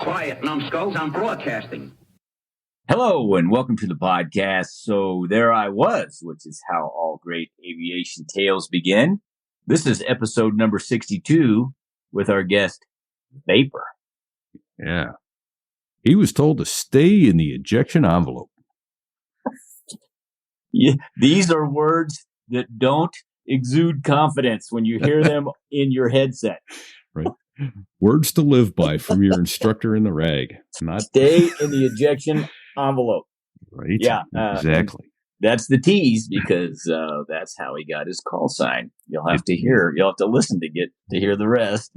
Quiet, numbskulls, I'm broadcasting. Hello, and welcome to the podcast. So there I was, which is how all great aviation tales begin. This is episode number 62 with our guest, Vapor. Yeah. He was told to stay in the ejection envelope. Yeah, these are words that don't exude confidence when you hear them in your headset. Right. Words to live by from your instructor in the rag. Not stay in the ejection envelope. Right. Yeah. Exactly. That's the tease because that's how he got his call sign. You'll have to listen to get to hear the rest.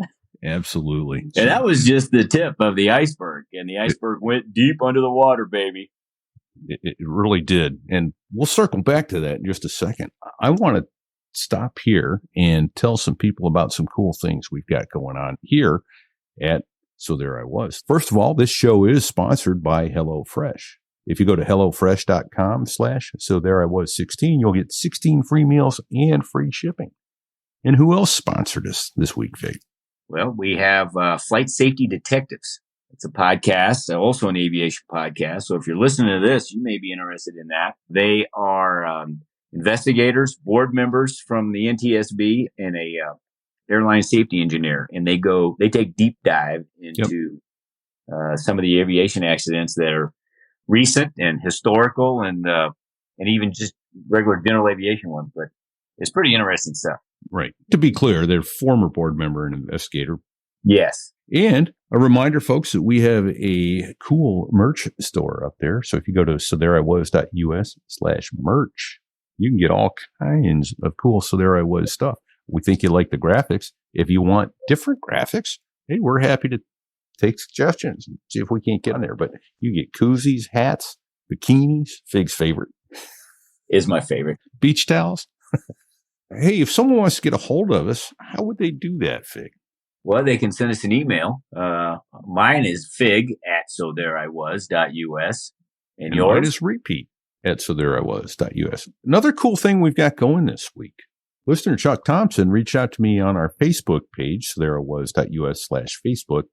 Absolutely. And that was just the tip of the iceberg. And the iceberg went deep under the water, baby. It really did. And we'll circle back to that in just a second. I want to stop here and tell some people about some cool things we've got going on here at So There I Was. First of all, this show is sponsored by HelloFresh. If you go to HelloFresh.com/SoThereIWas16, you'll get 16 free meals and free shipping. And who else sponsored us this week, Vic? Well, we have Flight Safety Detectives. It's a podcast, also an aviation podcast. So if you're listening to this, you may be interested in that. They are investigators, board members from the NTSB, and a airline safety engineer. And they take deep dive into some of the aviation accidents that are recent and historical and even just regular general aviation ones. But it's pretty interesting stuff. Right. To be clear, they're former board member and investigator. Yes. And a reminder, folks, that we have a cool merch store up there. So if you go to sothereiwas.us/merch, you can get all kinds of cool So There I Was stuff. We think you like the graphics. If you want different graphics, hey, we're happy to take suggestions and see if we can't get on there. But you get koozies, hats, bikinis, Fig's favorite. Is my favorite. Beach towels. Hey, if someone wants to get a hold of us, how would they do that, Fig? Well, they can send us an email. Mine is fig@sothereiwas.us. And yours? Mine is repeat@sothereiwas.us. Another cool thing we've got going this week. Listener Chuck Thompson reached out to me on our Facebook page, sothereiwas.us/Facebook,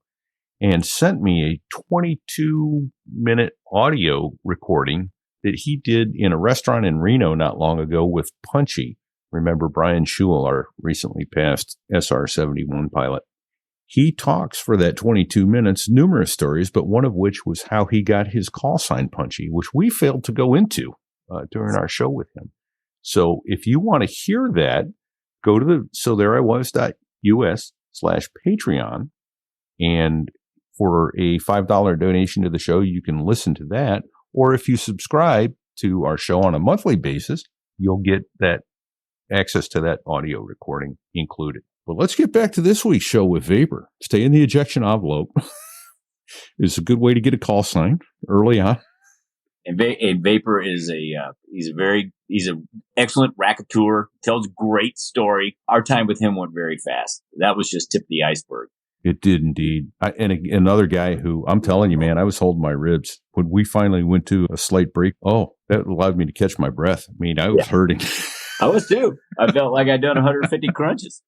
and sent me a 22-minute audio recording that he did in a restaurant in Reno not long ago with Punchy. Remember Brian Schewel, our recently passed SR-71 pilot. He talks for that 22 minutes, numerous stories, but one of which was how he got his call sign Punchy, which we failed to go into during our show with him. So if you want to hear that, go to the sothereiwas.us/Patreon. And for a $5 donation to the show, you can listen to that. Or if you subscribe to our show on a monthly basis, you'll get that access to that audio recording included. But let's get back to this week's show with Vapor. Stay in the ejection envelope is a good way to get a call sign early on. And Vapor is he's an excellent racketeur, tells a great story. Our time with him went very fast. That was just tip of the iceberg. It did indeed. Another guy who, I'm telling you, man, I was holding my ribs. When we finally went to a slight break, that allowed me to catch my breath. I mean, I was hurting. I was too. I felt like I'd done 150 crunches.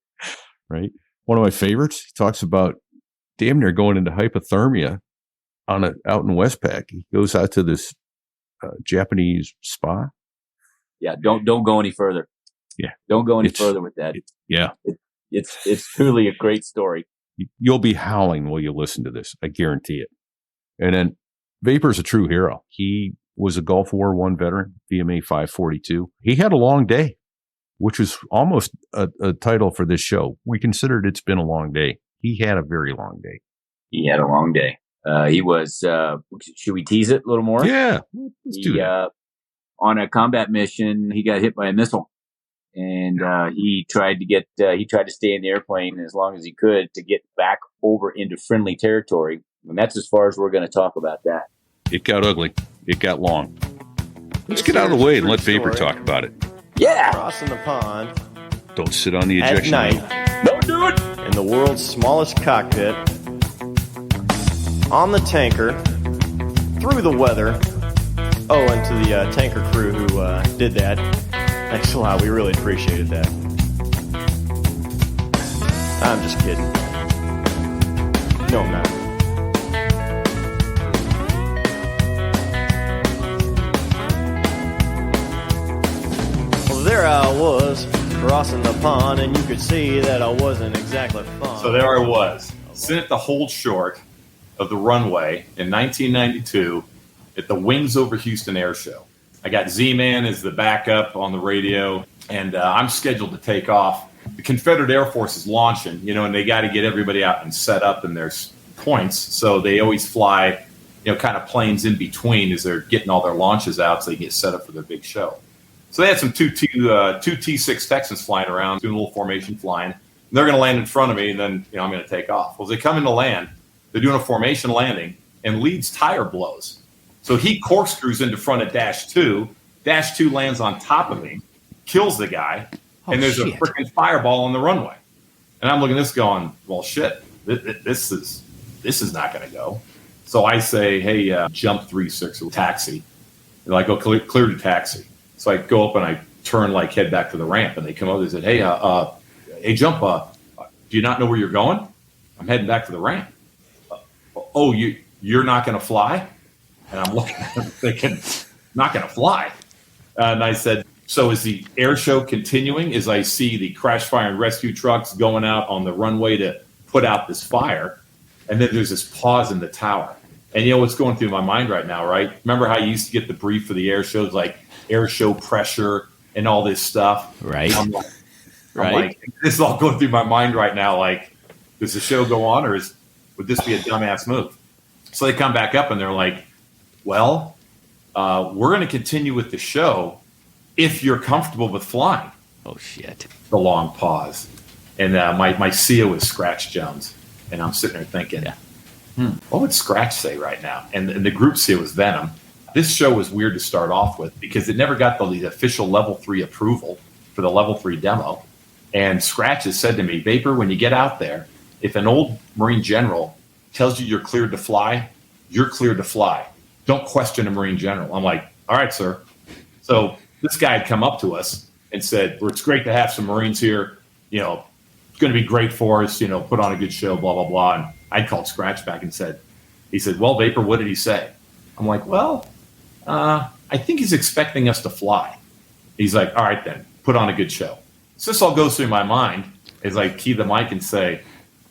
Right. One of my favorites, he talks about damn near going into hypothermia out in Westpac. He goes out to this Japanese spa. Yeah. Don't go any further. Yeah. Don't go any further with that. It's truly a great story. You'll be howling while you listen to this. I guarantee it. And then Vapor's a true hero. He was a Gulf War I veteran, VMA 542. He had a long day, which was almost a title for this show. We considered It's Been a Long Day. He had a very long day. He had a long day. He was, should we tease it a little more? Yeah. Let's do that. On a combat mission, he got hit by a missile. And he tried to stay in the airplane as long as he could to get back over into friendly territory. And that's as far as we're going to talk about that. It got ugly. It got long. Let's get out of the way and let Vapor talk about it. Yeah. Crossing the pond. Don't sit on the ejection. At night. Don't do it. In the world's smallest cockpit. On the tanker. Through the weather. Oh, and to the tanker crew who did that. Thanks a lot. We really appreciated that. I'm just kidding. No, I'm not. crossing the pond, and you could see that I wasn't exactly fun. So there I was, sitting at the hold short of the runway in 1992 at the Wings Over Houston Air Show. I got Z-Man as the backup on the radio, and I'm scheduled to take off. The Confederate Air Force is launching, and they got to get everybody out and set up in their points. So they always fly, kind of planes in between as they're getting all their launches out so they get set up for their big show. So they had some two T-6 Texans flying around, doing a little formation flying. And they're going to land in front of me, and then I'm going to take off. Well, as they come in to land, they're doing a formation landing, and Lead's tire blows. So he corkscrews into front of Dash 2. Dash 2 lands on top of me, kills the guy, and there's a freaking fireball on the runway. And I'm looking at this going, well, shit, this is not going to go. So I say, hey, jump 36 or taxi. And I go clear to taxi. So I go up and I turn, head back to the ramp, and they come over. They said, hey, jump. Do you not know where you're going? I'm heading back to the ramp. Oh, you're not going to fly? And I'm looking at them thinking, not going to fly. And I said, so is the air show continuing as I see the crash fire and rescue trucks going out on the runway to put out this fire? And then there's this pause in the tower. And what's going through my mind right now, right? Remember how you used to get the brief for the air shows, like air show pressure and all this stuff? Right. I'm like, this is all going through my mind right now. Like, does the show go on, or would this be a dumbass move? So they come back up and they're like, well, we're going to continue with the show if you're comfortable with flying. Oh, shit. The long pause. And my CEO is Scratch Jones. And I'm sitting there thinking, what would Scratch say right now? And the group CEO was Venom. This show was weird to start off with because it never got the official level 3 approval for the level 3 demo. And Scratch has said to me, Vapor, when you get out there, if an old Marine general tells you you're cleared to fly, you're cleared to fly. Don't question a Marine general. I'm like, all right, sir. So this guy had come up to us and said, well, it's great to have some Marines here. It's going to be great for us, put on a good show, blah, blah, blah. And I called Scratch back and he said, well, Vapor, what did he say? I'm like, well, I think he's expecting us to fly. He's like, all right, then, put on a good show. So this all goes through my mind as I key the mic and say,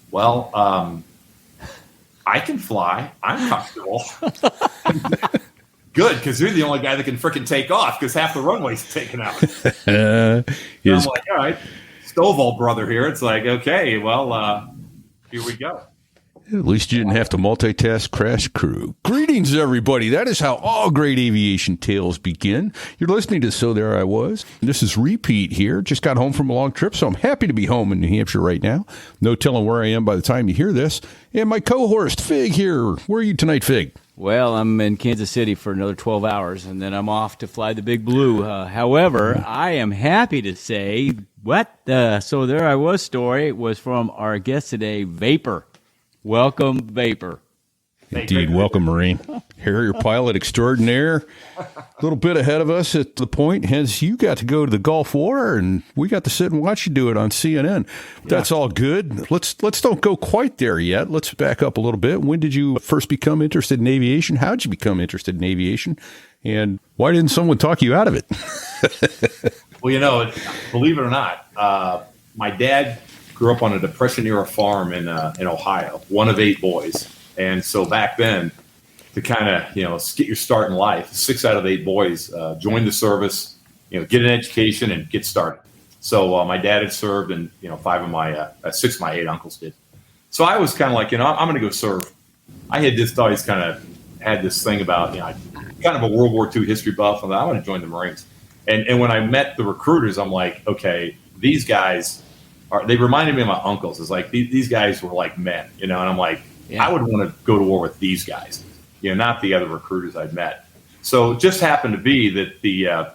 well, I can fly. I'm comfortable. Good, because you're the only guy that can freaking take off because half the runway's taken out. I'm like, all right, Stovall brother here. It's like, okay, well, here we go. At least you didn't have to multitask crash crew. Greetings, everybody. That is how all great aviation tales begin. You're listening to So There I Was. This is Repeat here. Just got home from a long trip, so I'm happy to be home in New Hampshire right now. No telling where I am by the time you hear this. And my co-host, Fig, here. Where are you tonight, Fig? Well, I'm in Kansas City for another 12 hours, and then I'm off to fly the Big Blue. However, I am happy to say what the So There I Was story was from our guest today, Vapor. Welcome, Vapor. Indeed. Welcome, Marine. Harrier pilot extraordinaire. A little bit ahead of us at the point, hence you got to go to the Gulf War, and we got to sit and watch you do it on CNN. That's all good. Let's don't go quite there yet. Let's back up a little bit. When did you first become interested in aviation? How did you become interested in aviation? And why didn't someone talk you out of it? Well, believe it or not, my dad grew up on a Depression-era farm in Ohio, one of 8 boys. And so back then, to kind of, get your start in life, 6 out of 8 boys joined the service, get an education and get started. So my dad had served, and, 6 of my 8 uncles did. So I was kind of like, I'm going to go serve. I had just always kind of had this thing about, kind of a World War II history buff, and I want to join the Marines. And when I met the recruiters, I'm like, okay, these guys they reminded me of my uncles. It's like these guys were like men, and I'm like, I would want to go to war with these guys, not the other recruiters I'd met. So it just happened to be that the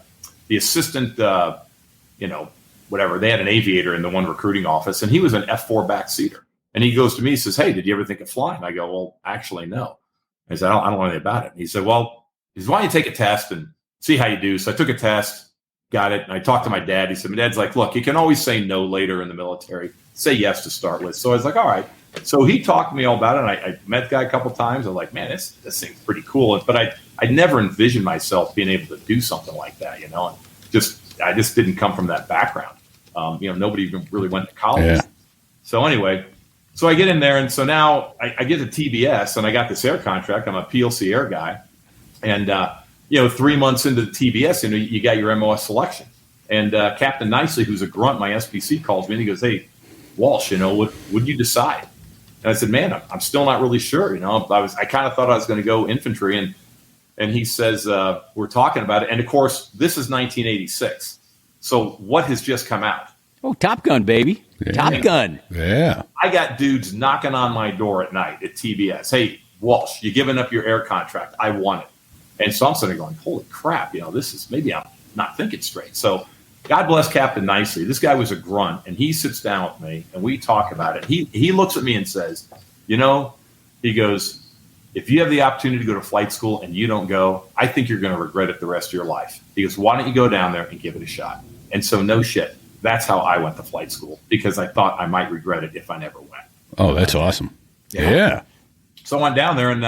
assistant, whatever, they had an aviator in the one recruiting office, and he was an F4 backseater. And he goes to me, he says, hey, did you ever think of flying? I go, well, actually, no. I said, I don't know anything about it. And he said, well, why don't you take a test and see how you do? So I took a test. Got it. And I talked to my dad. He said, my dad's like, look, you can always say no later in the military. Say yes to start with. So I was like, all right. So he talked to me all about it. And I met the guy a couple of times. I'm like, man, this thing's pretty cool. But I never envisioned myself being able to do something like that, And I just didn't come from that background. Nobody even really went to college. Yeah. So anyway, so I get in there, and so now I get to TBS, and I got this air contract. I'm a PLC air guy, and 3 months into the TBS, you got your MOS selection, and Captain Nicely, who's a grunt, my SPC, calls me and he goes, "Hey, Walsh, what would you decide?" And I said, "Man, I'm still not really sure. I kind of thought I was going to go infantry," and he says, "We're talking about it." And of course, this is 1986. So what has just come out? Oh, Top Gun, baby. Yeah. Top Gun. Yeah. I got dudes knocking on my door at night at TBS. "Hey, Walsh, you giving up your air contract? I want it." And so I'm sitting there going, "Holy crap, this is, maybe I'm not thinking straight." So God bless Captain Nicely. This guy was a grunt, and he sits down with me, and we talk about it. He looks at me and says, he goes, "If you have the opportunity to go to flight school and you don't go, I think you're going to regret it the rest of your life." He goes, "Why don't you go down there and give it a shot?" And so no shit. That's how I went to flight school, because I thought I might regret it if I never went. Oh, that's awesome. Yeah. So I went down there and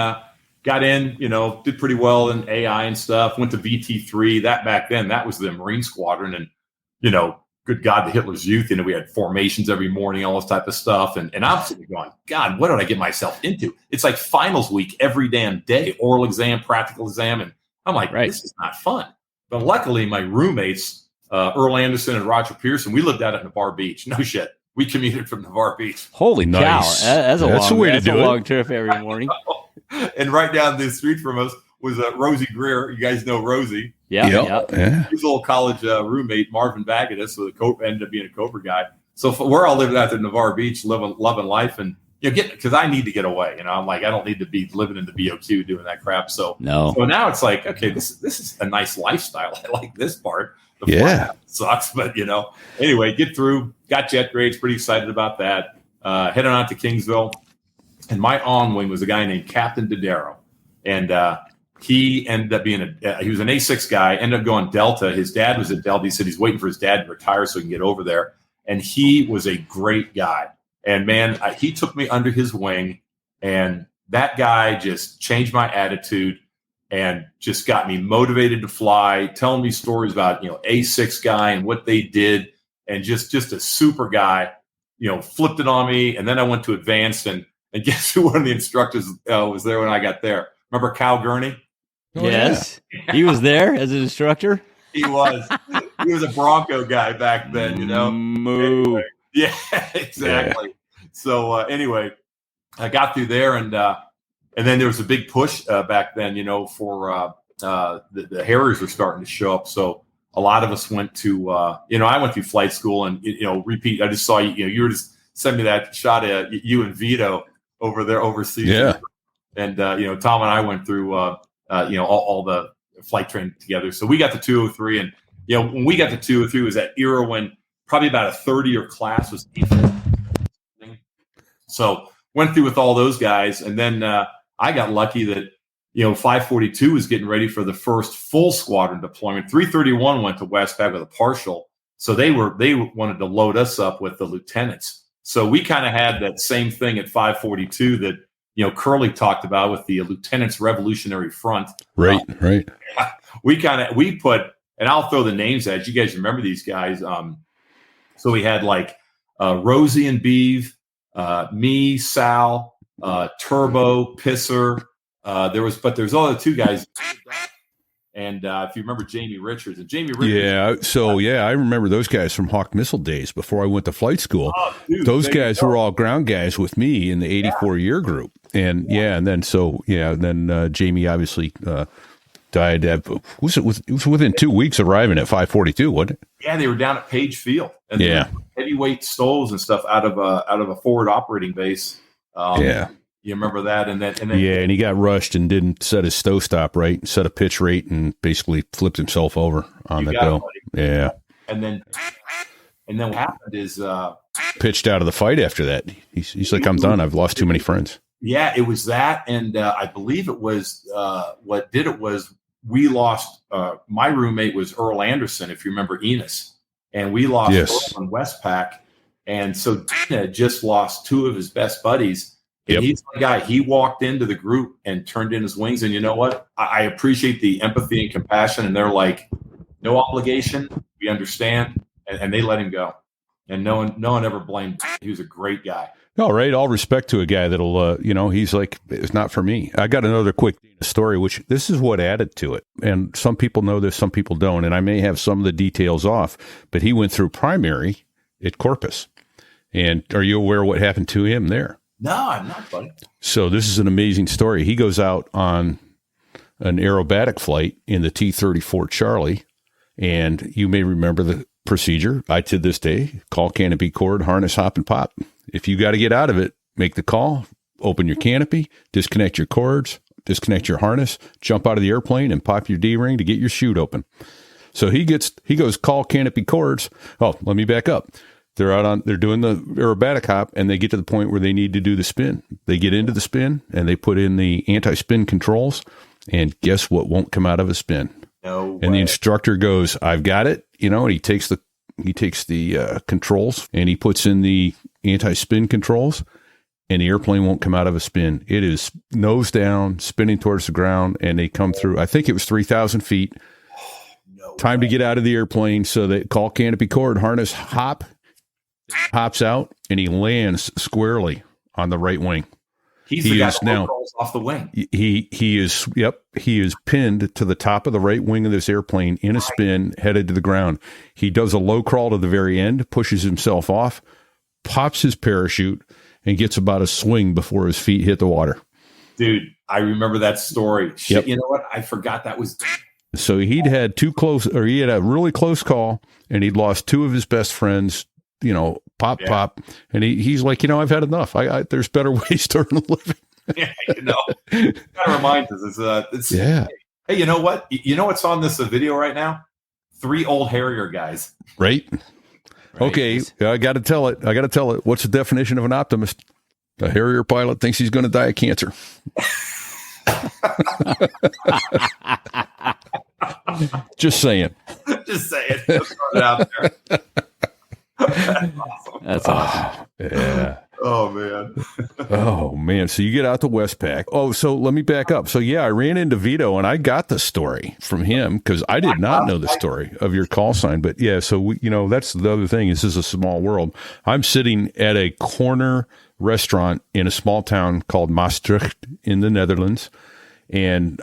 got in, did pretty well in AI and stuff. Went to VT3. That back then, that was the Marine Squadron. And, good God, the Hitler's Youth. We had formations every morning, all this type of stuff. And I'm sitting going, God, what did I get myself into? It's like finals week every damn day, oral exam, practical exam. And I'm like, This is not fun. But luckily, my roommates, Earl Anderson and Roger Pearson, we lived out at Navarre Beach. No shit. We commuted from Navarre Beach. Holy Nice. cow. That's the way to do it. long trip every morning. And right down the street from us was Rosie Greer. You guys know Rosie. Yeah. His old college roommate, Marvin Bagadas, so ended up being a Cobra guy. So we're all living out there at Navarre Beach, loving life. And because I need to get away. I'm like, I don't need to be living in the BOQ doing that crap. So no. So now it's like, okay, this is a nice lifestyle. I like this part. The Yeah. flight sucks, but anyway, get through, got jet grades, pretty excited about that. Heading on to Kingsville. And my on-wing was a guy named Captain Dodaro. And he ended up being he was an A6 guy, ended up going Delta. His dad was at Delta. He said he's waiting for his dad to retire so he can get over there. And he was a great guy. And man, he took me under his wing, and that guy just changed my attitude and just got me motivated to fly, telling me stories about, A6 guy and what they did, and just a super guy, flipped it on me. And then I went to advanced, and guess who one of the instructors was there when I got there? Remember Cal Gurney? Yes. He was there as an instructor. He was. He was a Bronco guy back then, Moo. Anyway, yeah, exactly. Yeah. So anyway, I got through there, and then there was a big push back then, for the Harriers were starting to show up. So a lot of us went to, I went through flight school, and repeat. I just saw you were just sending me that shot of you and Vito over there overseas. Yeah. And Tom and I went through all the flight training together. So we got to 203, and when we got to 203 was that era when probably about a third of your class was. So went through with all those guys, and then I got lucky that 542 was getting ready for the first full squadron deployment. 331 went to Westpac with a partial, so they wanted to load us up with the lieutenants. So we kind of had that same thing at 542 that Curley talked about with the Lieutenant's Revolutionary Front. Right. We put, and I'll throw the names at you guys. Remember these guys? So we had like Rosie and Beeve, me, Sal, Turbo, Pisser. There's other two guys. And if you remember Jamie Richards, Yeah. So, I remember those guys from Hawk Missile days before I went to flight school. Oh, dude, those guys were all ground guys with me in the 84 year group. And and then Jamie obviously died. It was within 2 weeks arriving at 542, wasn't it? Yeah, they were down at Page Field. And heavyweight stoves and stuff out of a forward operating base. You remember that? And then and he got rushed and didn't set his stow stop right, set a pitch rate, and basically flipped himself over on the go. Yeah. And then what happened is pitched out of the fight after that. He's like, I'm done. I've lost too many friends. Yeah, it was that, and I believe it was what did it was we lost. My roommate was Earl Anderson, if you remember Enos, and we lost Earl on Westpac, and so Dana had just lost two of his best buddies. And he's the guy. He walked into the group and turned in his wings. And you know what? I appreciate the empathy and compassion. And they're like, no obligation. We understand. And they let him go. and no one ever blamed him. He was a great guy. All right. All respect to a guy that'll, he's like, it's not for me. I got another quick story, which this is what added to it. And some people know this, some people don't. And I may have some of the details off, but he went through primary at Corpus. And are you aware of what happened to him there? No, I'm not, buddy. So this is an amazing story. He goes out on an aerobatic flight in the T-34 Charlie. And you may remember the procedure. I, to this day, call canopy cord, harness, hop, and pop. If you got to get out of it, make the call, open your canopy, disconnect your cords, disconnect your harness, jump out of the airplane, and pop your D-ring to get your chute open. So he goes call canopy cords. Oh, let me back up. They're doing the aerobatic hop, and they get to the point where they need to do the spin. They get into the spin, and they put in the anti-spin controls, and guess what won't come out of a spin? No way. And the instructor goes, I've got it, and he takes the controls, and he puts in the anti-spin controls, and the airplane won't come out of a spin. It is nose down, spinning towards the ground, and they come through, I think it was 3,000 feet. Time to get out of the airplane. So they call canopy cord, harness, hops out, and he lands squarely on the right wing. He the guy that rolls off the wing. He is pinned to the top of the right wing of this airplane in a spin, headed to the ground. He does a low crawl to the very end, pushes himself off, pops his parachute, and gets about a swing before his feet hit the water. Dude, I remember that story. Shit, Yep. You know what? I forgot that was. So he had a really close call, and he'd lost two of his best friends, pop. And he's like, I've had enough. There's better ways to earn a living. Yeah, kind of reminds us. It's Yeah. Hey, you know what? You know what's on this video right now? 3 old Harrier guys. Right? Okay. I got to tell it. What's the definition of an optimist? A Harrier pilot thinks he's going to die of cancer. Just saying. Just saying. Just throwing it out there. That's awesome. Yeah. Oh, man. So you get out to Westpac. Oh, so let me back up. So yeah, I ran into Vito and I got the story from him because I did not know the story of your call sign. But yeah, so that's the other thing. This is a small world. I'm sitting at a corner restaurant in a small town called Maastricht in the Netherlands, and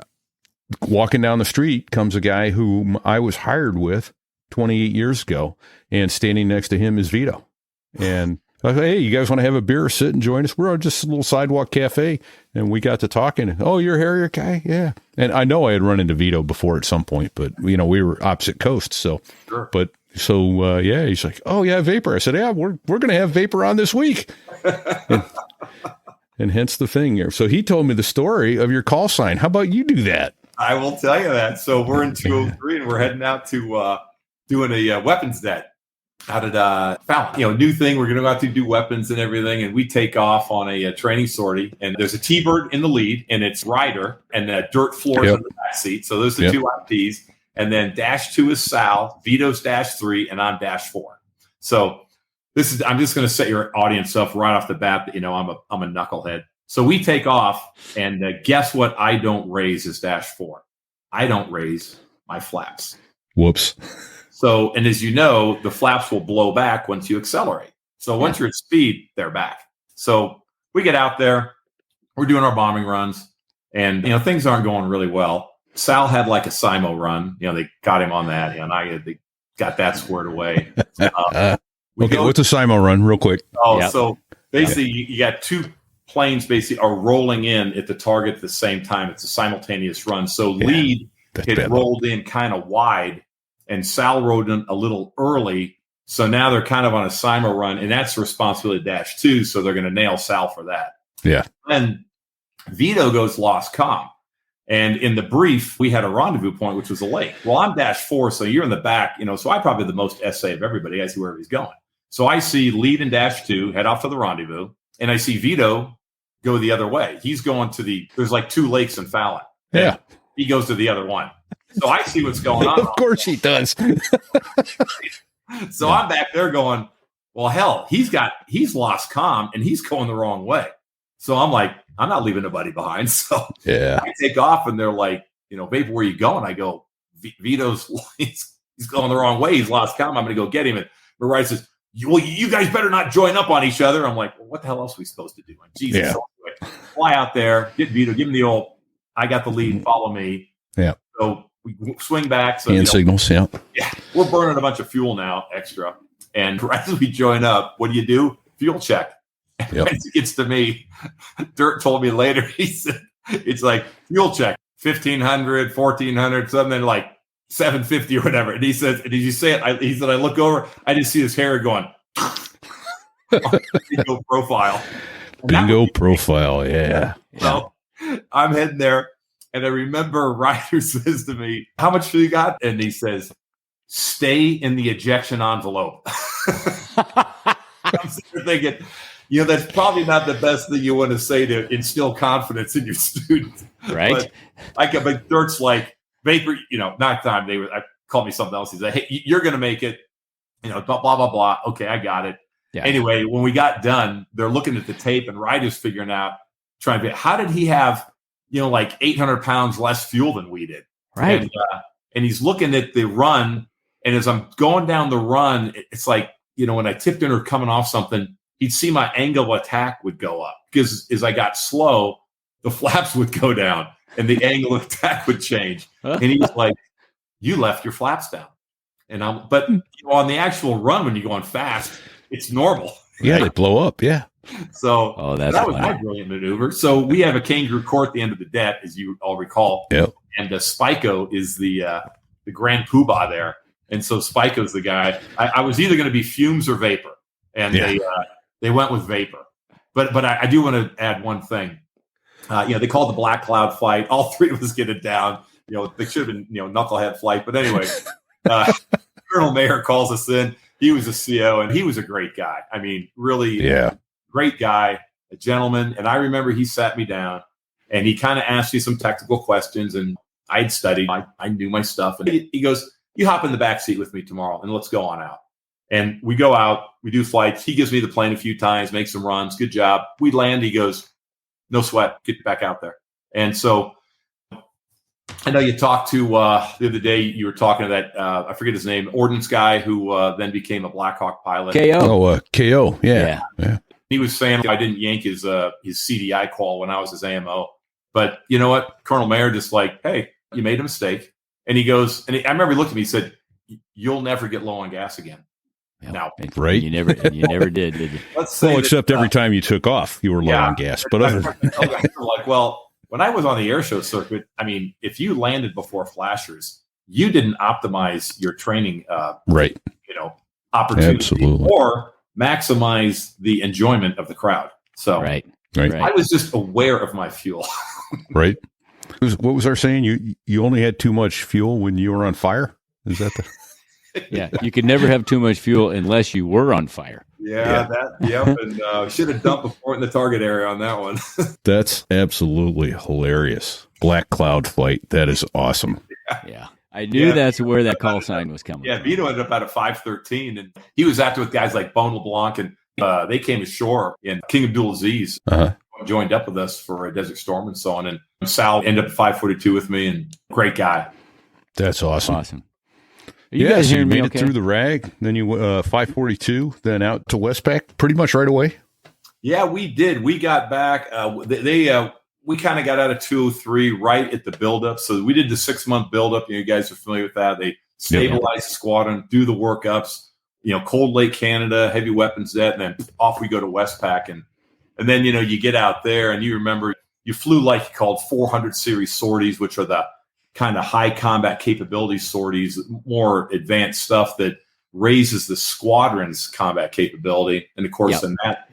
walking down the street comes a guy whom I was hired with 28 years ago, and standing next to him is Vito. And I said, hey, you guys want to have a beer, sit and join us? We're just a little sidewalk cafe. And we got to talking. Oh, you're a Harrier guy? Yeah. And I know I had run into Vito before at some point, but we were opposite coasts. So, sure. Yeah, he's like, oh yeah, Vapor. I said, yeah, we're going to have Vapor on this week. and hence the thing here. So he told me the story of your call sign. How about you do that? I will tell you that. So we're in 203 and we're heading out to doing a weapons net out at Fallon. New thing. We're going to go out to do weapons and everything. And we take off on a training sortie. And there's a T-Bird in the lead, and it's Ryder, and the dirt floors in the back seat. So those are the two IPs. And then -2 is Sal, Vito's -3, and I'm -4. So I'm just going to set your audience up right off the bat that, I'm a knucklehead. So we take off, and guess what? I don't raise is -4. I don't raise my flaps. Whoops. So, and as you know, the flaps will blow back once you accelerate. So once you're at speed, they're back. So we get out there, we're doing our bombing runs, and, things aren't going really well. Sal had like a Simo run. They got him on that, and they got that squared away. Okay, what's a Simo run real quick? So basically you got 2 planes basically are rolling in at the target at the same time. It's a simultaneous run. So lead had rolled in kind of wide, and Sal rode in a little early. So now they're kind of on a Simo run, and that's the responsibility of -2. So they're going to nail Sal for that. Yeah. And Vito goes lost comm. And in the brief, we had a rendezvous point, which was a lake. Well, I'm -4, so you're in the back, so I probably the most SA of everybody. I see wherever he's going. So I see lead in -2, head off to the rendezvous, and I see Vito go the other way. He's going to there's like 2 lakes in Fallon. Yeah. He goes to the other one. So I see what's going on. Of course he does. So I'm back there going, well, hell, he's lost comm, and he's going the wrong way. So I'm like, I'm not leaving nobody behind. So I take off, and they're like, Vapor, where are you going? I go, Vito's, he's going the wrong way. He's lost comm. I'm going to go get him. And Mariah says, you guys better not join up on each other. I'm like, well, what the hell else are we supposed to do? Like, Jesus. Yeah. So anyway, fly out there, get Vito, give him the old, I got the lead, follow me. Yeah. So we swing back. So, Hand signals. Yeah. Yeah. We're burning a bunch of fuel now, extra. And right as we join up, what do? Fuel check. Yep. As it gets to me, Dirt told me later, he said, it's like fuel check, 1,500, 1,400, something like 750 or whatever. And he says, did you say it? He said, I look over, I just see his hair going, bingo profile. Bingo profile. Yeah. So I'm heading there. And I remember Ryder says to me, how much do you got? And he says, stay in the ejection envelope. I'm sitting there thinking, that's probably not the best thing you want to say to instill confidence in your students. Right. But Dirt's like, vapor, not time. I called me something else. He's like, hey, you're going to make it, blah, blah, blah. Okay, I got it. Yeah. Anyway, when we got done, they're looking at the tape and Ryder's figuring out, trying to, how did he have, like 800 pounds less fuel than we did? Right. And he's looking at the run. And as I'm going down the run, it's like, when I tipped in or coming off something, he'd see my angle of attack would go up because as I got slow, the flaps would go down and the angle of attack would change. And he was like, you left your flaps down. And but on the actual run, when you're going fast, it's normal. Yeah. They blow up. Yeah. So that's that was my brilliant maneuver. So we have a kangaroo court at the end of the deck, as you all recall. Yep. And Spiko is the grand poobah there. And so Spiko's the guy. I was either going to be fumes or vapor. And they went with vapor. But I do want to add one thing. They called the Black Cloud flight. All three of us get it down. They should have been, knucklehead flight. But anyway, Colonel Mayer calls us in. He was a CO, and he was a great guy. I mean, really great guy, a gentleman. And I remember he sat me down, and he kind of asked me some technical questions. And I'd studied. I knew my stuff. And he goes, you hop in the back seat with me tomorrow, and let's go on out. And we go out, we do flights. He gives me the plane a few times, makes some runs. Good job. We land. He goes, no sweat, get back out there. And so I know you talked to the other day, you were talking to that, I forget his name, ordnance guy who then became a Black Hawk pilot. KO. Oh, KO. Yeah. He was saying I didn't yank his CDI call when I was his AMO. But you know what? Colonel Mayer just like, hey, you made a mistake. And he goes, I remember he looked at me, he said, you'll never get low on gas again. Now, right? You never did you? Let's say except every time you took off, you were low on gas. But other like, well, when I was on the air show circuit, I mean, if you landed before flashers, you didn't optimize your training, right? Opportunity Absolutely. Or maximize the enjoyment of the crowd. So, right. I was just aware of my fuel. Right. What was our saying? You only had too much fuel when you were on fire. Is that the? Yeah, you could never have too much fuel unless you were on fire. Yep. And should have dumped before in the target area on that one. That's absolutely hilarious. Black Cloud flight. That is awesome. Yeah. I knew that's where that call sign was coming from. Vito ended up at a 513, and he was after with guys like Bone LeBlanc, and they came ashore in King Abdulaziz, joined up with us for a Desert Storm and so on. And Sal ended up at 542 with me, and great guy. That's awesome. You guys so hearing you me made okay? it through the RAG, then you 542, then out to Westpac pretty much right away? Yeah, we did. We got back. We kind of got out of 203 right at the buildup. So we did the 6-month buildup. You guys are familiar with that. They stabilize the squadron, do the workups, Cold Lake, Canada, heavy weapons jet, and then off we go to Westpac. And then, you get out there and you remember you flew like you called 400 series sorties, which are the kind of high combat capability sorties, more advanced stuff that raises the squadron's combat capability. And of course, and that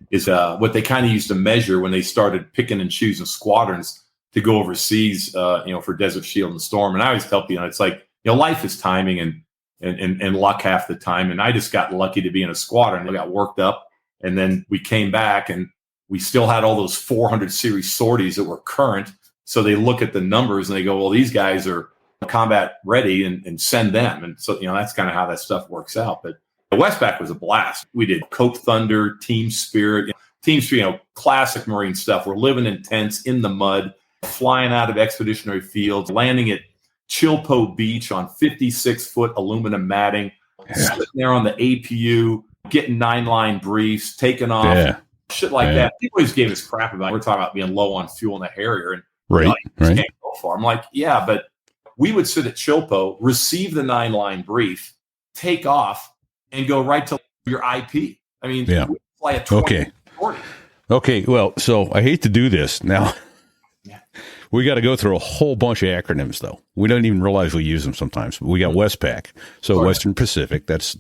is what they kind of used to measure when they started picking and choosing squadrons to go overseas, for Desert Shield and Storm. And I always tell people, it's like, life is timing and luck half the time. And I just got lucky to be in a squadron. I got worked up, and then we came back and we still had all those 400 series sorties that were current. So they look at the numbers and they go, well, these guys are combat ready and send them. And so, that's kind of how that stuff works out. But Westpac was a blast. We did Coat Thunder, Team Spirit, classic Marine stuff. We're living in tents in the mud, flying out of expeditionary fields, landing at Chilpo Beach on 56-foot aluminum matting. sitting there on the APU, getting 9-line briefs, taking off, shit like that. People always gave us crap about it. We're talking about being low on fuel in the Harrier. And right. Can't go far. I'm like, yeah, but we would sit at Chilpo, receive the 9-line brief, take off, and go right to your IP. I mean, we fly a 20, 40. Okay, well, so I hate to do this. Now, we got to go through a whole bunch of acronyms, though. We don't even realize we use them sometimes. We got Westpac, so Western Pacific, that's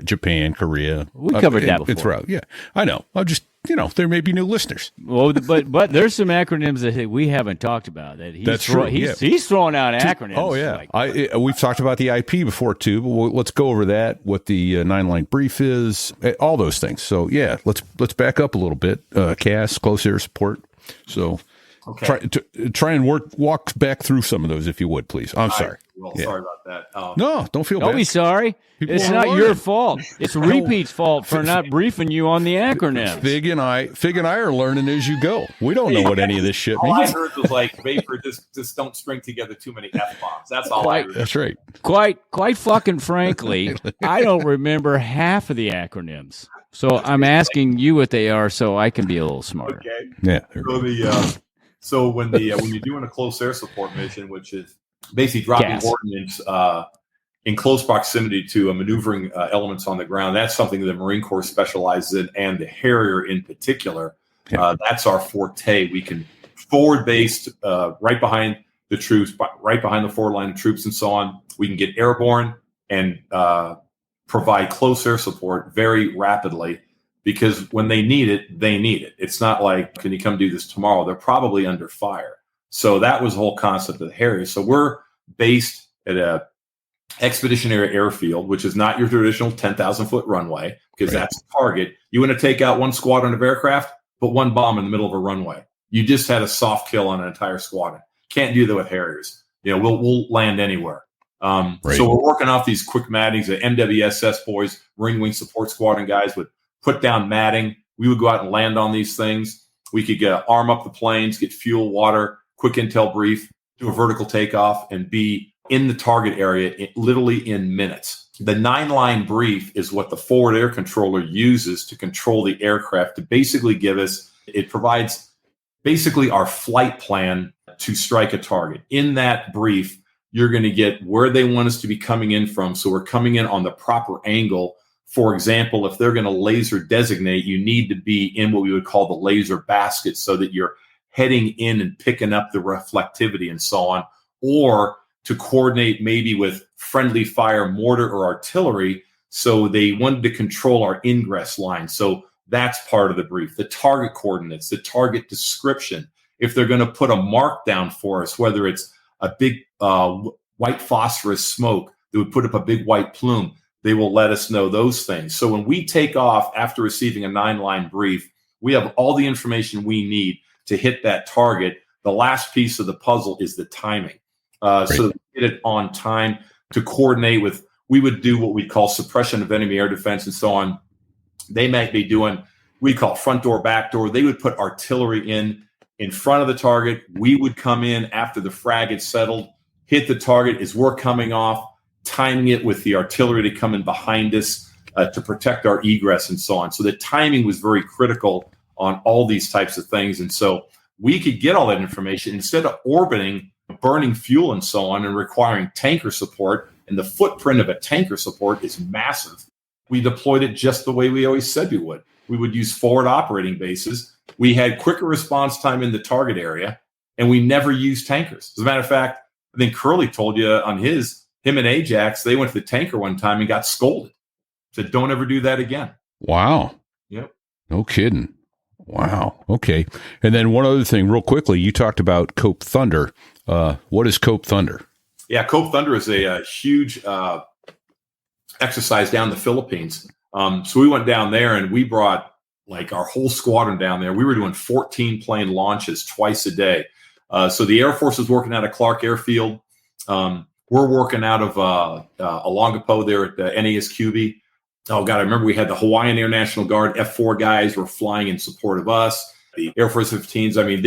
Japan, Korea. We covered that before. Throughout. Yeah, I know. I'm just, there may be new listeners. Well, but there's some acronyms that we haven't talked about. That's true. He's throwing out acronyms. Oh, yeah. We've talked about the IP before, too, but let's go over that, what the 9-line brief is, all those things. So, yeah, let's back up a little bit. CAS, close air support. So... Okay. Try and walk back through some of those, if you would, please. I'm sorry. Sorry about that. No, don't feel bad. Don't be sorry. It's not your fault. It's Repeat's fault for not briefing you on the acronyms. Fig and I are learning as you go. We don't know what any of this shit means. All I heard was like, Vapor, just don't string together too many F-bombs. That's all I heard. That's right. Quite fucking frankly, I don't remember half of the acronyms. So I'm asking you what they are so I can be a little smarter. Okay. Yeah. So when you're doing a close air support mission, which is basically dropping ordnance in close proximity to maneuvering elements on the ground, that's something that the Marine Corps specializes in, and the Harrier in particular. That's our forte. We can forward-based right behind the troops, right behind the forward line of troops and so on. We can get airborne and provide close air support very rapidly. Because when they need it, they need it. It's not like, can you come do this tomorrow? They're probably under fire. So that was the whole concept of the Harrier. So we're based at a expeditionary airfield, which is not your traditional 10,000-foot runway, because that's the target. You want to take out one squadron of aircraft, put one bomb in the middle of a runway. You just had a soft kill on an entire squadron. Can't do that with Harriers. We'll land anywhere. So we're working off these quick mattings. The MWSS boys, Marine Wing Support Squadron guys would put down matting. We would go out and land on these things. We could arm up the planes, get fuel, water, quick intel brief, do a vertical takeoff, and be in the target area literally in minutes. The 9-line brief is what the forward air controller uses to control the aircraft to basically it provides basically our flight plan to strike a target. In that brief, you're going to get where they want us to be coming in from. So we're coming in on the proper angle. For example, if they're going to laser designate, you need to be in what we would call the laser basket so that you're heading in and picking up the reflectivity and so on, or to coordinate maybe with friendly fire mortar or artillery. So they wanted to control our ingress line. So that's part of the brief. The target coordinates, the target description. If they're going to put a mark down for us, whether it's a big white phosphorus smoke that would put up a big white plume, they will let us know those things. So when we take off after receiving a 9-line brief, we have all the information we need to hit that target. The last piece of the puzzle is the timing. So that we get it on time to coordinate with, we would do what we call suppression of enemy air defense and so on. They might be doing, we call front door, back door. They would put artillery in front of the target. We would come in after the frag had settled, hit the target as we're coming off, timing it with the artillery to come in behind us to protect our egress and so on. So the timing was very critical on all these types of things. And so we could get all that information instead of orbiting, burning fuel and so on, and requiring tanker support. And the footprint of a tanker support is massive. We deployed it just the way we always said we would. We would use forward operating bases. We had quicker response time in the target area, and we never used tankers. As a matter of fact, I think Curly told you on him and Ajax, they went to the tanker one time and got scolded. Said, don't ever do that again. Wow. Yep. No kidding. Wow. Okay. And then one other thing real quickly, you talked about Cope Thunder. What is Cope Thunder? Yeah, Cope Thunder is a huge exercise down in the Philippines. So we went down there and we brought like our whole squadron down there. We were doing 14 plane launches twice a day. So the Air Force is working out of Clark Airfield. We're working out of Olongapo there at NASQB. Oh, God, I remember we had the Hawaiian Air National Guard F-4 guys were flying in support of us. The Air Force 15s, I mean,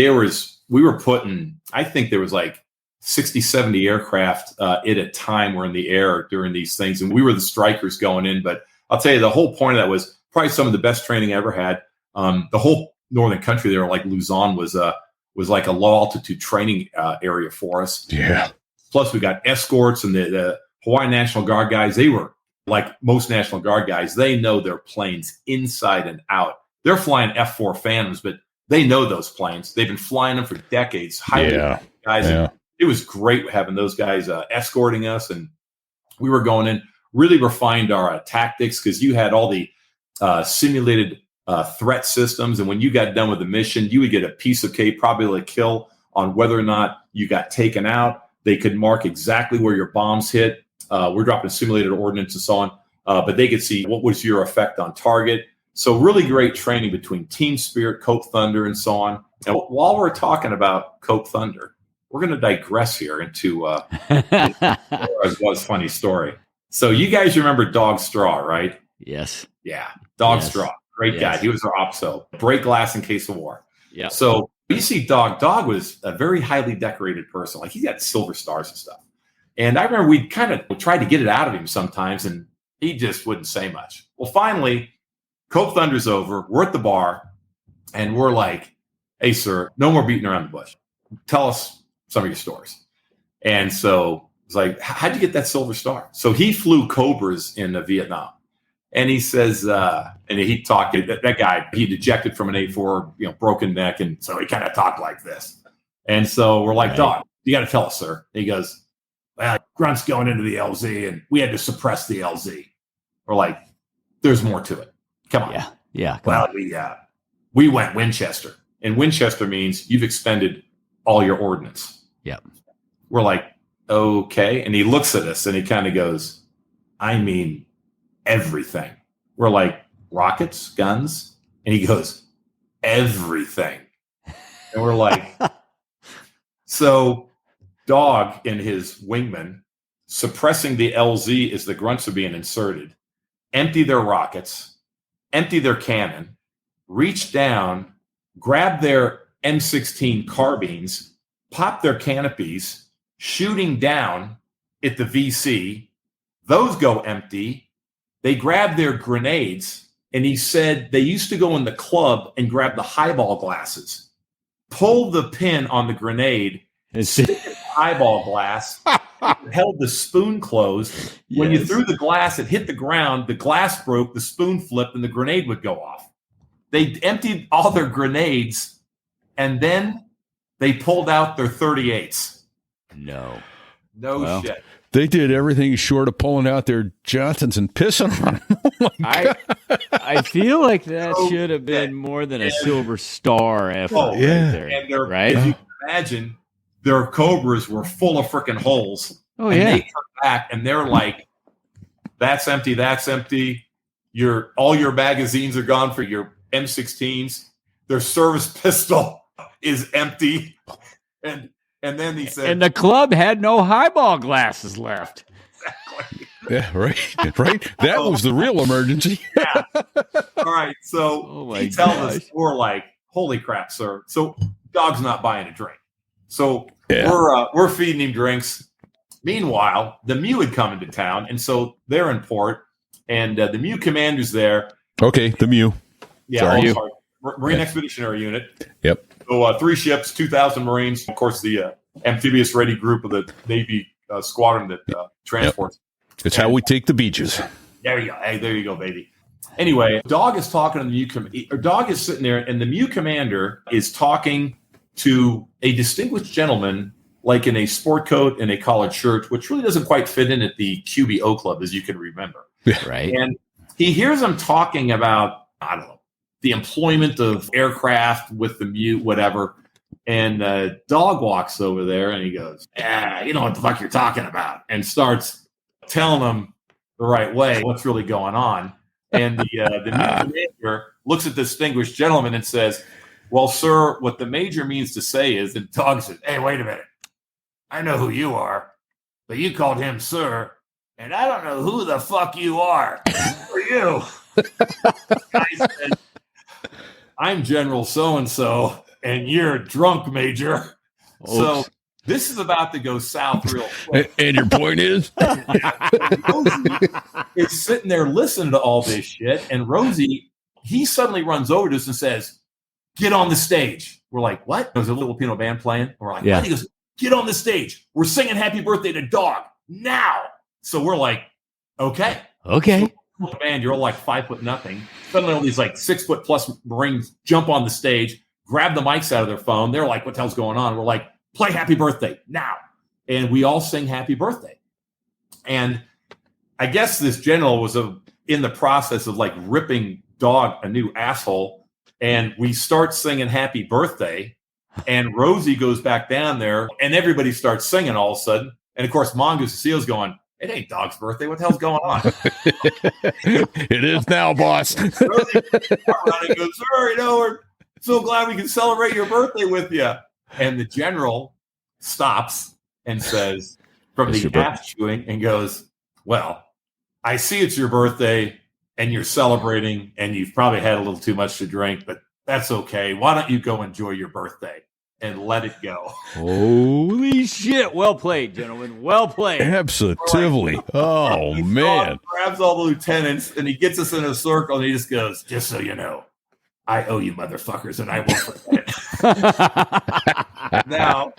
we were putting, I think there was like 60, 70 aircraft at a time were in the air during these things. And we were the strikers going in. But I'll tell you, the whole point of that was probably some of the best training I ever had. The whole northern country there, like Luzon, was like a low altitude training area for us. Yeah. Plus, we got escorts and the Hawaiian National Guard guys. They were like most National Guard guys. They know their planes inside and out. They're flying F-4 Phantoms, but they know those planes. They've been flying them for decades. Highly guys. Yeah. It was great having those guys escorting us, and we were going in, really refined our tactics, because you had all the simulated threat systems. And when you got done with the mission, you would get a piece of cake, probably a kill on whether or not you got taken out. They could mark exactly where your bombs hit. We're dropping simulated ordnance and so on, but they could see what was your effect on target. So really great training between Team Spirit, Cope Thunder, and so on. And while we're talking about Cope Thunder, we're going to digress here into a funny story. So you guys remember Dog Straw, right? Yes. Yeah, Dog Straw. Great guy. He was our OPSO. Break glass in case of war. Yeah. So you see Dog. Dog was a very highly decorated person. Like, he got silver stars and stuff. And I remember we kind of tried to get it out of him sometimes, and he just wouldn't say much. Well, finally, Cope Thunder's over. We're at the bar, and we're like, hey, sir, no more beating around the bush. Tell us some of your stories. And so it's like, how'd you get that silver star? So he flew Cobras in Vietnam. And he says, and he talked, that guy, he'd ejected from an A4, broken neck. And so he kind of talked like this. And so we're like, Dog, you got to tell us, sir. And he goes, well, Grunt's going into the LZ, and we had to suppress the LZ. We're like, there's more to it. Come on. Yeah. Well, we went Winchester. And Winchester means you've expended all your ordnance. Yeah. We're like, okay. And he looks at us and he kind of goes, I mean, everything. We're like, rockets, guns? And he goes, everything. And we're like, so Dog and his wingman suppressing the LZ as the grunts are being inserted, empty their rockets, empty their cannon, reach down, grab their M16 carbines, pop their canopies, shooting down at the VC. Those go empty. They grab their grenades, and he said they used to go in the club and grab the highball glasses, pull the pin on the grenade, stick it in the highball glass, held the spoon closed. When you threw the glass, it hit the ground, the glass broke, the spoon flipped, and the grenade would go off. They emptied all their grenades, and then they pulled out their 38s. No Shit. They did everything short of pulling out their Johnsons and pissing on them. Oh my God. I feel like that should have been more than a silver star effort. Right there. And right? If you can imagine, their Cobras were full of freaking holes. Oh, and yeah. they come back and they're like, that's empty, that's empty. All your magazines are gone for your M16s. Their service pistol is empty. And then he said, and the club had no highball glasses left. exactly. Yeah, right. That was the real emergency. Yeah. All right. So he tells us, we're like, holy crap, sir. So Dog's not buying a drink. So we're feeding him drinks. Meanwhile, the MEU had come into town, and so they're in port, and the MEU commander's there. Okay, the MEU. Yeah, sorry. Marine Expeditionary Unit. Yep. So 3 ships, 2,000 Marines. Of course, the amphibious ready group of the Navy squadron that transports. Yep. It's how we take the beaches. There you go. Hey, there you go, baby. Anyway, Dog is talking to the MEU commander. Dog is sitting there, and the MEU commander is talking to a distinguished gentleman, like in a sport coat and a collared shirt, which really doesn't quite fit in at the QBO club, as you can remember. Right. And he hears him talking about, I don't know, the employment of aircraft with the MEU, whatever. And Dog walks over there and he goes, you know what the fuck you're talking about, and starts telling him the right way what's really going on. And the MEU commander looks at this distinguished gentleman and says, well, sir, what the major means to say is, and Dog says, hey, wait a minute. I know who you are, but you called him sir, and I don't know who the fuck you are. Who are you? I said, I'm General so-and-so, and you're drunk, Major. Oops. This is about to go south real quick. And your point is? Rosie is sitting there listening to all this shit, and Rosie, he suddenly runs over to us and says, "Get on the stage." We're like, "What?" There's a Filipino band playing. We're like, "What?" He goes, "Get on the stage. We're singing Happy Birthday to Dog now." So we're like, okay. Okay. So, man, you're all like 5'0". Suddenly all these like 6'+ Marines jump on the stage, grab the mics out of their phone. They're like, "What the hell's going on?" We're like, "Play Happy Birthday now." And we all sing Happy Birthday. And I guess this general was in the process of like ripping Dog a new asshole. And we start singing Happy Birthday. And Rosie goes back down there and everybody starts singing all of a sudden. And of course, Mongoose Seal's going, "It ain't Dog's birthday. What the hell's going on?" It is now, boss. Rosie running goes, "Sir, we're so glad we can celebrate your birthday with you." And the general stops and says, from the ass chewing, and goes, "Well, I see it's your birthday and you're celebrating and you've probably had a little too much to drink, but that's okay. Why don't you go enjoy your birthday and let it go?" Holy shit. Well played, gentlemen. Well played. Absolutely. Oh, man. Grabs all the lieutenants and he gets us in a circle and he just goes, "Just so you know, I owe you motherfuckers and I won't forget it." Now,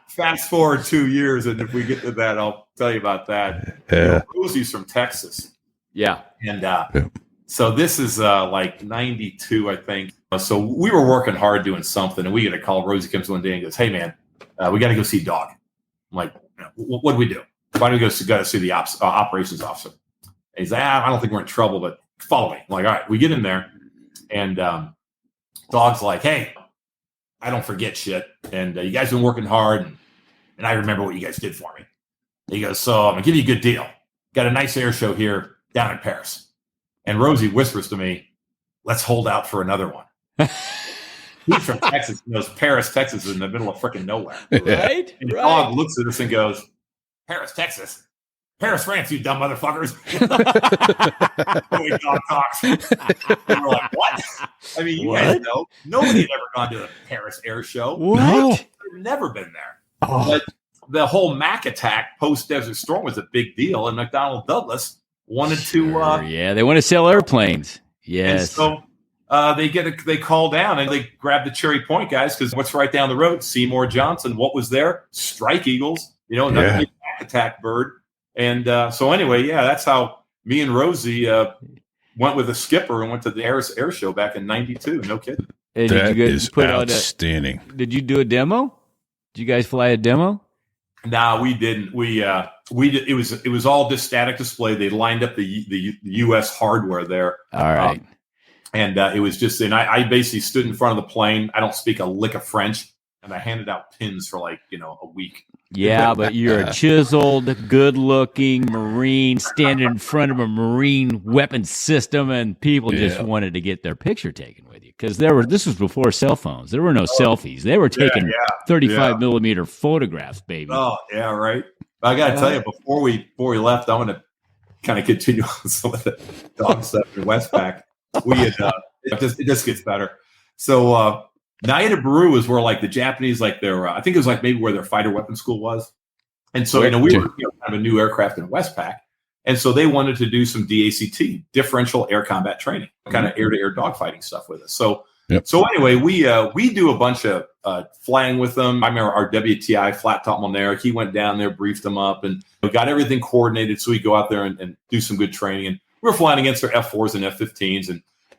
fast forward 2 years, and if we get to that, I'll tell you about that. Yeah. Rosie's from Texas. Yeah. And so this is like 92, I think. So we were working hard doing something, and we get a call. Rosie comes one day and goes, "Hey, man, we got to go see Dog." I'm like, "What do we do? Why do we go to see the operations officer?" And he's like, "I don't think we're in trouble, but follow me." I'm like, all right. We get in there, and Dog's like, "Hey, I don't forget shit, and you guys been working hard, and I remember what you guys did for me." He goes, "So I'm going to give you a good deal. Got a nice air show here down in Paris." And Rosie whispers to me, "Let's hold out for another one." He's from Texas. He knows Paris, Texas is in the middle of freaking nowhere. Right? And Right. Dog looks at us and goes, "Paris, Texas? Paris, France, you dumb motherfuckers." The way Dog talks. And we're like, what? I mean, you guys know. Nobody had ever gone to a Paris air show. What? I've never been there. But the whole Mac attack post-Desert Storm was a big deal, and McDonnell Douglas wanted to... yeah, they want to sell airplanes. Yes. And so they call down and they grab the Cherry Point guys, because what's right down the road? Seymour Johnson. What was there? Strike Eagles. Another big Mac attack bird. And so anyway, that's how me and Rosie went with a skipper and went to the air show back in 92. No kidding. Hey, That is outstanding. Did you do a demo? Did you guys fly a demo? No, we didn't. We did. It was all just static display. They lined up the U.S. hardware there. All right. And it was just, and I basically stood in front of the plane. I don't speak a lick of French, and I handed out pins for like a week. Yeah, but you're a chiseled, good-looking Marine standing in front of a Marine weapons system, and people just wanted to get their picture taken with you, because this was before cell phones. There were no selfies. They were taking 35 millimeter photographs, baby. Oh yeah, right. I got to tell you, before we left, I'm going to kind of continue on some of the Dog stuff in Westpac. We had it just gets better. So. Naida Baru is where like the Japanese, like their, I think it was like maybe where their fighter weapon school was. And so, we were kind of a new aircraft in Westpac. And so they wanted to do some DACT, differential air combat training, kind of air-to-air dogfighting stuff with us. So, so anyway, we do a bunch of flying with them. I remember our WTI flat top Moneric, he went down there, briefed them up, and we got everything coordinated so we go out there and do some good training. And we were flying against their F-4s and F-15s.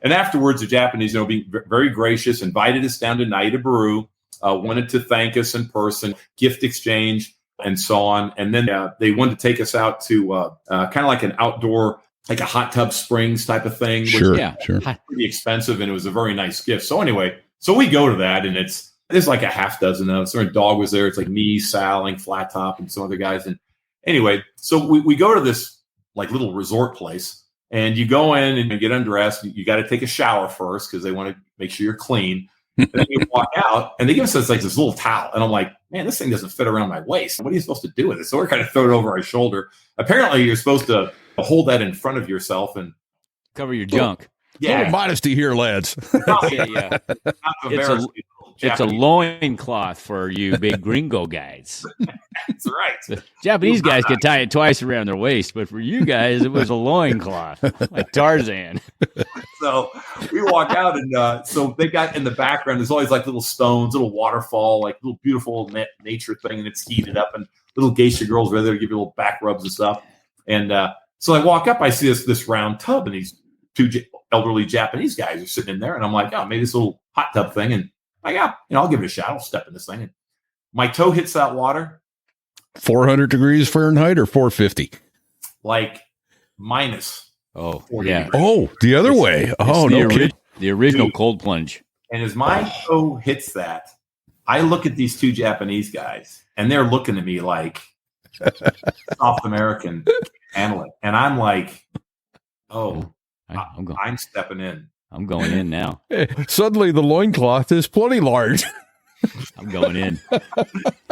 And afterwards, the Japanese, being very gracious, invited us down to Naida Baru, wanted to thank us in person, gift exchange, and so on. And then they wanted to take us out to kind of like an outdoor, like a hot tub springs type of thing. Sure, which sure. Pretty expensive, and it was a very nice gift. So anyway, so we go to that, and there's like a half dozen of us. Our dog was there. It's like me, Sal, and Flat Top, and some other guys. And anyway, so we go to this like little resort place. And you go in and you get undressed. You got to take a shower first because they want to make sure you're clean. And then you walk out, and they give us like this little towel. And I'm like, man, this thing doesn't fit around my waist. What are you supposed to do with it? So we're kind of throw it over our shoulder. Apparently, you're supposed to hold that in front of yourself and cover your junk. A little modesty here, lads. Not to embarrass It's a loincloth for you big gringo guys. That's right. The Japanese guys could tie it twice around their waist, but for you guys, it was a loincloth, like Tarzan. So we walk out, and so they got in the background. There's always like little stones, little waterfall, like little beautiful nature thing, and it's heated up, and little geisha girls are there to give you little back rubs and stuff. And so I walk up, I see this round tub, and these two elderly Japanese guys are sitting in there, and I'm like, oh, maybe this little hot tub thing, and I'll give it a shot. I'll step in this thing. And my toe hits that water. 400 degrees Fahrenheit or 450? Like minus. Oh, 40 yeah. degrees. Oh, the other way. Oh, no kidding. The original Dude. cold plunge. And as my toe hits that, I look at these two Japanese guys, and they're looking at me like South American handling. And I'm like, oh, I'm stepping in. I'm going in now. Suddenly the loincloth is plenty large. I'm going in.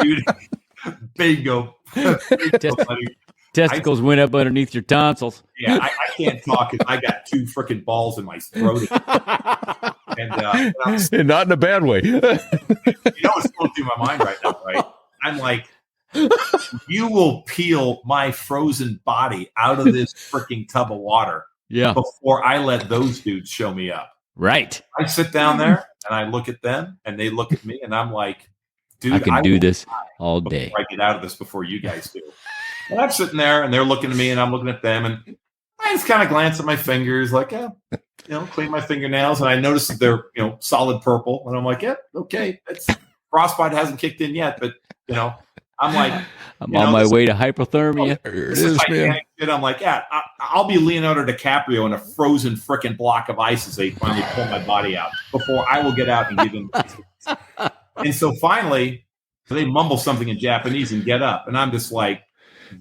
Dude, bingo. Buddy. Testicles went up underneath your tonsils. Yeah, I can't talk because I got two freaking balls in my throat. And not in a bad way. You know what's going through my mind right now, right? I'm like, you will peel my frozen body out of this freaking tub of water before I let those dudes show me up. Right. I sit down there and I look at them and they look at me and I'm like, dude, I can do this all day. I get out of this before you guys do. And I'm sitting there and they're looking at me and I'm looking at them and I just kind of glance at my fingers like, clean my fingernails. And I notice that they're, solid purple. And I'm like, okay, frostbite hasn't kicked in yet, but I'm like, I'm on my way to hypothermia. There it is, man. Shit. I'm like, I'll be Leonardo DiCaprio in a frozen freaking block of ice as they finally pull my body out before I will get out and give them. And so finally, they mumble something in Japanese and get up, and I'm just like,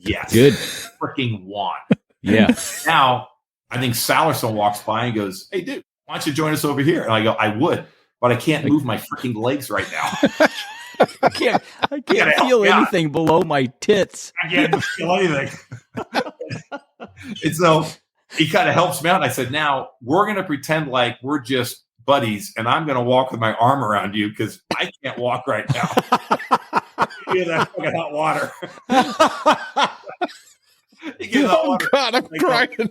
yes, good, freaking won. Yeah. Now I think Salerson walks by and goes, "Hey, dude, why don't you join us over here?" And I go, "I would, but I can't move my freaking legs right now." I can't feel anything below my tits. I can't feel anything. And so he kind of helps me out. And I said, now we're going to pretend like we're just buddies and I'm going to walk with my arm around you because I can't walk right now. You get that fucking hot water. God, I'm crying.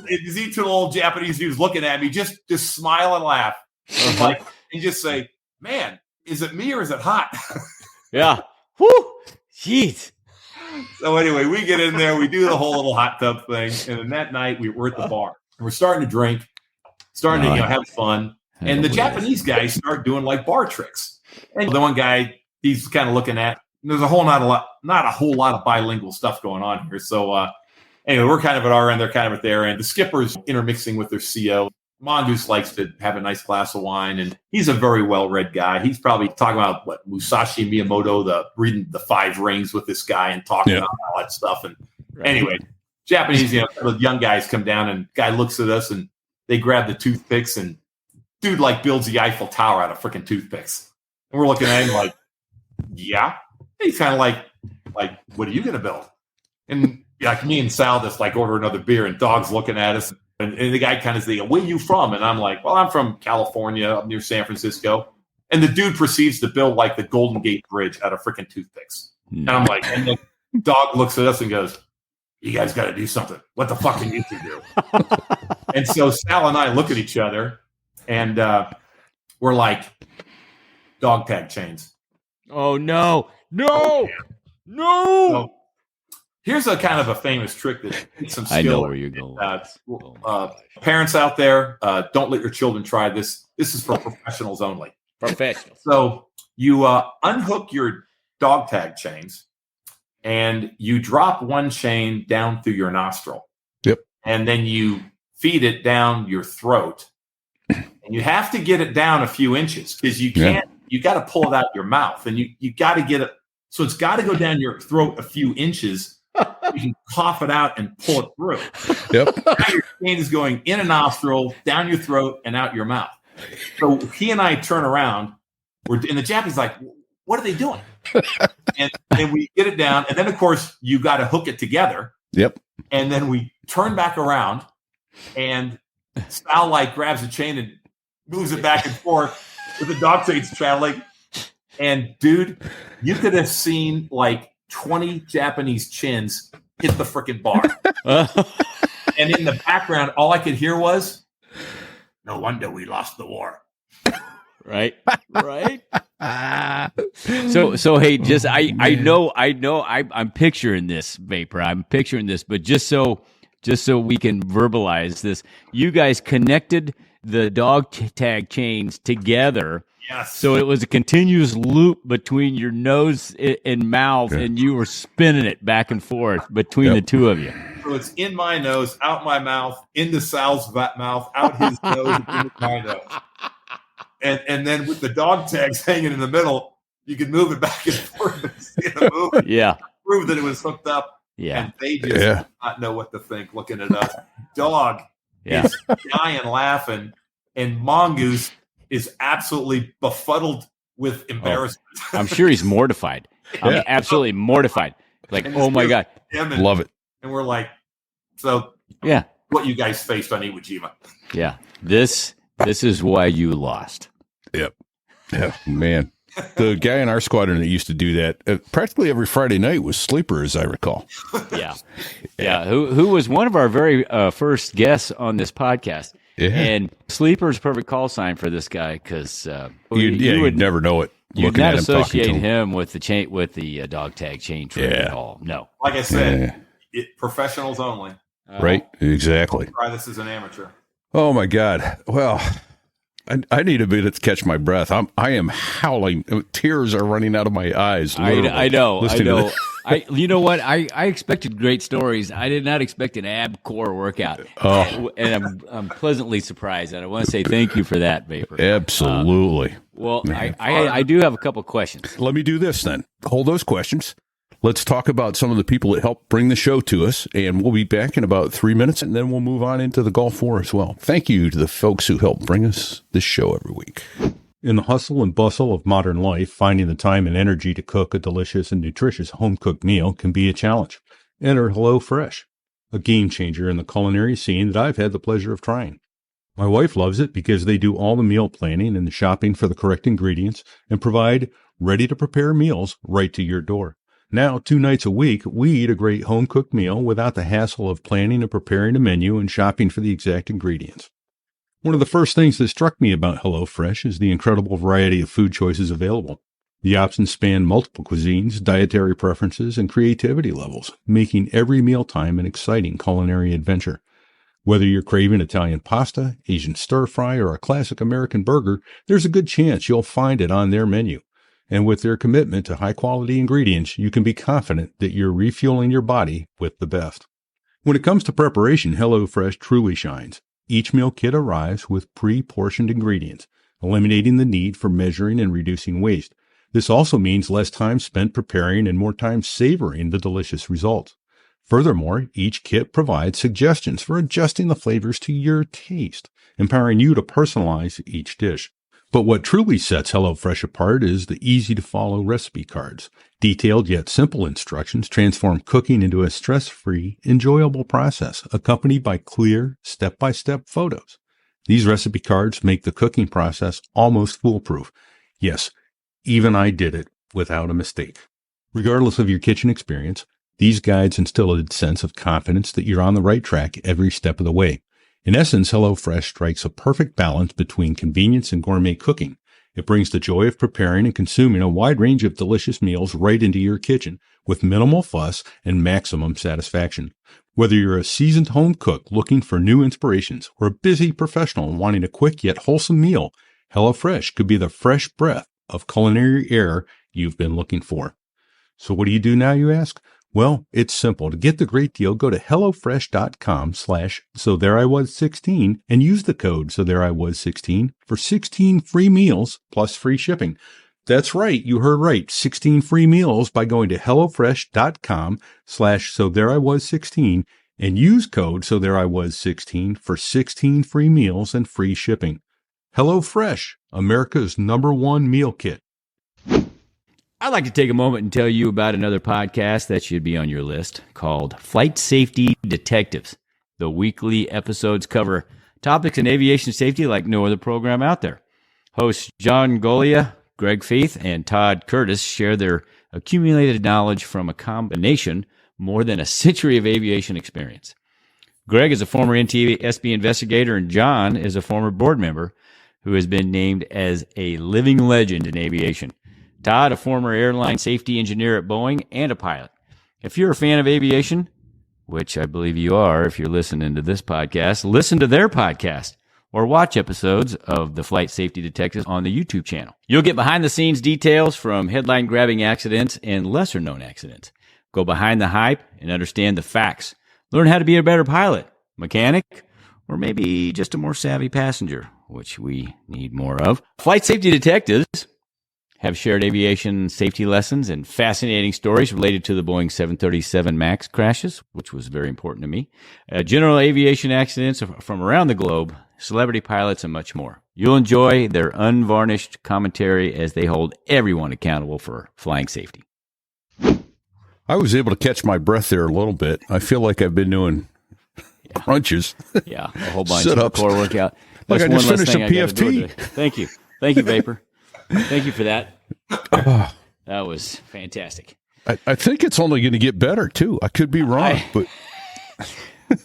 These two old Japanese dudes looking at me, just smile and laugh. And just say, man, is it me or is it hot? Yeah. Whoo! Jeez. So anyway, we get in there, we do the whole little hot tub thing, and then that night we're at the bar. And we're starting to drink, starting to have fun. And the Japanese guys start doing like bar tricks. And the one guy, he's kind of looking at. There's not a whole lot of bilingual stuff going on here. So anyway, we're kind of at our end, they're kind of at their end. The skipper's intermixing with their CO. Mongoose likes to have a nice glass of wine, and he's a very well-read guy. He's probably talking about Musashi Miyamoto, reading the 5 rings with this guy and talking about all that stuff. And anyway, Japanese, the young guys come down, and guy looks at us, and they grab the toothpicks, and dude builds the Eiffel Tower out of freaking toothpicks. And we're looking at him like, yeah. And he's kind of like, what are you going to build? And like me and Sal just order another beer, and Dog's looking at us. And the guy kind of says, where are you from? And I'm like, well, I'm from California, up near San Francisco. And the dude proceeds to build the Golden Gate Bridge out of freaking toothpicks. And I'm like, and the Dog looks at us and goes, you guys got to do something. What the fuck can you two do? And so Sal and I look at each other and we're like, dog tag chains. Oh, no. No. So, here's a kind of a famous trick that takes some skill. I know where you're going. Parents out there, don't let your children try this. This is for professionals only. Professionals. So you unhook your dog tag chains and you drop one chain down through your nostril. Yep. And then you feed it down your throat. And you have to get it down a few inches because you can't, you got to pull it out your mouth and you got to get it. So it's got to go down your throat a few inches. You can cough it out and pull it through. Yep. Now your chain is going in a nostril, down your throat, and out your mouth. So he and I turn around. And the Japanese like, what are they doing? and we get it down. And then, of course, you got to hook it together. Yep. And then we turn back around. And Sal grabs the chain and moves it back and forth. with the dog tags traveling. And dude, you could have seen like 20 Japanese chins hit the freaking bar. And in the background, all I could hear was, "No wonder we lost the war." Right. So hey, just I know I'm picturing this, Vapor. I'm picturing this, but just so we can verbalize this, you guys connected the dog tag chains together. Yes. So it was a continuous loop between your nose and mouth, and you were spinning it back and forth between the two of you. So it's in my nose, out my mouth, into Sal's mouth, out his nose, into my nose. And then with the dog tags hanging in the middle, you could move it back and forth and see the movement. Yeah. Prove that it was hooked up. Yeah. And they just did not know what to think looking at us. Dog is dying laughing, and Mongoose is absolutely befuddled with embarrassment. I'm sure he's mortified. I'm absolutely mortified. Like, oh my God. Love it. And we're like, so Yeah. what you guys faced on Iwo Jima. Yeah. This is why you lost. Yep. Yeah, man. The guy in our squadron that used to do that practically every Friday night was Sleeper, as I recall. Yeah. Who was one of our very first guests on this podcast. Yeah. And Sleeper's perfect call sign for this guy because you'd never know it. You'd not associate him with the dog tag chain trade at all. No. Like I said, professionals only. Right? Exactly. Try this as an amateur. Oh my God. Well, I need a minute to catch my breath. I am howling. Tears are running out of my eyes. I know. You know what? I expected great stories. I did not expect an ab core workout. And I'm pleasantly surprised. And I want to say thank you for that, Vapor. Absolutely. Well, I do have a couple questions. Let me do this then. Hold those questions. Let's talk about some of the people that helped bring the show to us, and we'll be back in about 3 minutes, and then we'll move on into the Gulf War as well. Thank you to the folks who help bring us this show every week. In the hustle and bustle of modern life, finding the time and energy to cook a delicious and nutritious home-cooked meal can be a challenge. Enter HelloFresh, a game changer in the culinary scene that I've had the pleasure of trying. My wife loves it because they do all the meal planning and the shopping for the correct ingredients and provide ready-to-prepare meals right to your door. Now, 2 nights a week, we eat a great home-cooked meal without the hassle of planning and preparing a menu and shopping for the exact ingredients. One of the first things that struck me about HelloFresh is the incredible variety of food choices available. The options span multiple cuisines, dietary preferences, and creativity levels, making every mealtime an exciting culinary adventure. Whether you're craving Italian pasta, Asian stir-fry, or a classic American burger, there's a good chance you'll find it on their menu. And with their commitment to high-quality ingredients, you can be confident that you're refueling your body with the best. When it comes to preparation, HelloFresh truly shines. Each meal kit arrives with pre-portioned ingredients, eliminating the need for measuring and reducing waste. This also means less time spent preparing and more time savoring the delicious results. Furthermore, each kit provides suggestions for adjusting the flavors to your taste, empowering you to personalize each dish. But what truly sets HelloFresh apart is the easy-to-follow recipe cards. Detailed yet simple instructions transform cooking into a stress-free, enjoyable process, accompanied by clear, step-by-step photos. These recipe cards make the cooking process almost foolproof. Yes, even I did it without a mistake. Regardless of your kitchen experience, these guides instill a sense of confidence that you're on the right track every step of the way. In essence, HelloFresh strikes a perfect balance between convenience and gourmet cooking. It brings the joy of preparing and consuming a wide range of delicious meals right into your kitchen with minimal fuss and maximum satisfaction. Whether you're a seasoned home cook looking for new inspirations or a busy professional wanting a quick yet wholesome meal, HelloFresh could be the fresh breath of culinary air you've been looking for. So what do you do now, you ask? Well, it's simple. To get the great deal, go to HelloFresh.com/SoThereIWas16 and use the code SoThereIWas16 for 16 free meals plus free shipping. That's right. You heard right. 16 free meals by going to HelloFresh.com/SoThereIWas16 and use code SoThereIWas16 for 16 free meals and free shipping. HelloFresh, America's #1 meal kit. I'd like to take a moment and tell you about another podcast that should be on your list called Flight Safety Detectives. The weekly episodes cover topics in aviation safety like no other program out there. Hosts John Golia, Greg Feith, and Todd Curtis share their accumulated knowledge from a combination more than a century of aviation experience. Greg is a former NTSB investigator, and John is a former board member who has been named as a living legend in aviation. Todd, a former airline safety engineer at Boeing and a pilot. If you're a fan of aviation, which I believe you are if you're listening to this podcast, listen to their podcast or watch episodes of the Flight Safety Detectives on the YouTube channel. You'll get behind-the-scenes details from headline-grabbing accidents and lesser-known accidents. Go behind the hype and understand the facts. Learn how to be a better pilot, mechanic, or maybe just a more savvy passenger, which we need more of. Flight Safety Detectives have shared aviation safety lessons and fascinating stories related to the Boeing 737 MAX crashes, which was very important to me, general aviation accidents from around the globe, celebrity pilots, and much more. You'll enjoy their unvarnished commentary as they hold everyone accountable for flying safety. I was able to catch my breath there a little bit. I feel like I've been doing crunches. Yeah, a whole bunch Sit-ups. of core workout. Like That's I just one less finished thing a I gotta do PFT. today. Thank you. Thank you, Vapor. Thank you for that. That was fantastic. I think it's only going to get better, too. I could be wrong, but...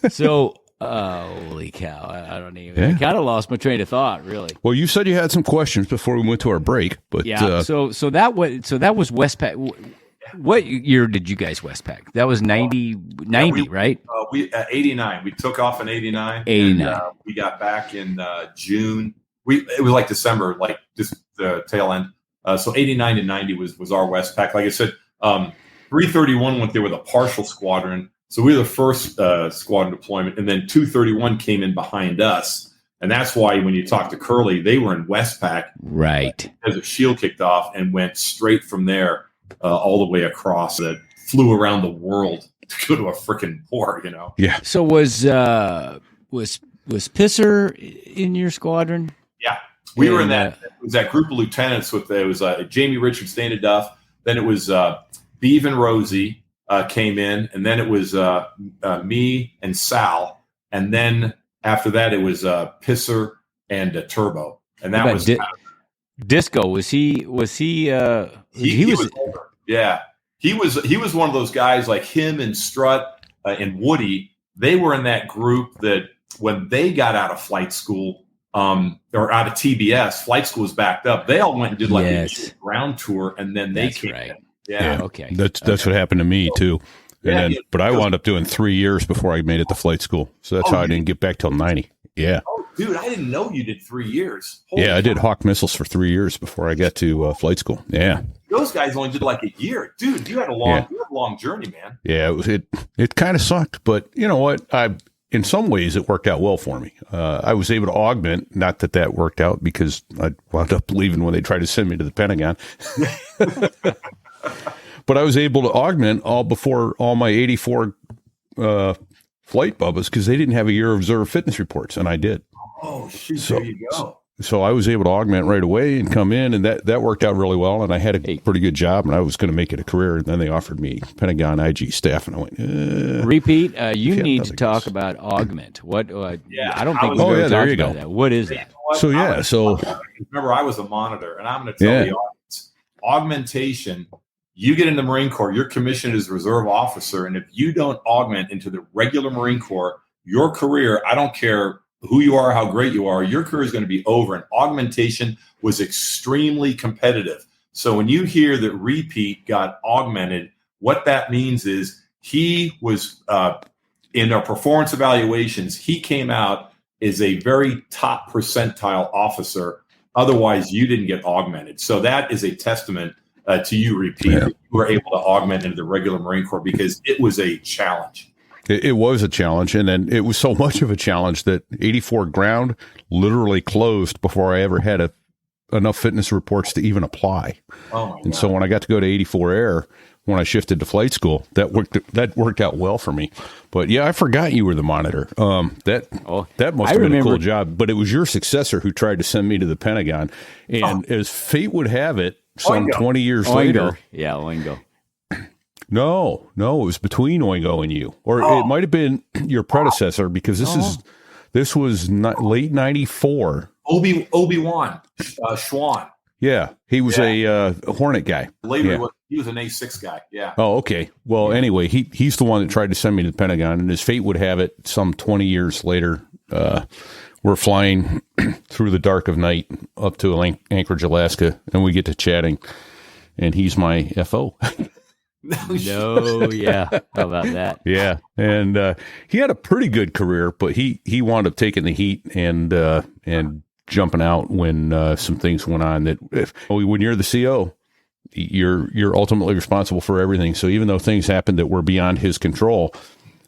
So, holy cow. I don't even... I kind of lost my train of thought, really. Well, you said you had some questions before we went to our break, but... Yeah, so that was Westpac. What year did you guys Westpac? That was 90, right? We 89. We took off in 89. 89. And, we got back in June. It was like December, like just the tail end. So 89 to 90 was our Westpac. Like I said, 331 went there with a partial squadron. So we were the first squadron deployment, and then 231 came in behind us. And that's why when you talk to Curly, they were in Westpac. Right. As a shield kicked off and went straight from there all the way across. That flew around the world to go to a freaking war, you know? Yeah. So was Pisser in your squadron? Yeah. We were in that. It was that group of lieutenants with it was Jamie Richards, Dana Duff. Then it was Beeve and Rosie came in, and then it was me and Sal, and then after that it was Pisser and Turbo, and that was Disco. Was he? He was older. Yeah, he was one of those guys like him and Strutt and Woody. They were in that group that when they got out of flight school. Or out of TBS, flight school was backed up. They all went and did like a ground tour, and then they came in. Yeah, okay. That's what happened to me too. And but I wound up doing 3 years before I made it to flight school. So that's how I didn't get back till 90. Yeah. Oh, dude, I didn't know you did 3 years. I did Hawk missiles for 3 years before I got to flight school. Yeah. Those guys only did like a year, dude. You had a long journey, man. Yeah, it kind of sucked, but you know what? In some ways, it worked out well for me. I was able to augment, not that worked out because I wound up leaving when they tried to send me to the Pentagon. But I was able to augment before all my 84 flight bubbas because they didn't have a year of observed fitness reports, and I did. Oh, shoot, there you go. So I was able to augment right away and come in, and that worked out really well. And I had a pretty good job, and I was going to make it a career. And then they offered me Pentagon IG staff, and I went, Repeat. You need to talk about augment. What? I don't think we've ever talked about that. What is that? Remember, I was a monitor, and I'm going to tell the audience, augmentation. You get in the Marine Corps, you're commissioned as a reserve officer, and if you don't augment into the regular Marine Corps, your career, I don't care who you are, how great you are, your career is going to be over. And augmentation was extremely competitive. So when you hear that Repeat got augmented, what that means is he was in our performance evaluations, he came out as a very top percentile officer. Otherwise, you didn't get augmented. So that is a testament to you, Repeat, that you were able to augment into the regular Marine Corps because it was a challenge. It was a challenge, and then it was so much of a challenge that 84 ground literally closed before I ever had enough fitness reports to even apply. So when I got to go to 84 air, when I shifted to flight school, that worked out well for me. But yeah, I forgot you were the monitor. That must have been a cool job. But it was your successor who tried to send me to the Pentagon, and as fate would have it, some 20 years later, Oingo. No, it was between Oingo and you, or it might have been your predecessor because this was late '94. Obi-Wan Schwan. Yeah, he was a Hornet guy. Later, he was an A6 guy. Yeah. Oh, okay. Well, anyway, he's the one that tried to send me to the Pentagon, and as fate would have it, some 20 years later, we're flying through the dark of night up to Anchorage, Alaska, and we get to chatting, and he's my FO. No, yeah. How about that? Yeah, and he had a pretty good career, but he wound up taking the heat and jumping out when some things went on. That when you're the CO, you're ultimately responsible for everything. So even though things happened that were beyond his control,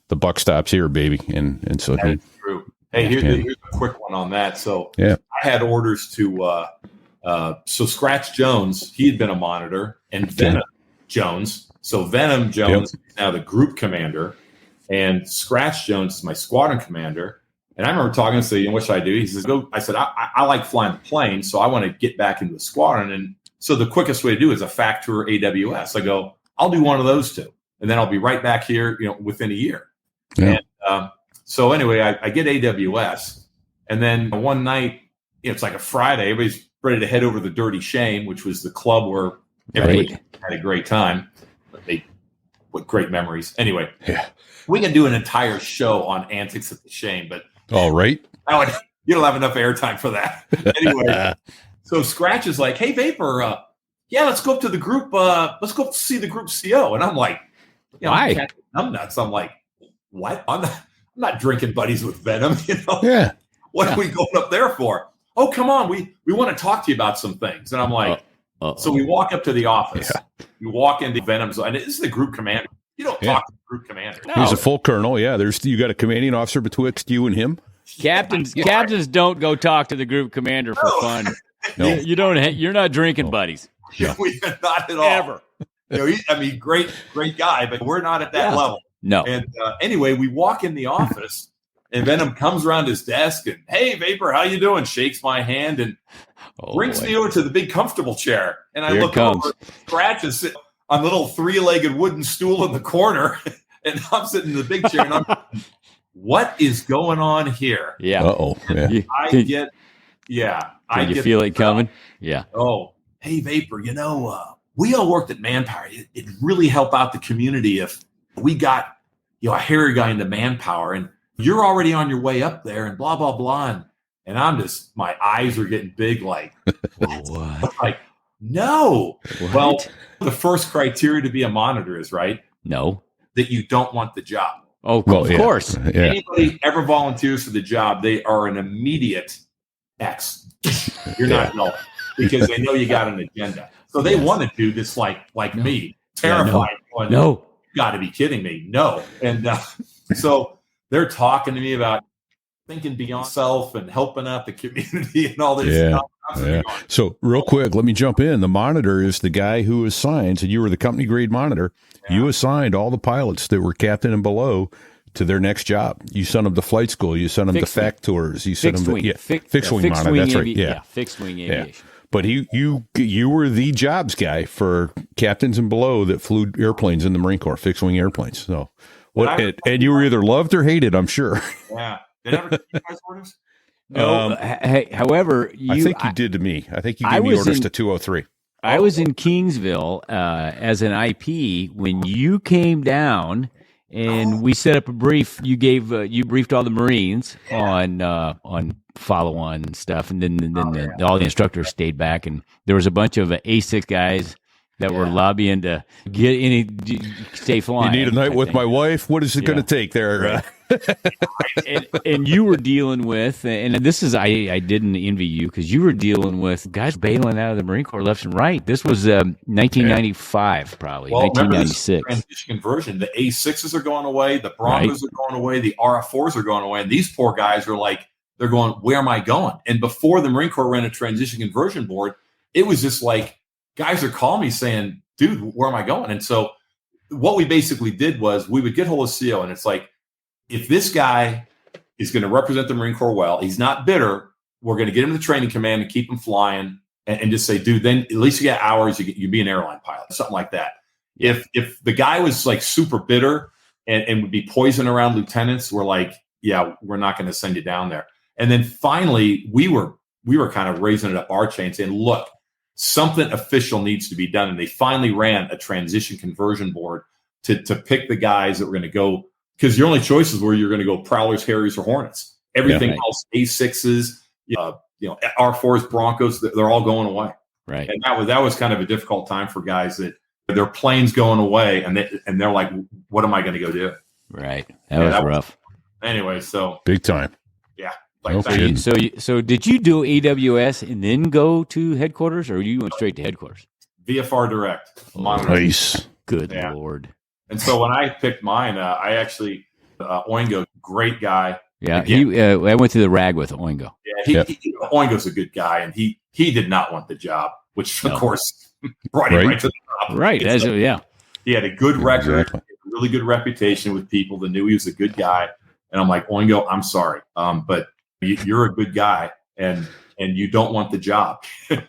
the buck stops here, baby. And so that's true. Hey, here's a quick one on that. So I had orders to so Scratch Jones, he had been a monitor, and Venom Jones. So Venom Jones is now the group commander, and Scratch Jones is my squadron commander. And I remember talking to him, saying, what should I do? He says, go. I said, I like flying the plane, so I want to get back into the squadron. And so the quickest way to do is a Factor AWS. I go, I'll do one of those two, and then I'll be right back here, within a year. Yeah. And so anyway, I get AWS, and then one night, it's like a Friday, everybody's ready to head over to the Dirty Shame, which was the club where everybody had a great time. What great memories. Anyway, we can do an entire show on antics at the Shame, but all right, you don't have enough airtime for that. Anyway, so Scratch is like, "Hey, Vapor, let's go up to the group. Let's go up to see the group CO." And I'm like, "Why? I'm nuts." I'm like, "What? I'm not drinking buddies with Venom. Yeah. What are we going up there for? Oh, come on, we want to talk to you about some things." And I'm like. So we walk up to the office. Yeah. We walk into Venom's, and this is the group commander. You don't talk to the group commander. No. He's a full colonel. Yeah, you got a commanding officer betwixt you and him. Captains don't go talk to the group commander for fun. No, you don't. You're not drinking buddies. No. Not at all. Ever. Great guy, but we're not at that level. No. And anyway, we walk in the office, and Venom comes around his desk, and hey, Vapor, how you doing? Shakes my hand and. Brings me over to the big comfortable chair, and I look over. Scratch is sitting on the little 3-legged wooden stool in the corner, and I'm sitting in the big chair, and I'm what is going on here? Yeah. Uh-oh. Yeah. I get feel it coming? Yeah. Oh, hey, Vapor, we all worked at Manpower. It'd really help out the community if we got, a hairy guy into Manpower, and you're already on your way up there, and blah, blah, blah. And I'm just, my eyes are getting big, like, what? Like, no. What? Well, the first criteria to be a monitor is, right? No. That you don't want the job. Oh, of course. Yeah. Anybody ever volunteers for the job, they are an immediate X. You're not no, because they know you got an agenda. So they want to do this like me, terrified. No. You got to be kidding me. No. And so they're talking to me about thinking beyond self and helping out the community and all this stuff. Yeah. So real quick, let me jump in. The monitor is the guy who assigns, and you were the company grade monitor. Yeah. You assigned all the pilots that were captain and below to their next job. You sent them to flight school. You sent them to fact tours. You sent them to fixed wing monitor. That's right. Yeah, fixed wing aviation. Yeah. But you were the jobs guy for captains and below that flew airplanes in the Marine Corps, fixed wing airplanes. So and you were either loved or hated, I'm sure. Yeah. Did I ever give you guys orders? No. However, I think you did to me. I think you gave me orders to 203. I was in Kingsville as an IP when you came down, and we set up a brief. You gave you briefed all the Marines on follow-on stuff, and then all the instructors stayed back, and there was a bunch of A6 guys that were lobbying to stay flying. You need a night with my wife? What is it going to take there? and you were dealing with, and this is, I didn't envy you because you were dealing with guys bailing out of the Marine Corps left and right. This was 1995, probably, 1996. Transition conversion. The A6s are going away. The Broncos are going away. The RF4s are going away. And these poor guys are like, they're going, where am I going? And before the Marine Corps ran a transition conversion board, it was just like, guys are calling me saying, dude, where am I going? And so what we basically did was we would get hold of CO, and it's like, if this guy is going to represent the Marine Corps well, he's not bitter, we're going to get him to training command and keep him flying and just say, dude, then at least you get hours, you be an airline pilot, something like that. If the guy was like super bitter and would be poison around lieutenants, we're like, yeah, we're not going to send you down there. And then finally, we were we were kind of raising it up our chain saying, look, something official needs to be done. And they finally ran a transition conversion board to pick the guys that were going to go, because your only choices were you're going to go Prowlers, Harriers, or Hornets. Everything else, A6s, R4s, Broncos, they're all going away. Right. And that was kind of a difficult time for guys that their plane's going away, and they're like, what am I going to go do? Right. That was rough. Anyway, so Big time. yeah. No kidding. So did you do AWS and then go to headquarters, or you went straight to headquarters? VFR Direct. Nice. Good Lord. And so when I picked mine, I actually Oingo, great guy. Yeah, Again, I went to the rag with Oingo. Yeah, Oingo's a good guy, and he did not want the job, which of course brought him right to the top. Right. He had a good record, Exactly. a really good reputation with people that knew he was a good guy. And I'm like, Oingo, I'm sorry, but you're a good guy, and you don't want the job.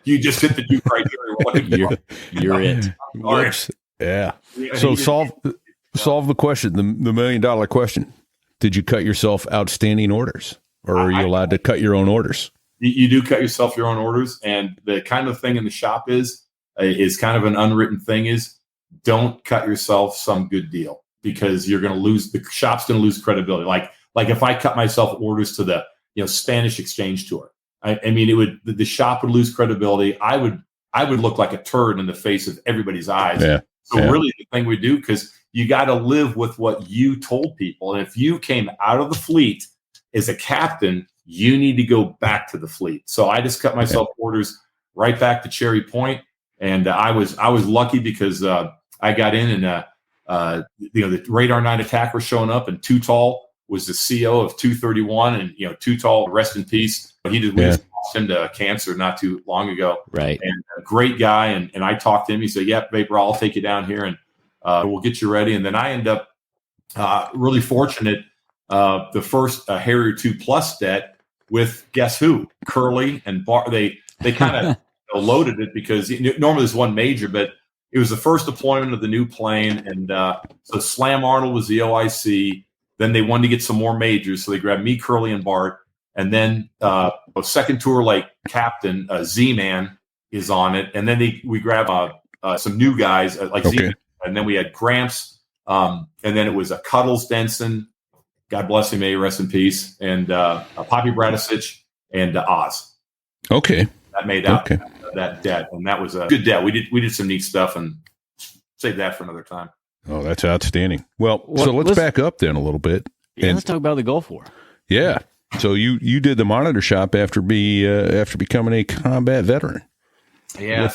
You just hit the two criteria we're looking for. You're it. Works. Yeah. So solve the question, the $1 million question. Did you cut yourself outstanding orders, or are you allowed to cut your own orders? You do cut yourself your own orders, and the kind of thing in the shop is kind of an unwritten thing is don't cut yourself some good deal, because you're going to lose, the shop's going to lose credibility. Like if I cut myself orders to the Spanish exchange tour, I mean the shop would lose credibility. I would look like a turd in the face of everybody's eyes. Yeah. So really the thing we do, because you got to live with what you told people. And if you came out of the fleet as a captain, you need to go back to the fleet. So I just cut myself orders right back to Cherry Point. And I was lucky because I got in and the Radar 9 attack was showing up, and Too Tall was the CO of 231, and Too Tall, rest in peace. We just lost him to cancer not too long ago. Right. And a great guy. And I talked to him. He said, "Yeah, Vapor, I'll take you down here and we'll get you ready." And then I end up really fortunate. The first Harrier 2 Plus debt with guess who? Curly and Bar. They kind of loaded it because normally there's one major, but it was the first deployment of the new plane. And so Slam Arnold was the OIC. Then they wanted to get some more majors, so they grabbed me, Curly, and Bart. And then a second tour like Captain Z-Man is on it. And then we grab some new guys like Z-Man. And then we had Gramps. And then it was a Cuddles Denson. God bless him, may he rest in peace. And Poppy Bradisich and Oz. Okay. That made out that debt. And that was a good debt. We did some neat stuff, and save that for another time. Oh, that's outstanding. Well, so let's back up then a little bit. Yeah, let's talk about the Gulf War. Yeah. So you did the monitor shop after becoming a combat veteran. Yeah.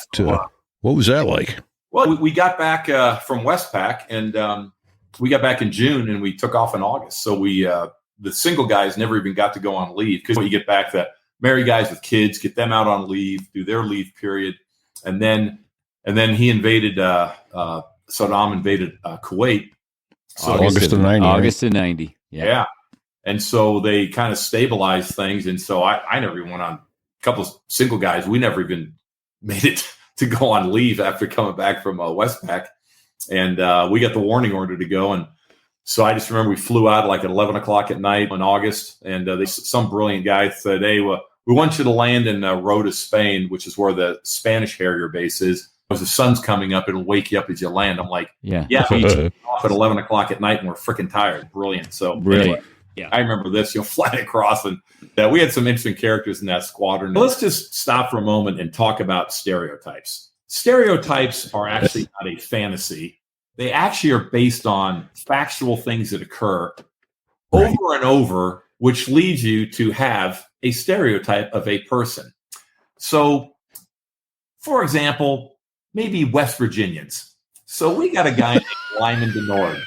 What was that like? Well, we got back from Westpac, and we got back in June, and we took off in August. So the single guys never even got to go on leave, because when you get back, the married guys with kids, get them out on leave, do their leave period, and then he invaded. Saddam invaded Kuwait. So August of 90. August of 90. Yeah. And so they kind of stabilized things. And so I never even went on, a couple of single guys. We never even made it to go on leave after coming back from Westpac. And we got the warning order to go. And so I just remember we flew out like at 11 o'clock at night in August. And some brilliant guy said, "Hey, we want you to land in Rota, Spain," which is where the Spanish Harrier base is. As the sun's coming up, it'll wake you up as you land. I'm like, yeah, we took off at 11 o'clock at night and we're freaking tired. Brilliant. So anyway, I remember this, flying across, and we had some interesting characters in that squadron. Let's just stop for a moment and talk about stereotypes. Stereotypes are actually not a fantasy. They actually are based on factual things that occur over and over, which leads you to have a stereotype of a person. So, for example, maybe West Virginians. So we got a guy named Lyman Denord.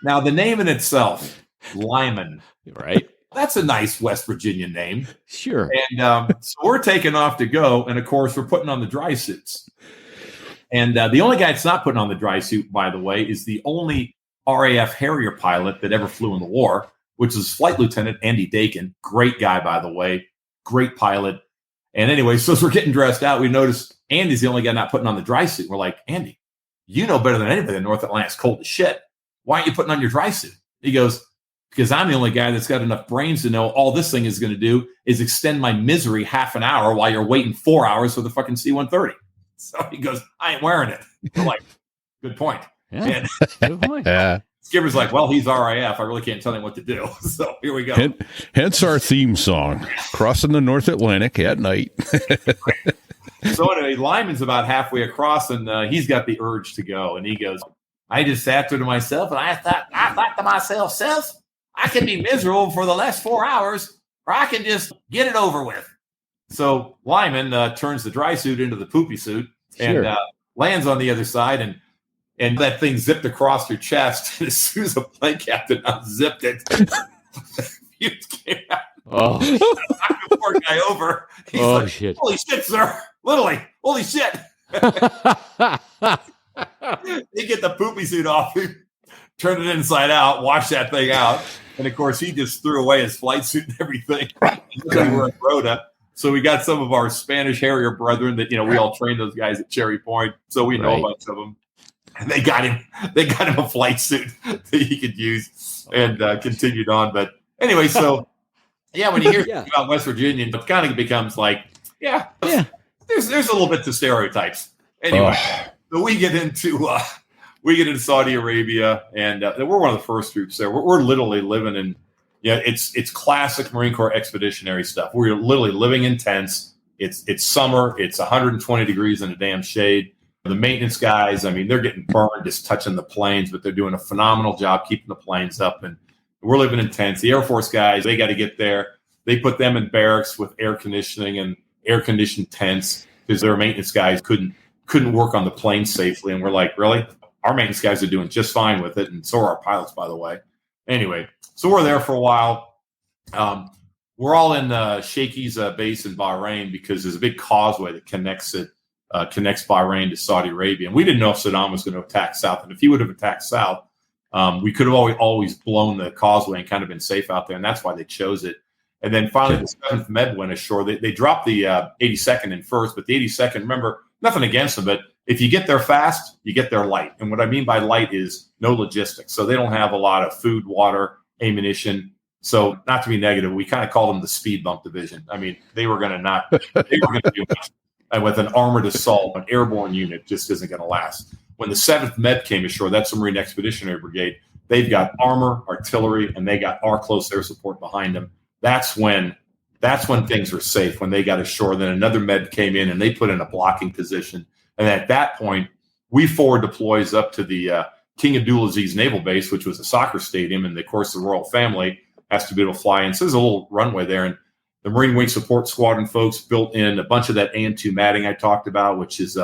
Now, the name in itself, Lyman, right? That's a nice West Virginian name. Sure. And so we're taking off to go. And, of course, we're putting on the dry suits. And the only guy that's not putting on the dry suit, by the way, is the only RAF Harrier pilot that ever flew in the war, which is Flight Lieutenant Andy Dakin. Great guy, by the way. Great pilot. And anyway, so as we're getting dressed out, we noticed Andy's the only guy not putting on the dry suit. We're like, "Andy, you know better than anybody in North Atlantic. It's cold as shit. Why aren't you putting on your dry suit?" He goes, because I'm the only guy that's got enough brains to know all this thing is going to do is extend my misery half an hour while you're waiting 4 hours for the fucking C-130. So he goes, I ain't wearing it. We're like, good point. Yeah, And good point. Skipper's like, well, he's RAF. I really can't tell him what to do. So here we go. Hence our theme song, Crossing the North Atlantic at Night. So anyway, Lyman's about halfway across, and he's got the urge to go. And he goes, I just sat there to myself, and I thought to myself, Seth, I can be miserable for the last 4 hours, or I can just get it over with. So Lyman turns the dry suit into the poopy suit and lands on the other side, and that thing zipped across your chest. And as soon as the plane captain unzipped it, fumes came out. Oh, Knocked the poor guy over. He's like, shit. Holy shit, sir. Literally, holy shit. They get the poopy suit off, turn it inside out, wash that thing out. And of course, he just threw away his flight suit and everything. We were in Rhoda. So we got some of our Spanish Harrier brethren that, we all trained those guys at Cherry Point. So we know a bunch of them. And they got him a flight suit that he could use and continued on. But anyway, so when you hear about West Virginia, it kind of becomes like, there's a little bit to stereotypes. Anyway, so we get into Saudi Arabia, and we're one of the first groups there. We're literally living in, it's classic Marine Corps expeditionary stuff. We're literally living in tents. It's summer. It's 120 degrees in the damn shade. The maintenance guys, they're getting burned just touching the planes, but they're doing a phenomenal job keeping the planes up. And we're living in tents. The Air Force guys, they got to get there. They put them in barracks with air conditioning and air-conditioned tents because their maintenance guys couldn't work on the plane safely. And we're like, really? Our maintenance guys are doing just fine with it, and so are our pilots, by the way. Anyway, so we're there for a while. We're all in Sheikh's base in Bahrain because there's a big causeway that connects Bahrain to Saudi Arabia. And we didn't know if Saddam was going to attack south. And if he would have attacked south, we could have always blown the causeway and kind of been safe out there. And that's why they chose it. And then finally, the 7th Med went ashore. They dropped the 82nd in first, but the 82nd, remember, nothing against them, but if you get there fast, you get there light. And what I mean by light is no logistics. So they don't have a lot of food, water, ammunition. So not to be negative, we kind of call them the speed bump division. They were going to do much. And with an armored assault, an airborne unit just isn't going to last. When the 7th Med came ashore, that's the Marine Expeditionary Brigade, they've got armor, artillery, and they got our close air support behind them. That's when things were safe, when they got ashore. Then another Med came in, and they put in a blocking position. And at that point, we forward deploys up to the King Abdulaziz Naval Base, which was a soccer stadium, and of course the royal family has to be able to fly in. So there's a little runway there, and the Marine Wing Support Squadron folks built in a bunch of that AN2 matting I talked about, which is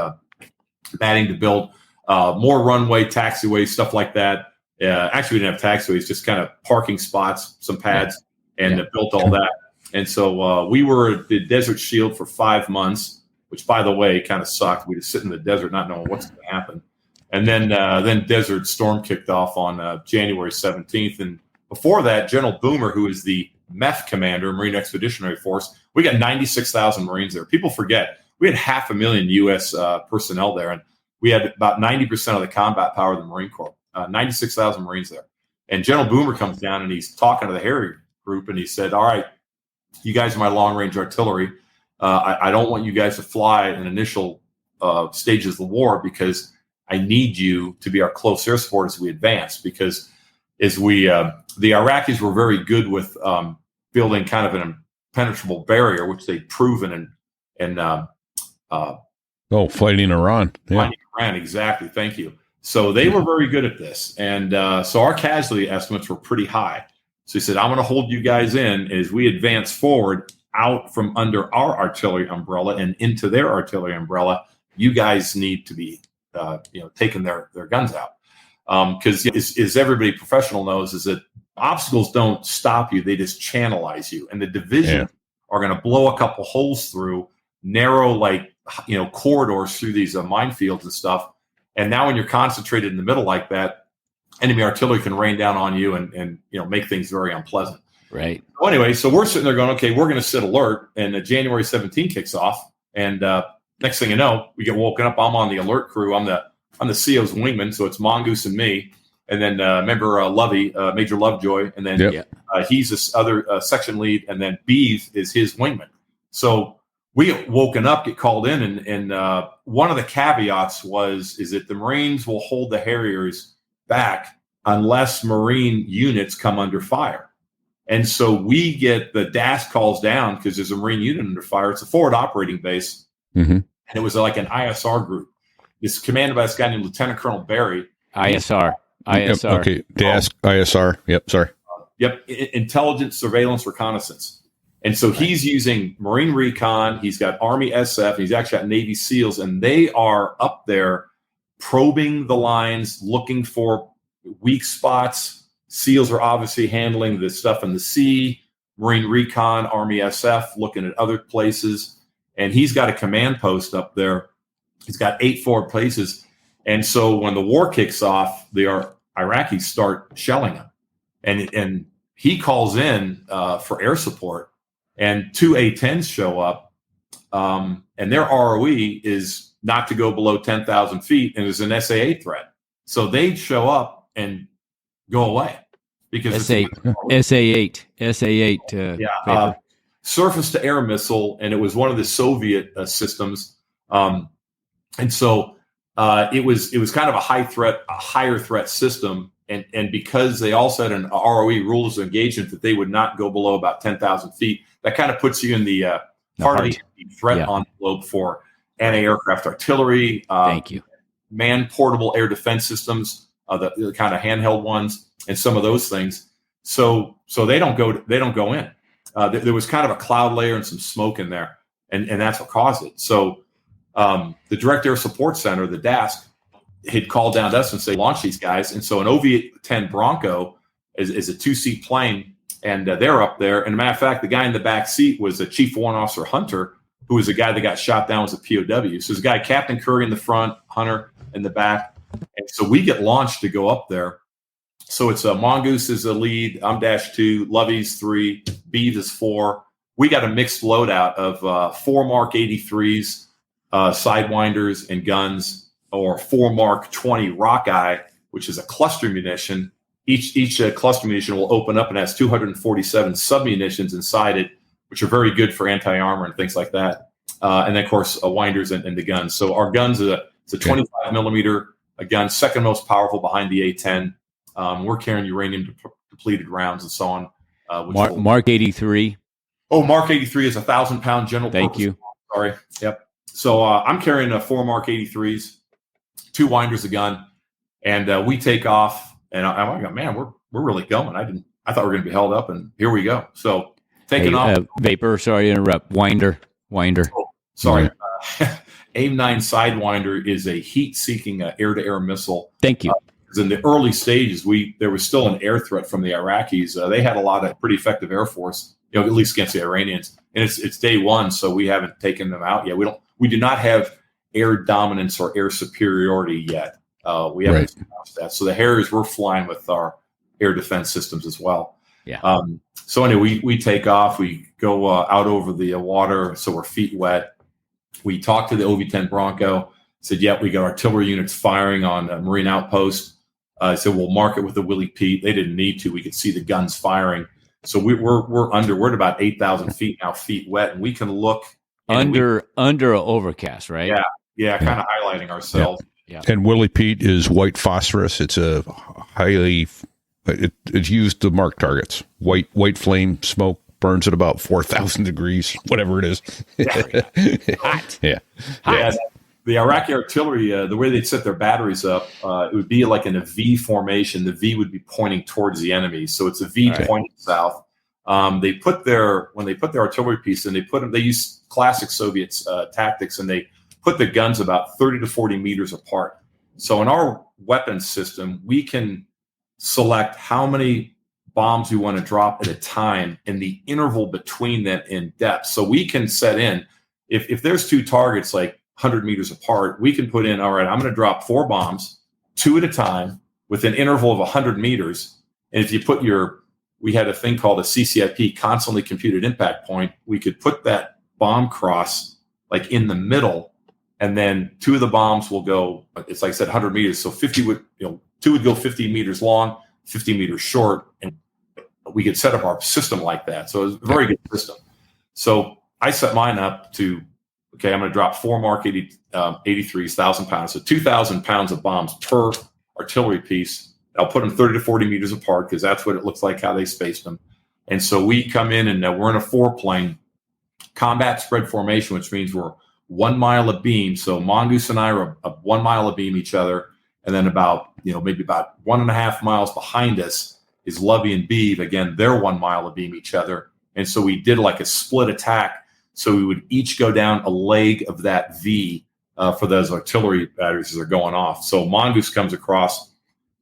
matting to build more runway, taxiways, stuff like that. Actually, we didn't have taxiways, just kind of parking spots, some pads, and built all that. And so we were at the Desert Shield for 5 months, which, by the way, kind of sucked. We just sit in the desert not knowing what's going to happen. And then Desert Storm kicked off on January 17th. And before that, General Boomer, who is the MEF commander, Marine Expeditionary Force, we got 96,000 Marines there. People forget we had 500,000 U.S. personnel there, and we had about 90% of the combat power of the Marine Corps. 96,000 Marines there. And General Boomer comes down and he's talking to the Harrier group, and he said, "All right, you guys are my long-range artillery. I don't want you guys to fly in initial stages of the war because I need you to be our close air support as we advance. Because the Iraqis were very good with building kind of an impenetrable barrier, which they'd proven and fighting Iran. Yeah. Fighting Iran, exactly. Thank you. So they were very good at this, and so our casualty estimates were pretty high. So he said, "I'm going to hold you guys in as we advance forward out from under our artillery umbrella and into their artillery umbrella. You guys need to be, taking their guns out." Because as everybody professional knows, is that obstacles don't stop you; they just channelize you. And the division are going to blow a couple holes through narrow, corridors through these minefields and stuff. And now, when you're concentrated in the middle like that, enemy artillery can rain down on you and make things very unpleasant. Right. So anyway, so we're sitting there going, okay, we're going to sit alert, and January 17 kicks off, and next thing you know, we get woken up. I'm on the alert crew. I'm the CO's wingman, so it's Mongoose and me. and then remember Lovey, Major Lovejoy, and then he's this other section lead, and then Beeve is his wingman. So we get woken up, get called in, and one of the caveats is that the Marines will hold the Harriers back unless Marine units come under fire. And so we get the DAS calls down because there's a Marine unit under fire. It's a forward operating base, and it was like an ISR group. It's commanded by this guy named Lieutenant Colonel Barry. ISR. Okay, DAS, ISR. Yep, sorry. Intelligence, surveillance, reconnaissance. And so he's using Marine Recon. He's got Army SF. And he's actually got Navy SEALs, and they are up there probing the lines, looking for weak spots. SEALs are obviously handling the stuff in the sea. Marine Recon, Army SF, looking at other places. And he's got a command post up there. He's got 8 forward places. And so when the war kicks off, the Iraqis start shelling him. And he calls in for air support. And 2 A-10s show up. And their ROE is not to go below 10,000 feet. And there's an SA-8 threat. So they show up and go away. Because SA-8. Surface to air missile, and it was one of the Soviet systems. And so it was kind of a higher threat system. And because they also had an ROE, rules of engagement, that they would not go below about 10,000 feet, that kind of puts you in the part of the threat envelope for anti-aircraft artillery. Thank you. Man-portable air defense systems, the kind of handheld ones, and some of those things. So they don't go in. There was kind of a cloud layer and some smoke in there, and that's what caused it. So the Direct Air Support Center, the DASC, had called down to us and say, launch these guys. And so an OV-10 Bronco is a 2-seat plane, and they're up there. And as a matter of fact, the guy in the back seat was a Chief Warrant Officer Hunter, who was the guy that got shot down as a POW. So there's a guy, Captain Curry in the front, Hunter in the back. And so we get launched to go up there. So it's Mongoose is the lead. I'm -2, Lovey's 3, Beeve is 4. We got a mixed loadout of 4 Mark 83s, Sidewinders and guns, or 4 Mark 20 Rockeye, which is a cluster munition. Each cluster munition will open up and has 247 submunitions inside it, which are very good for anti-armor and things like that. And then, of course, winders and the guns. So our guns it's a 25 millimeter a gun, second most powerful behind the A-10. We're carrying uranium depleted rounds and so on. Mark 83. Oh, Mark 83 is a 1,000-pound general. Thank you. Sorry. Yep. So I'm carrying 4 Mark 83s, 2 winders a gun, and we take off. And I'm like, man, we're really going. I thought we were going to be held up, and here we go. So taking off. Vapor. Sorry to interrupt. Winder. Oh, sorry. AIM-9 Sidewinder is a heat-seeking air-to-air missile. Thank you. Because in the early stages, there was still an air threat from the Iraqis. They had a lot of pretty effective Air Force, at least against the Iranians. And it's day one, so we haven't taken them out yet. We do not have air dominance or air superiority yet. We haven't announced that. So the Harriers were flying with our air defense systems as well. Yeah. So anyway, we take off. We go out over the water, so we're feet wet. We talked to the OV-10 Bronco. Said, "Yeah, we got artillery units firing on a Marine outpost." So we'll mark it with the Willie Pete. They didn't need to. We could see the guns firing. So we're at about 8,000 feet now, feet wet, and we can look under overcast, right? Yeah, kind of highlighting ourselves. Yeah. And Willie Pete is white phosphorus. It's a it's used to mark targets. White flame smoke burns at about 4,000 degrees, whatever it is. Hot. Yeah. Yeah. The Iraqi artillery, the way they'd set their batteries up, it would be like in a V formation. The V would be pointing towards the enemy, so it's a V pointing south. When they put their artillery piece in, they use classic Soviet tactics, and they put the guns about 30 to 40 meters apart. So in our weapons system, we can select how many bombs we want to drop at a time and the interval between them in depth. So we can set in, if there's 2 targets like 100 meters apart, we can put in, all right, I'm going to drop 4 bombs, 2 at a time with an interval of 100 meters. And if you put we had a thing called a CCIP, constantly computed impact point. We could put that bomb cross like in the middle, and then 2 of the bombs will go, it's like I said, 100 meters. So 50 would, Two would go 15 meters long, 15 meters short, and we could set up our system like that. So it was a very good system. So I set mine up to, okay, I'm going to drop 4 Mark 83s, 1,000 pounds. So 2,000 pounds of bombs per artillery piece. I'll put them 30 to 40 meters apart because that's what it looks like, how they spaced them. And so we come in and we're in a 4-plane combat spread formation, which means we're 1 mile of beam. So Mongoose and I are 1 mile of beam each other. And then about, maybe about 1.5 miles behind us is Lovey and Beeve. Again, they're 1 mile of beam each other. And so we did like a split attack. So we would each go down a leg of that V for those artillery batteries as they're going off. So Mongoose comes across.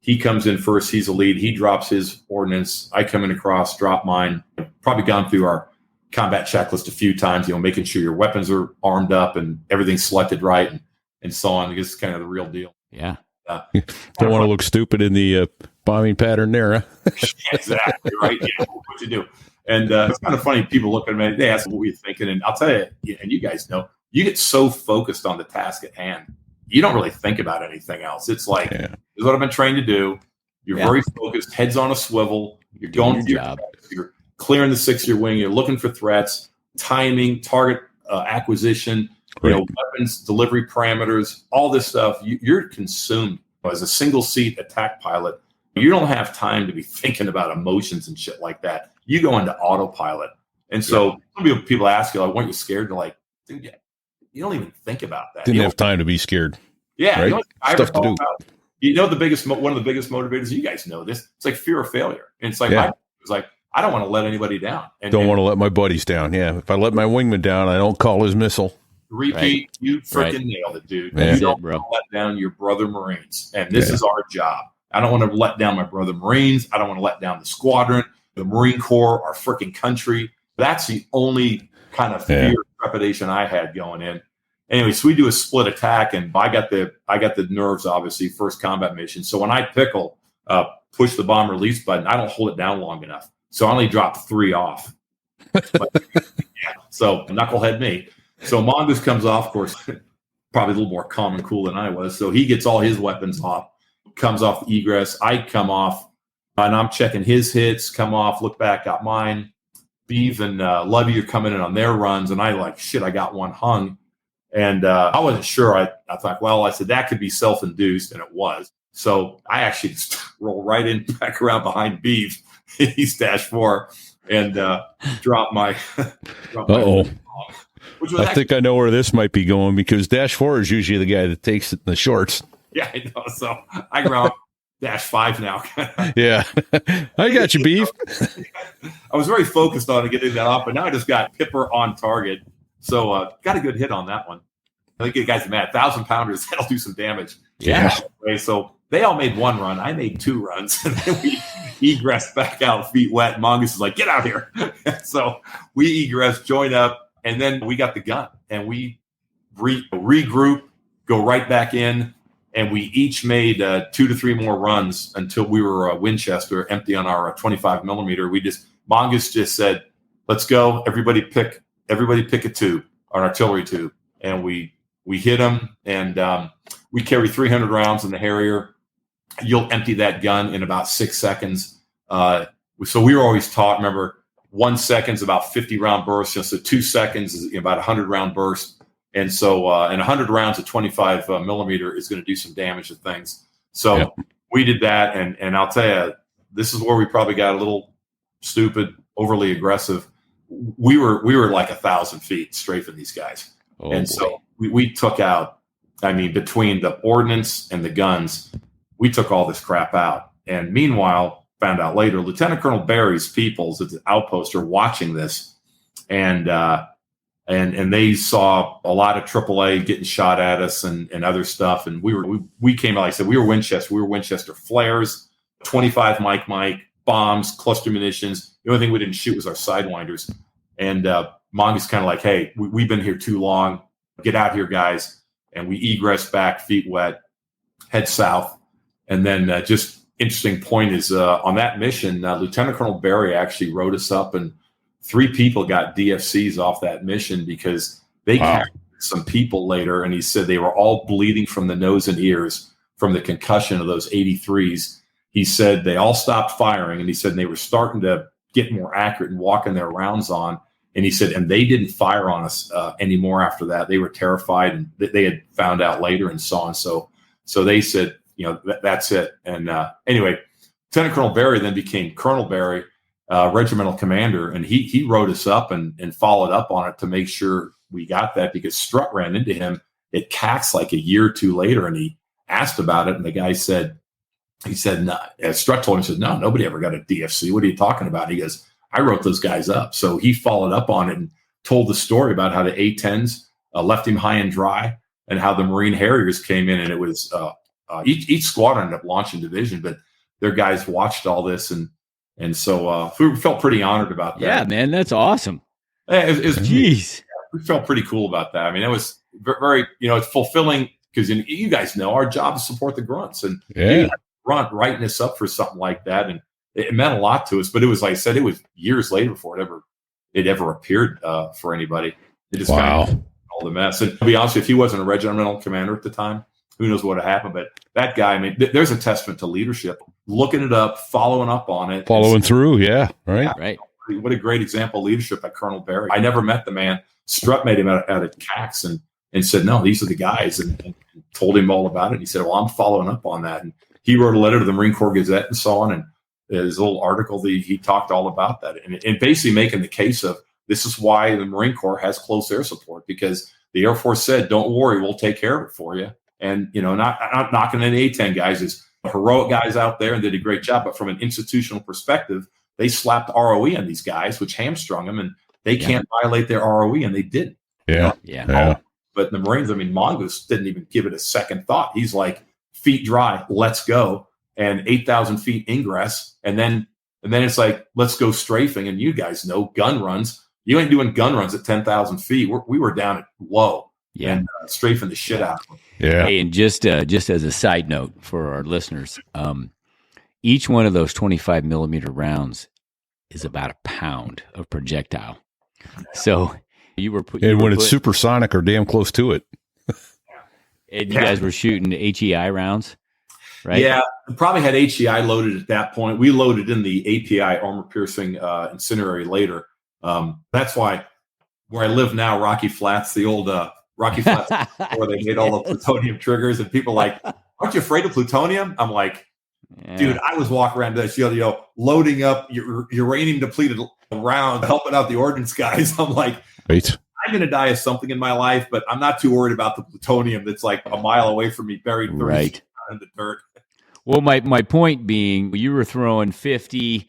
He comes in first. He's the lead. He drops his ordnance. I come in across, drop mine. Probably gone through our combat checklist a few times, making sure your weapons are armed up and everything's selected right and so on. I guess it's kind of the real deal. Yeah. Don't want to look stupid in the bombing pattern there, huh? Exactly, right? Yeah, what you do. And it's kind of funny. People look at me, they ask what we're thinking. And I'll tell you, and you guys know, you get so focused on the task at hand, you don't really think about anything else. It's like, this is what I've been trained to do. You're very focused, heads on a swivel. You're going through your job. You're clearing the 6-year wing. You're looking for threats, timing, target acquisition, weapons, delivery parameters, all this stuff. You're consumed as a single seat attack pilot. You don't have time to be thinking about emotions and shit like that. You go into autopilot. And so some people ask you, weren't you scared? They're like, dude, you don't even think about that. Didn't have time to be scared. Yeah. Right? Stuff to do. One of the biggest motivators, you guys know this, it's like fear of failure. And it's like, I don't want to let anybody down. Don't want to let my buddies down. Yeah. If I let my wingman down, I don't call his missile. Repeat, right. You freaking nailed it, dude. Yeah. You don't want to let down your brother Marines. And this is our job. I don't want to let down my brother Marines. I don't want to let down the squadron, the Marine Corps, our freaking country. That's the only kind of fear, trepidation I had going in. Anyway, so we do a split attack, and I got the nerves, obviously, first combat mission. So when I pickle, push the bomb release button, I don't hold it down long enough. So I only drop 3 off. So knucklehead me. So Mongoose comes off, of course, probably a little more calm and cool than I was. So he gets all his weapons off, comes off the egress. I come off, and I'm checking his hits, come off, look back, got mine. Beeve and Lovey are coming in on their runs, and I I got one hung. And I wasn't sure. I thought, I said, that could be self-induced, and it was. So I actually just roll right in, back around behind Beeve. He's -4, and drop my. I think I know where this might be going, because -4 is usually the guy that takes it in the shorts. Yeah, I know. So I go around -5 now. Yeah, I got you, Beef. I was very focused on getting that off, but now I just got Pipper on target. So got a good hit on that one. I think the guys are mad. 1,000-pounders, that'll do some damage. Yeah. Anyway, so they all made 1 run. I made 2 runs. And then we egressed back out, feet wet. Mongoose is like, get out here. So we egress, join up, and then we got the gun. And we regroup, go right back in, and we each made 2 to 3 more runs until we were Winchester, empty on our 25 millimeter. Mongoose just said, let's go. Everybody pick a tube, an artillery tube. And we hit them, and we carry 300 rounds in the Harrier. You'll empty that gun in about 6 seconds. So we were always taught, remember, 1 second is about 50 round bursts. So 2 seconds is about 100 round burst. And so, and 100 rounds at 25 millimeter is going to do some damage to things. So we did that. And I'll tell you, this is where we probably got a little stupid, overly aggressive. We were like 1,000 feet strafing these guys. So we took out, between the ordnance and the guns, we took all this crap out. And meanwhile, found out later, Lieutenant Colonel Barry's peoples at the outpost are watching this, and they saw a lot of AAA getting shot at us and other stuff. And we came, like I said, we were Winchester flares, 25 Mike bombs, cluster munitions. The only thing we didn't shoot was our sidewinders. And Mongoose kind of like, hey, we've been here too long. Get out here, guys. And we egress back, feet wet, head south. And then just interesting point is on that mission, Lieutenant Colonel Barry actually wrote us up, and 3 people got DFCs off that mission because they carried some people later. And he said they were all bleeding from the nose and ears from the concussion of those 83s. He said they all stopped firing, and he said they were starting to get more accurate and walking their rounds on. And he said, and they didn't fire on us anymore after that. They were terrified, and they had found out later and so on. So they said, that's it. And anyway, Lieutenant Colonel Barry then became Colonel Barry, regimental commander, and he wrote us up and followed up on it to make sure we got that, because Strutt ran into him at CAX like a year or two later, and he asked about it, and the guy said, no. Strutt told him, he said, no, nobody ever got a DFC. What are you talking about? He goes, I wrote those guys up. So he followed up on it and told the story about how the A-10s left him high and dry, and how the Marine Harriers came in, and it was each squadron ended up launching division, but their guys watched all this, and so we felt pretty honored about that. Yeah, man, that's awesome. Jeez, we felt pretty cool about that. I mean, it was very, it's fulfilling, because you guys know our job is to support the grunts, and grunt writing us up for something like that, and it meant a lot to us. But it was, like I said, it was years later before it ever appeared for anybody. It just kind of all the mess. And to be honest, if he wasn't a regimental commander at the time, who knows what would have happened? But that guy, I mean, there's a testament to leadership, looking it up, following up on it, following through. Yeah, right. Right. What a great example of leadership by Colonel Barry. I never met the man. Strutt made him out at CAX and said, no, these are the guys, and told him all about it. And he said, well, I'm following up on that. And he wrote a letter to the Marine Corps Gazette and so on. And his little article, he talked all about that, and basically making the case of, this is why the Marine Corps has close air support, because the Air Force said, don't worry, we'll take care of it for you. And, not knocking any A-10 guys, is heroic guys out there and did a great job. But from an institutional perspective, they slapped ROE on these guys, which hamstrung them, and they can't violate their ROE, and they didn't. Yeah. But the Marines, I mean, Mongoose didn't even give it a second thought. He's like, feet dry, let's go. And 8,000 feet ingress. And then it's like, let's go strafing. And you guys know gun runs. You ain't doing gun runs at 10,000 feet. We were down at low and strafing the shit out of them. Yeah. Hey, and just as a side note for our listeners, each one of those 25 millimeter rounds is about a pound of projectile. So when it's supersonic or damn close to it. And you guys were shooting HEI rounds, right? Yeah, we probably had HEI loaded at that point. We loaded in the API armor-piercing incendiary later. That's why where I live now, Rocky Flats, the old Rocky Flats, where they made all the plutonium triggers, and people like, aren't you afraid of plutonium? I'm like, dude, I was walking around this, loading up your uranium-depleted round, helping out the ordnance guys. I'm like, right. I'm going to die of something in my life, but I'm not too worried about the plutonium that's like a mile away from me, buried 30 feet in the dirt. Well, my point being, you were throwing 50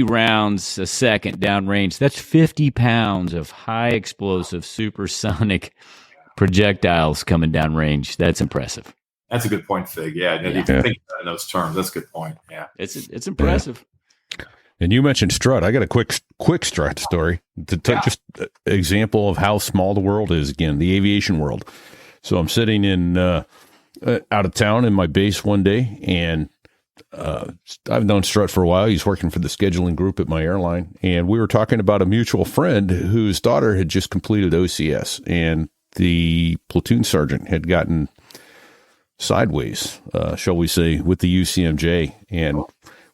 rounds a second downrange. That's 50 pounds of high explosive supersonic projectiles coming downrange. That's impressive. That's a good point, Fig. Yeah, you can think of that in those terms. That's a good point. Yeah, it's impressive. And you mentioned Strutt. I got a quick Strutt story to just an example of how small the world is. Again, the aviation world. So I'm sitting in out of town in my base one day, and I've known Strutt for a while. He's working for the scheduling group at my airline, and we were talking about a mutual friend whose daughter had just completed OCS, and the platoon sergeant had gotten sideways, shall we say, with the UCMJ, and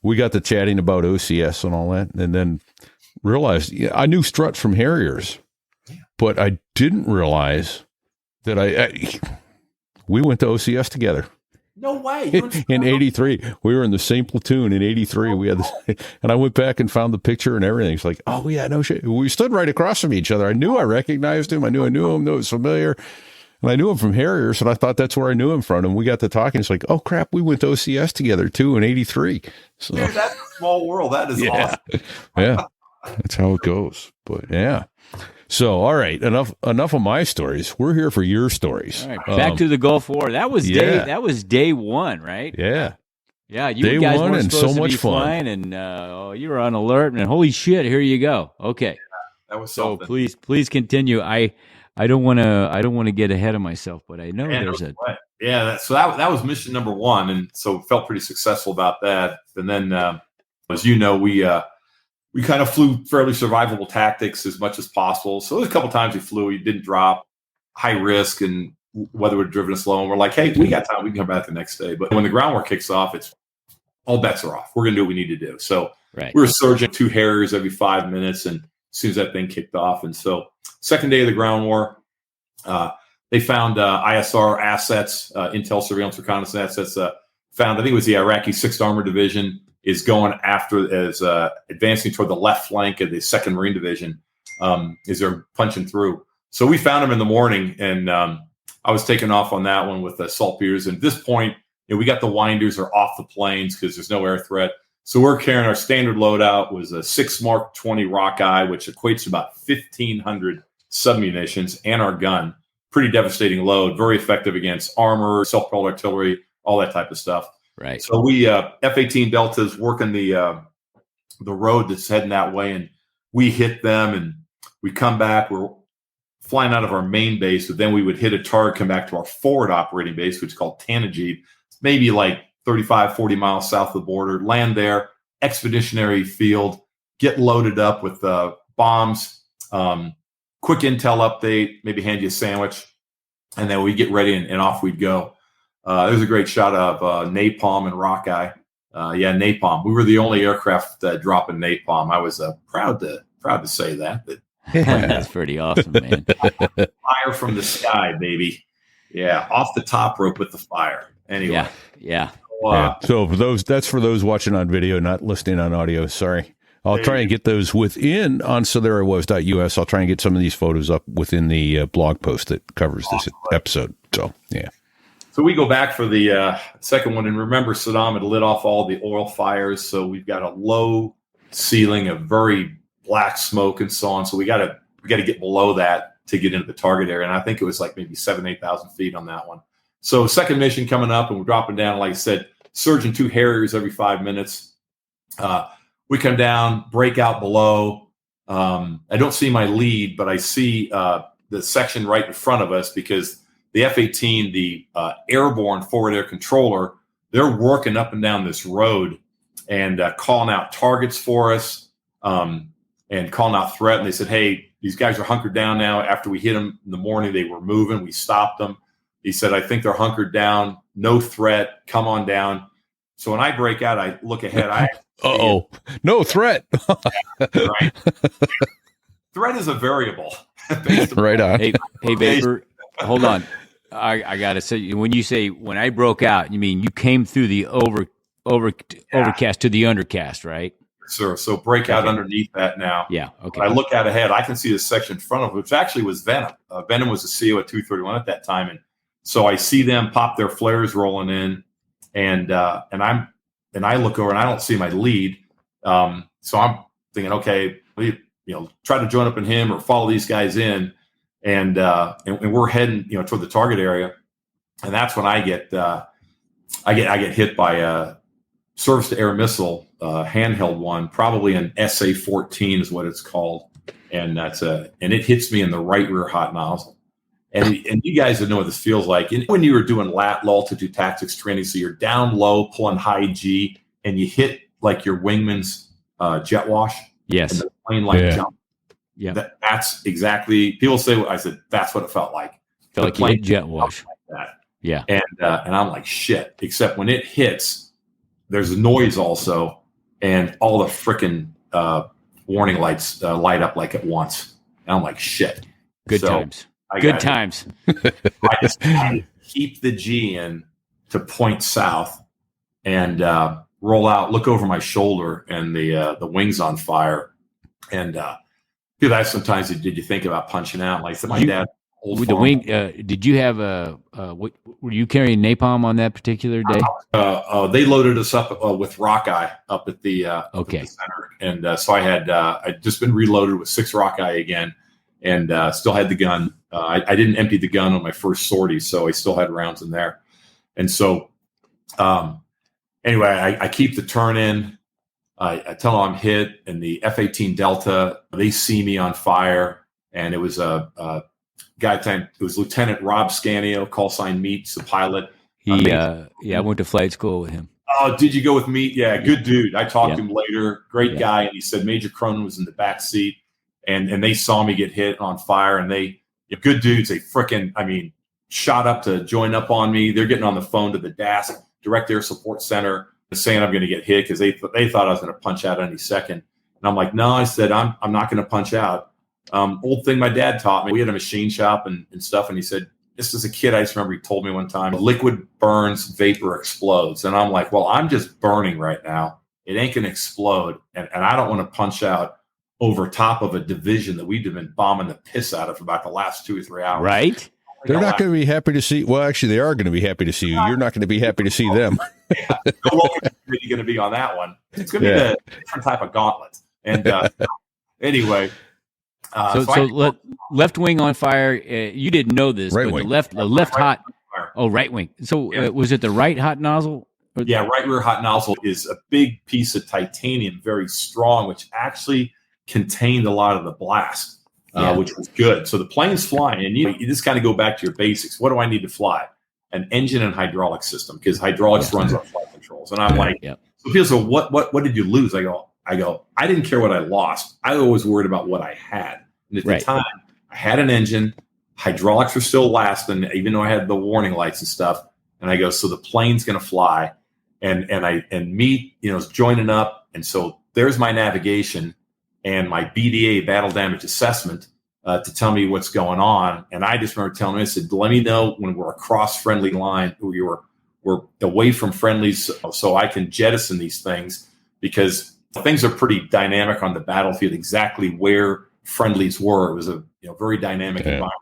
we got to chatting about OCS and all that, and then realized I knew Strutt from Harriers, but I didn't realize that we went to OCS together. No way. In 83, we were in the same platoon in 83. We had this, and I went back and found the picture and everything. It's like, oh yeah, no shit. We stood right across from each other. I knew I recognized him. I knew him. Knew it was familiar. And I knew him from Harriers, and I thought that's where I knew him from. And we got to talking. It's like, oh crap, we went to OCS together too in 83. So dude, that's a small world. That is awesome. Yeah, that's how it goes. But yeah. So all right, enough of my stories. We're here for your stories. All right, back to the Gulf War. That was day one, right? Yeah. Yeah, you day guys one, were and supposed so to much be fun. Flying, and you were on alert, and holy shit, here you go. Okay, that was so something. please continue. I don't want to get ahead of myself, but I know there's a so that was mission number one, and so felt pretty successful about that. And then, as you know, we kind of flew fairly survivable tactics as much as possible. So there's a couple times we flew, we didn't drop, high risk, and weather would have driven us low, and we're like, hey, we got time. We can come back the next day. But when the ground war kicks off, it's all bets are off. We're going to do what we need to do. So we were surging 2 Harriers every 5 minutes, and as soon as that thing kicked off. And so second day of the ground war, they found ISR assets, intel surveillance reconnaissance assets, found, I think it was the Iraqi 6th Armored Division is going after, is advancing toward the left flank of the 2nd Marine Division, as they're punching through. So we found them in the morning, and I was taking off on that one with saltpeters. And at this point, we got the winders are off the planes because there's no air threat. So we're carrying our standard loadout was a 6 Mark 20 Rockeye, which equates to about 1,500 submunitions, and our gun. Pretty devastating load, very effective against armor, self-propelled artillery, all that type of stuff. Right. So we F-18 Deltas working the road that's heading that way, and we hit them, and we come back. We're flying out of our main base, but then we would hit a target, come back to our forward operating base, which is called Tanajib, maybe like 35, 40 miles south of the border, land there, expeditionary field, get loaded up with bombs, quick intel update, maybe hand you a sandwich, and then we get ready and off we'd go. There's a great shot of napalm and Rockeye. Napalm. We were the only aircraft dropping napalm. I was proud to say that. That's pretty awesome, man. Fire from the sky, baby. Yeah, off the top rope with the fire. Anyway. Yeah. So that's for those watching on video, not listening on audio. Sorry. I'll try and get those within on sotherewas.us. I'll try and get some of these photos up within the blog post that covers this episode. So, yeah. So we go back for the second one. And remember, Saddam had lit off all the oil fires. So we've got a low ceiling of very black smoke and so on. So we got to get below that to get into the target area. And I think it was like maybe 8,000 feet on that one. So second mission coming up, and we're dropping down, like I said, surging 2 Harriers every 5 minutes. We come down, break out below. I don't see my lead, but I see the section right in front of us because the F-18, the airborne forward air controller, they're working up and down this road and calling out targets for us and calling out threat. And they said, hey, these guys are hunkered down now. After we hit them in the morning, they were moving. We stopped them. He said, I think they're hunkered down. No threat. Come on down. So when I break out, I look ahead. No threat. Right. Threat is a variable. Right on. Hey, Vapor, hold on. I got to say, when I broke out, you mean you came through the overcast to the undercast, right? Sure. So break out underneath that now. Yeah. Okay. When I look out ahead, I can see the section in front of it, which actually was Venom. Venom was a CO at 231 at that time. And so I see them pop their flares rolling in, and I look over and I don't see my lead. So I'm thinking, okay, try to join up in him or follow these guys in, and we're heading, toward the target area, and that's when I get hit by a surface to air missile, handheld one, probably an SA-14 is what it's called, and and it hits me in the right rear hot nozzle. And you guys know what this feels like. And when you were doing low altitude tactics training, so you're down low, pulling high G, and you hit like your wingman's jet wash. Yes. And the plane jump. Yeah. That's exactly. People say what I said. That's what it felt like. Felt like you hit jet wash. Like that. Yeah. And I'm like shit. Except when it hits, there's a noise also, and all the freaking warning lights light up like at once. And I'm like shit. Good times. Good times. I just keep the G in to point south and roll out, look over my shoulder, and the wing's on fire. And people ask sometimes, did you think about punching out? Like I said, my dad. With the wing, did you have were you carrying napalm on that particular day? They loaded us up with Rockeye up at the center, and so I had I'd just been reloaded with 6 Rockeye again, and still had the gun. I didn't empty the gun on my first sortie, so I still had rounds in there. And so, anyway, I keep the turn in. I tell them I'm hit, and the F-18 Delta, they see me on fire, and it was a guy. It was Lieutenant Rob Scanio, call sign Meats, the pilot. I went to flight school with him. Oh, did you go with Meat? Yeah, good dude. I talked to him later. Great guy, and he said Major Cronin was in the back seat, and they saw me get hit on fire, and good dudes. They frickin', shot up to join up on me. They're getting on the phone to the DAS, Direct Air Support Center, saying I'm going to get hit because they thought I was going to punch out any second. And I'm like, no, I said, I'm not going to punch out. Old thing my dad taught me. We had a machine shop and stuff. And he said, this is a kid. I just remember he told me one time, liquid burns, vapor explodes. And I'm like, well, I'm just burning right now. It ain't going to explode. And I don't want to punch out over top of a division that we've been bombing the piss out of for about the last 2 or 3 hours. Right? They're not going to be happy to see. Well, actually, they are going to be happy to see you. You're not going to be happy to see them. How long are you going to be on that one? It's going to be a different type of gauntlet. And anyway. Left wing on fire. You didn't know this, right but wing. the left hot. Oh, right wing. So was it the right hot nozzle? Yeah, right rear hot nozzle is a big piece of titanium, very strong, which actually contained a lot of the blast. Which was good. So the plane's flying, and you just kind of go back to your basics. What do I need to fly? An engine and hydraulic system, because hydraulics runs on flight controls. And I'm like, so people say, what did you lose? I go, I didn't care what I lost. I always worried about what I had. And at the time, I had an engine. Hydraulics were still lasting, even though I had the warning lights and stuff. And I go, so the plane's going to fly, and me, is joining up. And so there's my navigation and my BDA, battle damage assessment, to tell me what's going on. And I just remember telling him, I said, let me know when we're across friendly line, we're away from friendlies, so I can jettison these things, because things are pretty dynamic on the battlefield, exactly where friendlies were. It was a very dynamic environment.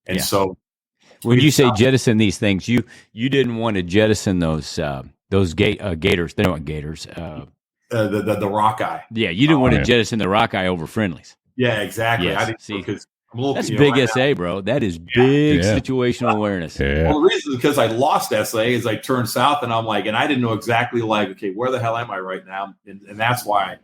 And so when you say jettison these things, you didn't want to jettison those gators. They're not gators. The Rockeye. Yeah, you didn't want to jettison the Rockeye over friendlies. Yeah, exactly. Yes. I didn't, because I'm a little, that's big right SA, now, bro. That is big situational awareness. Yeah. Well, the reason is because I lost SA is I turned south, and I'm like, and I didn't know exactly okay, where the hell am I right now? And that's why,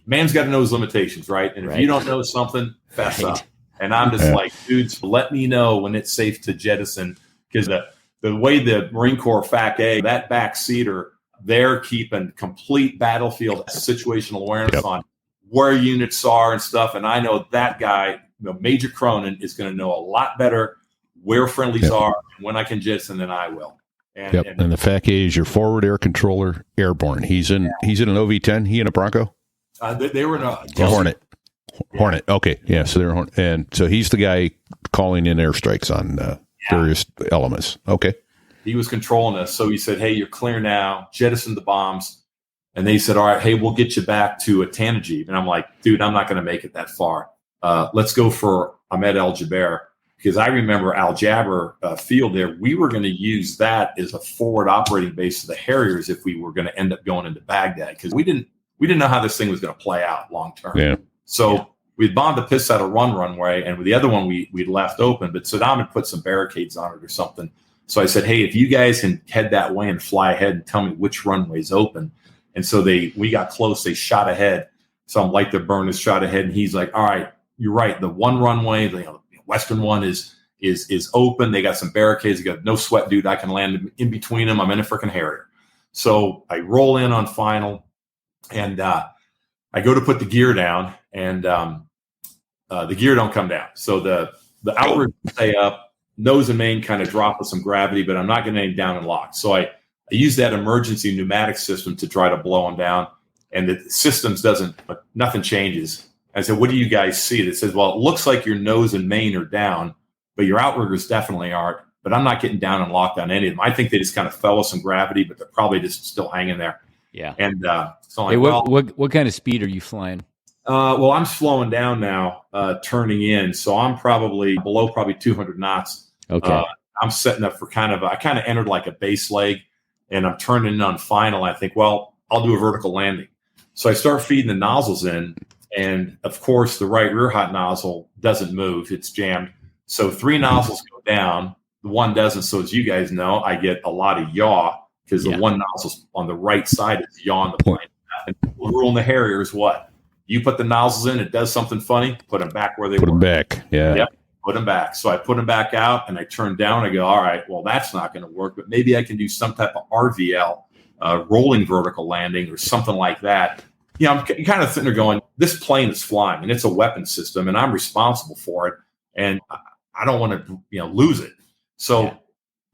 man's got to know his limitations, right? And if you don't know something, fess up. And I'm just like, dudes, let me know when it's safe to jettison, because the way the Marine Corps FAC A, that backseater, they're keeping complete battlefield situational awareness on where units are and stuff. And I know that guy, Major Cronin, is going to know a lot better where friendlies are and when I can jettison than I will. And the FAC A is your forward air controller, airborne. He's in an OV-10. He in a Bronco? They were in a Hornet. Hornet. Okay. Yeah. So they're Hornet. And so he's the guy calling in airstrikes on various elements. Okay. He was controlling us. So he said, hey, you're clear now. Jettison the bombs. And they said, all right, hey, we'll get you back to a Tanajeeb. And I'm like, dude, I'm not going to make it that far. Let's go for Ahmed Al Jaber, because I remember Al Jaber field there. We were going to use that as a forward operating base of the Harriers if we were going to end up going into Baghdad, because we didn't know how this thing was going to play out long term. Yeah. So we bombed the piss out of one runway, and with the other one we'd left open, but Saddam had put some barricades on it or something. So I said, hey, if you guys can head that way and fly ahead and tell me which runway's open. And so we got close. They shot ahead. Some light the burners shot ahead, and he's like, all right, you're right. The one runway, the western one is open. They got some barricades. They got no sweat, dude. I can land in between them. I'm in a freaking Harrier. So I roll in on final, and I go to put the gear down, and the gear don't come down. So the outriggers stay up, nose and main kind of drop with some gravity, but I'm not getting any down and locked. So I use that emergency pneumatic system to try to blow them down, and the systems nothing changes. I said, what do you guys see? It says, well, it looks like your nose and main are down, but your outriggers definitely aren't. But I'm not getting down and locked on any of them. I think they just kind of fell with some gravity, but they're probably just still hanging there. Yeah. And so I'm like, what kind of speed are you flying? Well, I'm slowing down now, turning in. So I'm probably below 200 knots. Okay. I'm setting up for I kind of entered like a base leg, and I'm turning in on final. I think, well, I'll do a vertical landing. So I start feeding the nozzles in, and of course the right rear hot nozzle doesn't move. It's jammed. So 3 nozzles go down. The one doesn't. So as you guys know, I get a lot of yaw, because the one nozzle on the right side is yawing the plane. And the rule in the Harrier is what? You put the nozzles in, it does something funny, put them back where they were. Put them back. Yeah. Yep. Put them back. So I put them back out, and I turn down. I go, all right, well, that's not going to work, but maybe I can do some type of RVL, rolling vertical landing or something like that. I'm kind of sitting there going, this plane is flying, and it's a weapon system, and I'm responsible for it, and I don't want to lose it. So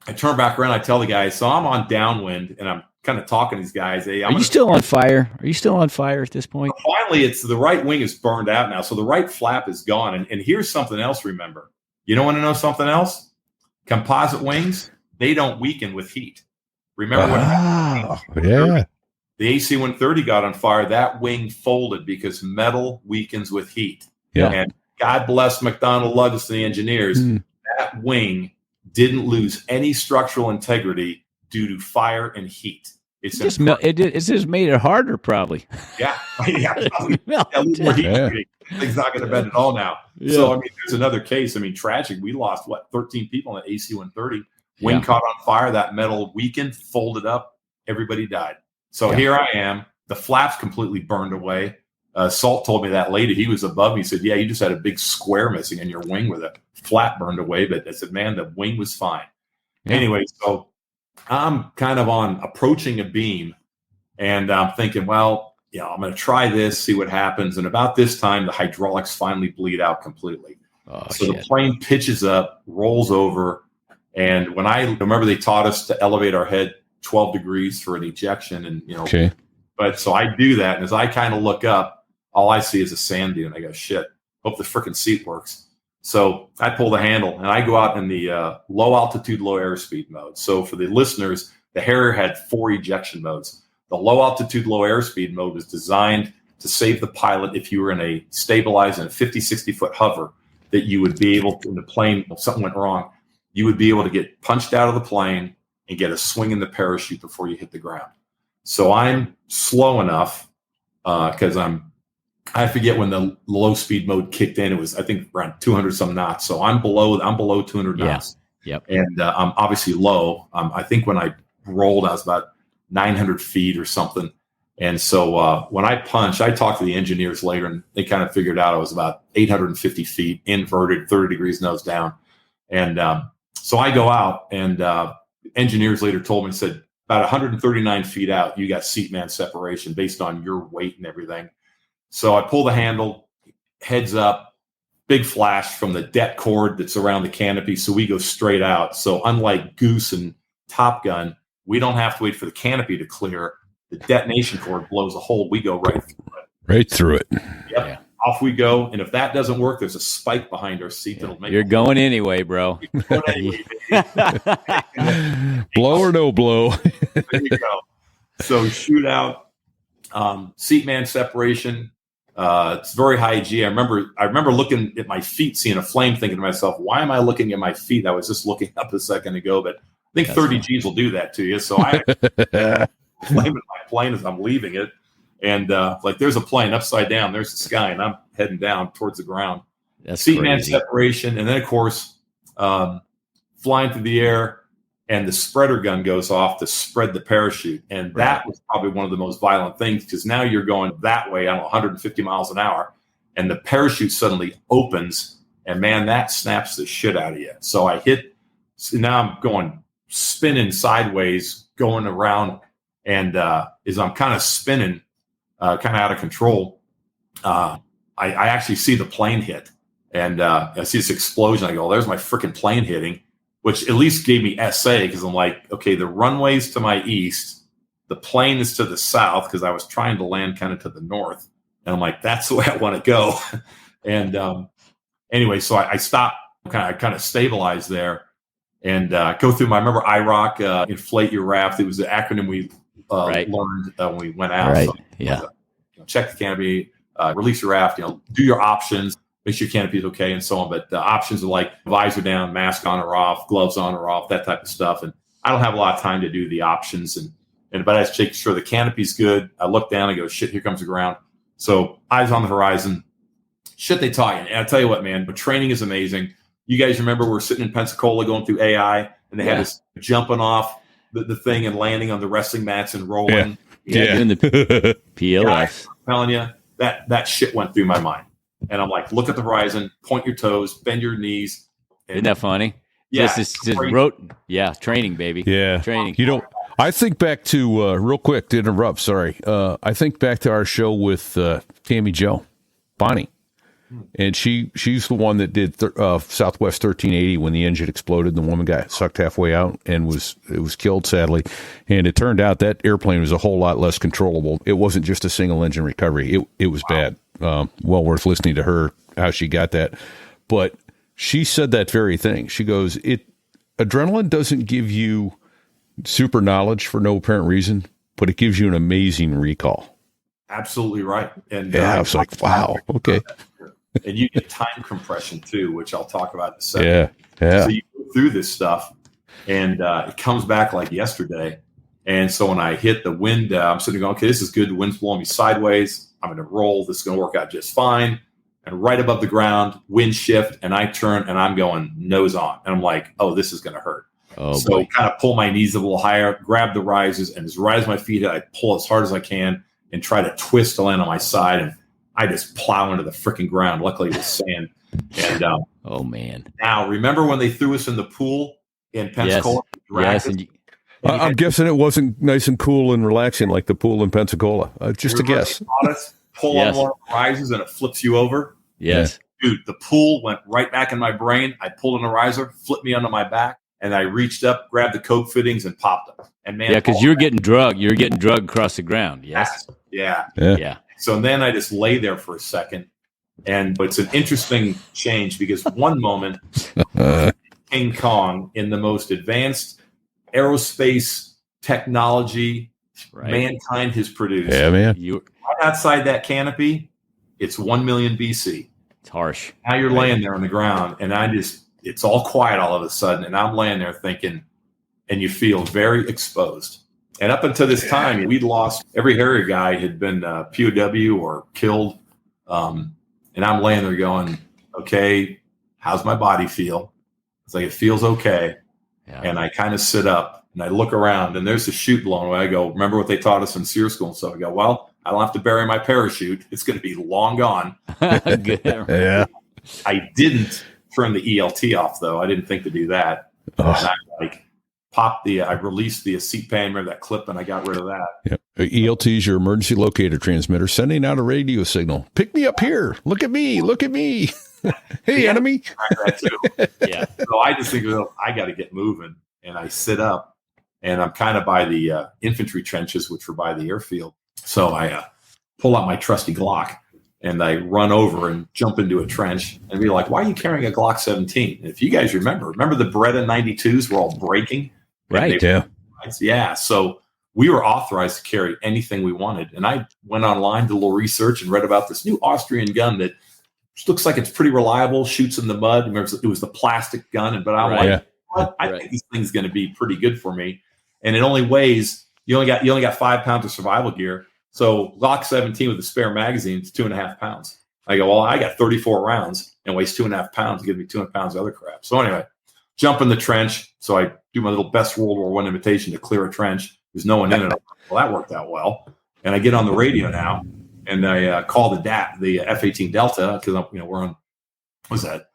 I turn back around. I tell the guys, so I'm on downwind, and I'm kind of talking to these guys. Hey, Are you still on fire? Are you still on fire at this point? Finally, it's the right wing is burned out now. So the right flap is gone. And here's something else, remember. You don't want to know something else? Composite wings, they don't weaken with heat. Remember what happened? Yeah. The AC-130 got on fire. That wing folded because metal weakens with heat. Yeah. And God bless McDonnell Douglas and the engineers. That wing didn't lose any structural integrity due to fire and heat. It's just made it harder, probably. Yeah. A little more heat. Things not going to bend at all now. Yeah. So, I mean, there's another case. I mean, tragic. We lost, 13 people in that AC-130. Wing caught on fire. That metal weakened, folded up. Everybody died. So here I am. The flaps completely burned away. Salt told me that later. He was above me. He said, yeah, you just had a big square missing in your wing with a flap burned away. But I said, man, the wing was fine. Yeah. Anyway, so I'm kind of approaching a beam, and I'm thinking, well, I'm going to try this, see what happens. And about this time, the hydraulics finally bleed out completely. The plane pitches up, rolls over. And when I remember, they taught us to elevate our head 12 degrees for an ejection. And, but so I do that. And as I kind of look up, all I see is a sand dune. I go, shit, hope the freaking seat works. So I pull the handle and I go out in the low altitude, low airspeed mode. So for the listeners, the Harrier had 4 ejection modes. The low altitude, low airspeed mode was designed to save the pilot if you were in a stabilized in a 50, 60 foot hover, that you would be able to, in the plane, if something went wrong, you would be able to get punched out of the plane and get a swing in the parachute before you hit the ground. So I'm slow enough because I forget when the low speed mode kicked in. It was, I think, around 200 some knots. So I'm below 200 knots. Yep. And I'm obviously low. I think when I rolled, I was about 900 feet or something. And so when I punched, I talked to the engineers later, and they kind of figured out I was about 850 feet inverted, 30 degrees nose down. And so I go out, and engineers later told me, said, about 139 feet out, you got seat man separation based on your weight and everything. So I pull the handle, heads up, big flash from the det cord that's around the canopy. So we go straight out. So unlike Goose and Top Gun, we don't have to wait for the canopy to clear. The detonation cord blows a hole. We go right through it. Right through it. Yep. Yeah. Off we go. And if that doesn't work, there's a spike behind our seat that'll make You're going anyway, bro. Blow or no blow. There you go. So shoot out, seat man separation. It's very high G. I remember looking at my feet, seeing a flame, thinking to myself, why am I looking at my feet? I was just looking up a second ago, but I think 30 G's will do that to you. So I flaming my plane as I'm leaving it. And there's a plane upside down. There's the sky, and I'm heading down towards the ground. That's seat crazy. man separation. And then, of course, flying through the air, and the spreader gun goes off to spread the parachute. And that was probably one of the most violent things, because now you're going that way, 150 miles an hour, and the parachute suddenly opens, and man, that snaps the shit out of you. So I hit, now I'm going spinning sideways, going around, and as I'm kind of spinning, kind of out of control, I actually see the plane hit, and I see this explosion. I go, there's my freaking plane hitting, which at least gave me SA, because I'm like, okay, the runway's to my east, the plane is to the south, because I was trying to land kind of to the north. And I'm like, that's the way I want to go. And anyway, so I stopped, kind of stabilized there, and go through I remember IROC, inflate your raft. It was the acronym we learned when we went out. Right. So, Yeah. Check the canopy, release your raft, do your options, make sure your canopy is okay, and so on. But the options are like visor down, mask on or off, gloves on or off, that type of stuff. And I don't have a lot of time to do the options. But I just make sure the canopy's good. I look down and go, shit, here comes the ground. So eyes on the horizon. Shit, they taught you. And I tell you what, man, but training is amazing. You guys remember we're sitting in Pensacola going through AI, and they had us jumping off the thing and landing on the wrestling mats and rolling. Doing the PLS. I'm telling you, that shit went through my mind. And I'm like, look at the horizon, point your toes, bend your knees. Isn't that funny? Yeah. Just training, baby. Yeah. Training. I think back to, real quick to interrupt, sorry. I think back to our show with Tammy Jo, Bonnie. And she's the one that did Southwest 1380 when the engine exploded and the woman got sucked halfway out and was killed, sadly. And it turned out that airplane was a whole lot less controllable. It wasn't just a single engine recovery. It was bad. Well worth listening to her, how she got that. But she said that very thing. She goes, adrenaline doesn't give you super knowledge for no apparent reason, but it gives you an amazing recall. Absolutely right. And I was like, wow, okay. And you get time compression too, which I'll talk about in a second. Yeah. So you go through this stuff, and it comes back like yesterday. And so when I hit the wind, I'm sitting going, okay, this is good. The wind's blowing me sideways. I'm going to roll. This is going to work out just fine. And right above the ground, wind shift, and I turn, and I'm going nose on. And I'm like, oh, this is going to hurt. Oh, so boy. kind of pull my knees a little higher, grab the risers, and as right as my feet hit, I pull as hard as I can and try to twist to land on my side. And I just plow into the freaking ground. Luckily, it was sand. And oh, man. now, remember when they threw us in the pool in Pensacola? Yes. And I'm guessing it wasn't nice and cool and relaxing like the pool in Pensacola. Just a guess. Pull on one of the risers and it flips you over. Yes. Dude, the pool went right back in my brain. I pulled on the riser, flipped me onto my back, and I reached up, grabbed the coke fittings, and popped them. And man, yeah, because you're getting drugged. You're getting drugged across the ground. Yes. Yeah. So then I just lay there for a second, and it's an interesting change because one moment, King Kong in the most advanced aerospace technology mankind has produced. Yeah, man. Right outside that canopy, it's 1 million BC. It's harsh. Now you're laying there on the ground, and it's all quiet all of a sudden, and I'm laying there thinking, and you feel very exposed. And up until this time, we'd lost every Harrier guy had been POW or killed. And I'm laying there going, okay, how's my body feel? It's like, it feels okay. Yeah. And I kind of sit up and I look around and there's the chute blowing away. I go, remember what they taught us in SEER school? So I go, well, I don't have to bury my parachute. It's going to be long gone. Yeah. I didn't turn the ELT off though. I didn't think to do that. I released the seat pan, remember that clip, and I got rid of that. Yeah. ELT is your emergency locator transmitter, sending out a radio signal. Pick me up here. Look at me. Look at me. Hey, enemy. Yeah. So I just think, well, I got to get moving. And I sit up, and I'm kind of by the infantry trenches, which were by the airfield. So I pull out my trusty Glock, and I run over and jump into a trench and be like, why are you carrying a Glock 17? And if you guys remember the Beretta 92s were all breaking. Right. Yeah. So we were authorized to carry anything we wanted. And I went online, did a little research, and read about this new Austrian gun that looks like it's pretty reliable, shoots in the mud. Remember, it was the plastic gun. But I'm like, what? I think this thing's going to be pretty good for me. And it only weighs, you only got 5 pounds of survival gear. So Glock 17 with a spare magazine is 2.5 pounds. I go, well, I got 34 rounds and weighs 2.5 pounds. Give me 200 pounds of other crap. So anyway, jump in the trench. So I do my little best World War I imitation to clear a trench. There's no one in it. Well, that worked out well. And I get on the radio now, and I call the F-18 Delta because we're on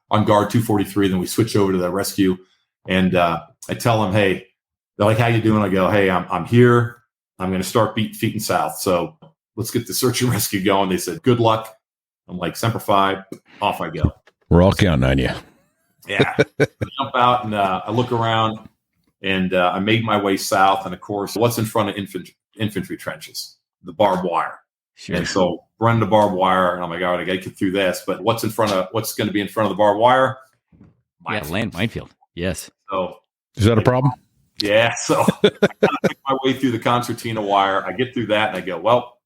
on guard 243. Then we switch over to the rescue, and I tell them, hey, they're like, how you doing? I go, hey, I'm here. I'm going to start feeding south. So let's get the search and rescue going. They said, good luck. I'm like, Semper Fi, off I go. We're all counting on you. Yeah. I jump out and I look around, and I made my way south. And of course, what's in front of infantry trenches? The barbed wire. Sure. And so run the barbed wire, and I'm like, all right, I got to get through this. But what's going to be in front of the barbed wire? Minefield. Yes. So is that a problem? Yeah. So I kind of make my way through the concertina wire. I get through that, and I go, well,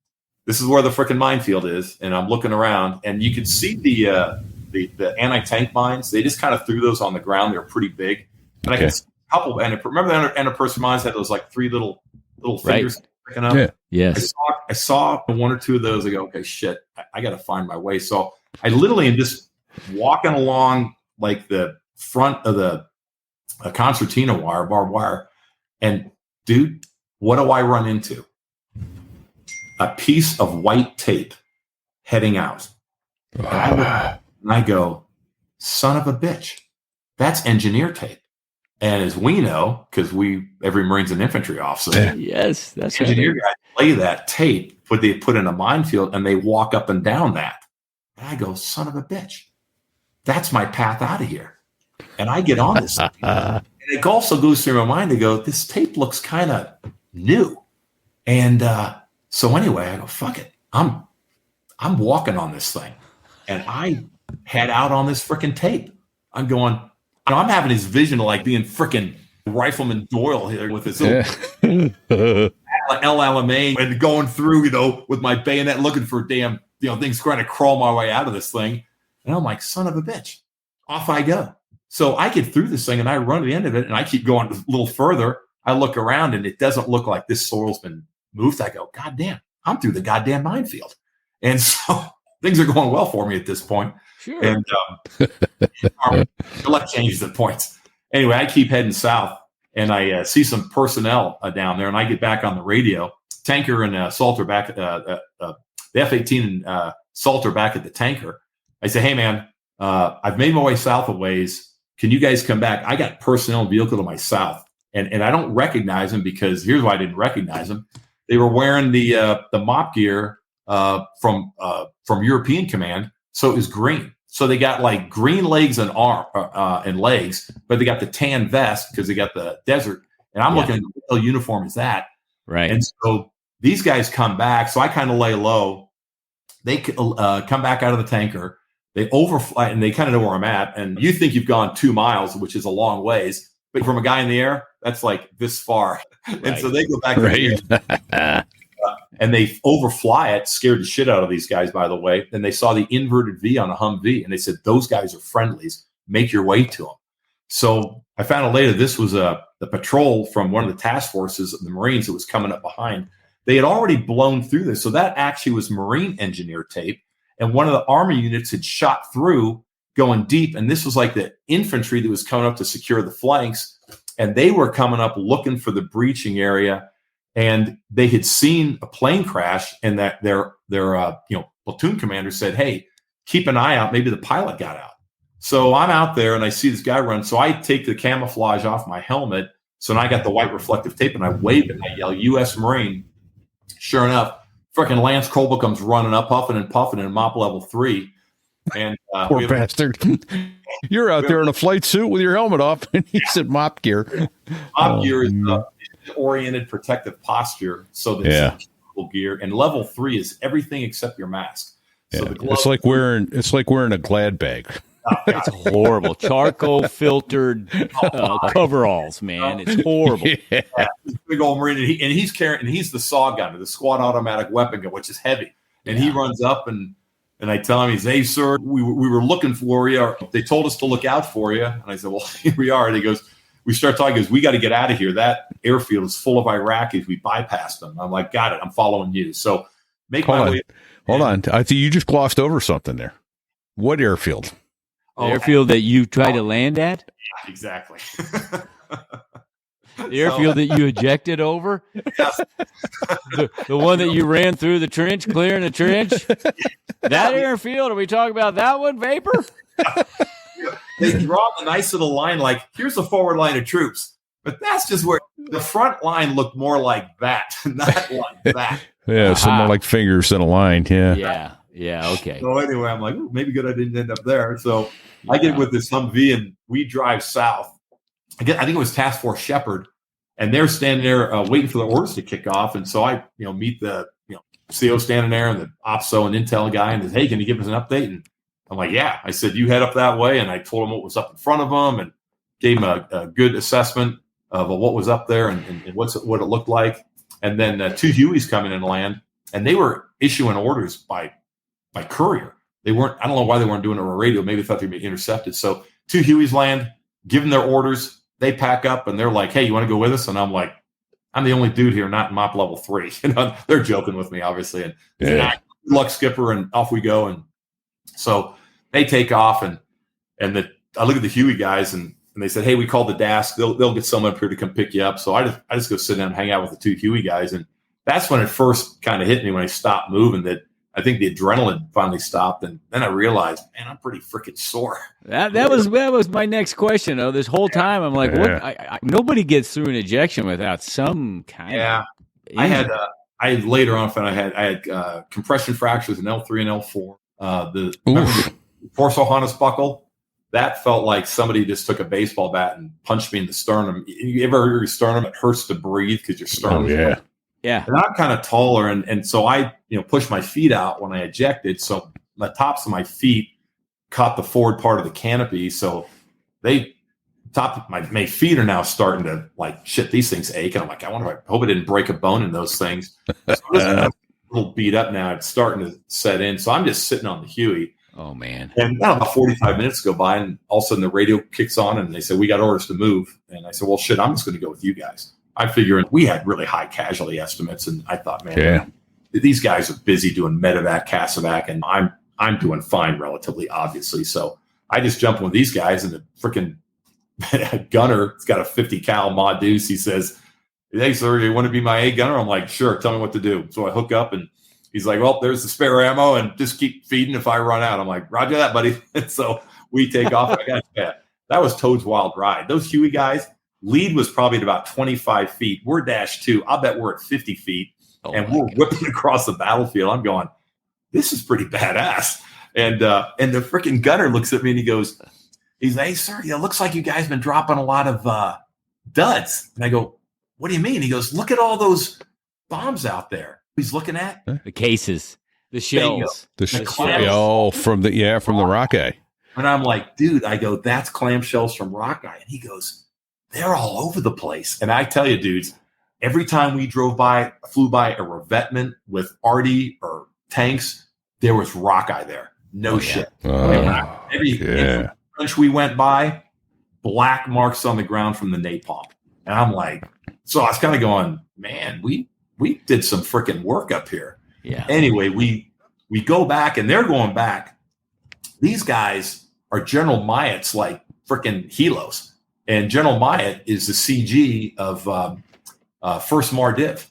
this is where the freaking minefield is. And I'm looking around, and you can see the anti-tank mines. They just kind of threw those on the ground. They were pretty big. And I can see a couple. And remember the anti-person mines had those like 3 little fingers picking up? Yeah. Yes. I saw 1 or 2 of those. I go, okay, shit, I got to find my way. So I literally am just walking along like the front of the concertina wire, barbed wire. And dude, what do I run into? A piece of white tape heading out. And I go, son of a bitch, that's engineer tape. And as we know, because every Marine's an infantry officer. Yes, that's engineer guys lay that tape, they put in a minefield, and they walk up and down that. And I go, son of a bitch, that's my path out of here. And I get on this. And it also goes through my mind to go, this tape looks kind of new. And so anyway, I go, fuck it. I'm walking on this thing. And I head out on this freaking tape. I'm going, I'm having this vision of like being freaking Rifleman Doyle here with his LLMA and going through, with my bayonet looking for damn, things trying to crawl my way out of this thing. And I'm like, son of a bitch, off I go. So I get through this thing and I run to the end of it and I keep going a little further. I look around and it doesn't look like this soil's been moved. I go, God damn, I'm through the goddamn minefield. And so things are going well for me at this point. Sure. And luck changes at points. Anyway, I keep heading south and I see some personnel down there and I get back on the radio. Tanker and Salter back, the F-18 and Salter back at the tanker. I say, hey, man, I've made my way south a ways. Can you guys come back? I got personnel and vehicle to my south. And I don't recognize them because here's why I didn't recognize them. They were wearing the mop gear from European Command, so it was green. So they got like green legs and legs, but they got the tan vest because they got the desert. And I'm looking at the uniform as that. Right. And so these guys come back. So I kind of lay low. They come back out of the tanker. They overfly and they kind of know where I'm at. And you think you've gone 2 miles, which is a long ways. But from a guy in the air, that's like this far. Right. And so they go back to the air. And they overfly it, scared the shit out of these guys, by the way. And they saw the inverted V on a Humvee. And they said, those guys are friendlies. Make your way to them. So I found out later this was the patrol from one of the task forces of the Marines that was coming up behind. They had already blown through this. So that actually was Marine engineer tape. And one of the Army units had shot through going deep. And this was like the infantry that was coming up to secure the flanks. And they were coming up looking for the breaching area. And they had seen a plane crash and that their platoon commander said, hey, keep an eye out. Maybe the pilot got out. So I'm out there and I see this guy run. So I take the camouflage off my helmet. So now I got the white reflective tape and I wave it and I yell, U.S. Marine. Sure enough, freaking Lance Colby comes running up, huffing and puffing in mop level 3. And poor bastard. You're out there in a flight suit with your helmet off and he's in mop gear. Mop gear is oriented protective posture. So that's gear. And level 3 is everything except your mask. So the it's like wearing a Glad bag. It's horrible. Charcoal filtered coveralls, man. It's horrible. Yeah. Big old Marine, and he's the SAW gunner, the squad automatic weapon gun, which is heavy. And he runs up and I tell him, he's, hey, sir, we were looking for you. They told us to look out for you. And I said, well, here we are. And he goes, we start talking, he goes, we got to get out of here. That airfield is full of Iraqis. We bypassed them. I'm like, got it. I'm following you. So Hold on. I think you just glossed over something there. What airfield? The airfield that you try to land at? Yeah, exactly. The airfield that you ejected over? Yes. The one that you ran through the trench, clearing the trench? That airfield? Are we talking about that one, Vapor? They draw the nice little line like, here's the forward line of troops. But that's just where the front line looked more like that, not like that. Yeah, some more like fingers than a line. Yeah. Yeah. Okay. So anyway, I'm like, maybe good I didn't end up there. So I get with this Humvee and we drive south. I think it was Task Force Shepherd, and they're standing there waiting for the orders to kick off. And so I, meet the CO standing there and the OPSO and Intel guy and says, hey, can you give us an update? And I'm like, yeah. I said, you head up that way. And I told him what was up in front of them and gave him a good assessment of what was up there and what it looked like. And then 2 Hueys come in and land, and they were issuing orders by courier. They weren't, I don't know why they weren't doing it on a radio. Maybe they thought they'd be intercepted. So 2 Hueys land, give them their orders. They pack up and they're like, hey, you want to go with us? And I'm like, I'm the only dude here, not in mop level 3. They're joking with me, obviously. And good luck, skipper, and off we go. And so they take off and I look at the Huey guys and they said, hey, we called the DASC. They'll get someone up here to come pick you up. So I just go sit down and hang out with the 2 Huey guys. And that's when it first kind of hit me when I stopped moving that I think the adrenaline finally stopped. And then I realized, man, I'm pretty freaking sore. That was my next question, though. This whole time, I'm like, what? Nobody gets through an ejection without some kind of injury. I had later on found I had compression fractures in L3 and L4. remember the torso harness buckle. That felt like somebody just took a baseball bat and punched me in the sternum. You ever hear your sternum? It hurts to breathe because your sternum. Oh, yeah. Yeah. And I'm kind of taller, and so I pushed my feet out when I ejected. So the tops of my feet caught the forward part of the canopy. So my feet are now starting to like shit. These things ache, and I'm like, I hope I didn't break a bone in those things. So I'm a little beat up now. It's starting to set in. So I'm just sitting on the Huey. Oh man. And about 45 minutes go by, and all of a sudden the radio kicks on, and they say, we got orders to move. And I said, well, shit, I'm just going to go with you guys. I figure we had really high casualty estimates, and I thought, man, these guys are busy doing medevac, casevac, and I'm doing fine relatively, obviously. So I just jump in with these guys, and the freaking gunner, it's got a 50 cal mod deuce. He says, hey, sir, you want to be my A gunner? I'm like, sure, tell me what to do. So I hook up, and he's like, well, there's the spare ammo, and just keep feeding if I run out. I'm like, roger that, buddy. And so we take off. That was Toad's Wild Ride. Those Huey guys, lead was probably at about 25 feet. We're dash 2. I'll bet we're at 50 feet, and we're whipping across the battlefield. I'm going, this is pretty badass. And the freaking gunner looks at me, and he's like, hey, sir, it looks like you guys been dropping a lot of duds. And I go, what do you mean? He goes, look at all those bombs out there. He's looking at the cases, the shells, from the Rockeye. And I'm like, dude, I go, that's clamshells from Rockeye. And he goes, they're all over the place. And I tell you, dudes, every time we flew by a revetment with arty or tanks, there was Rockeye there. No shit. Every trench we went by, black marks on the ground from the napalm. And I'm like, so I was kind of going, man, we did some freaking work up here. Yeah. Anyway, we go back, and they're going back. These guys are General Myatt's like freaking helos. And General Myatt is the CG of 1st Mardiv.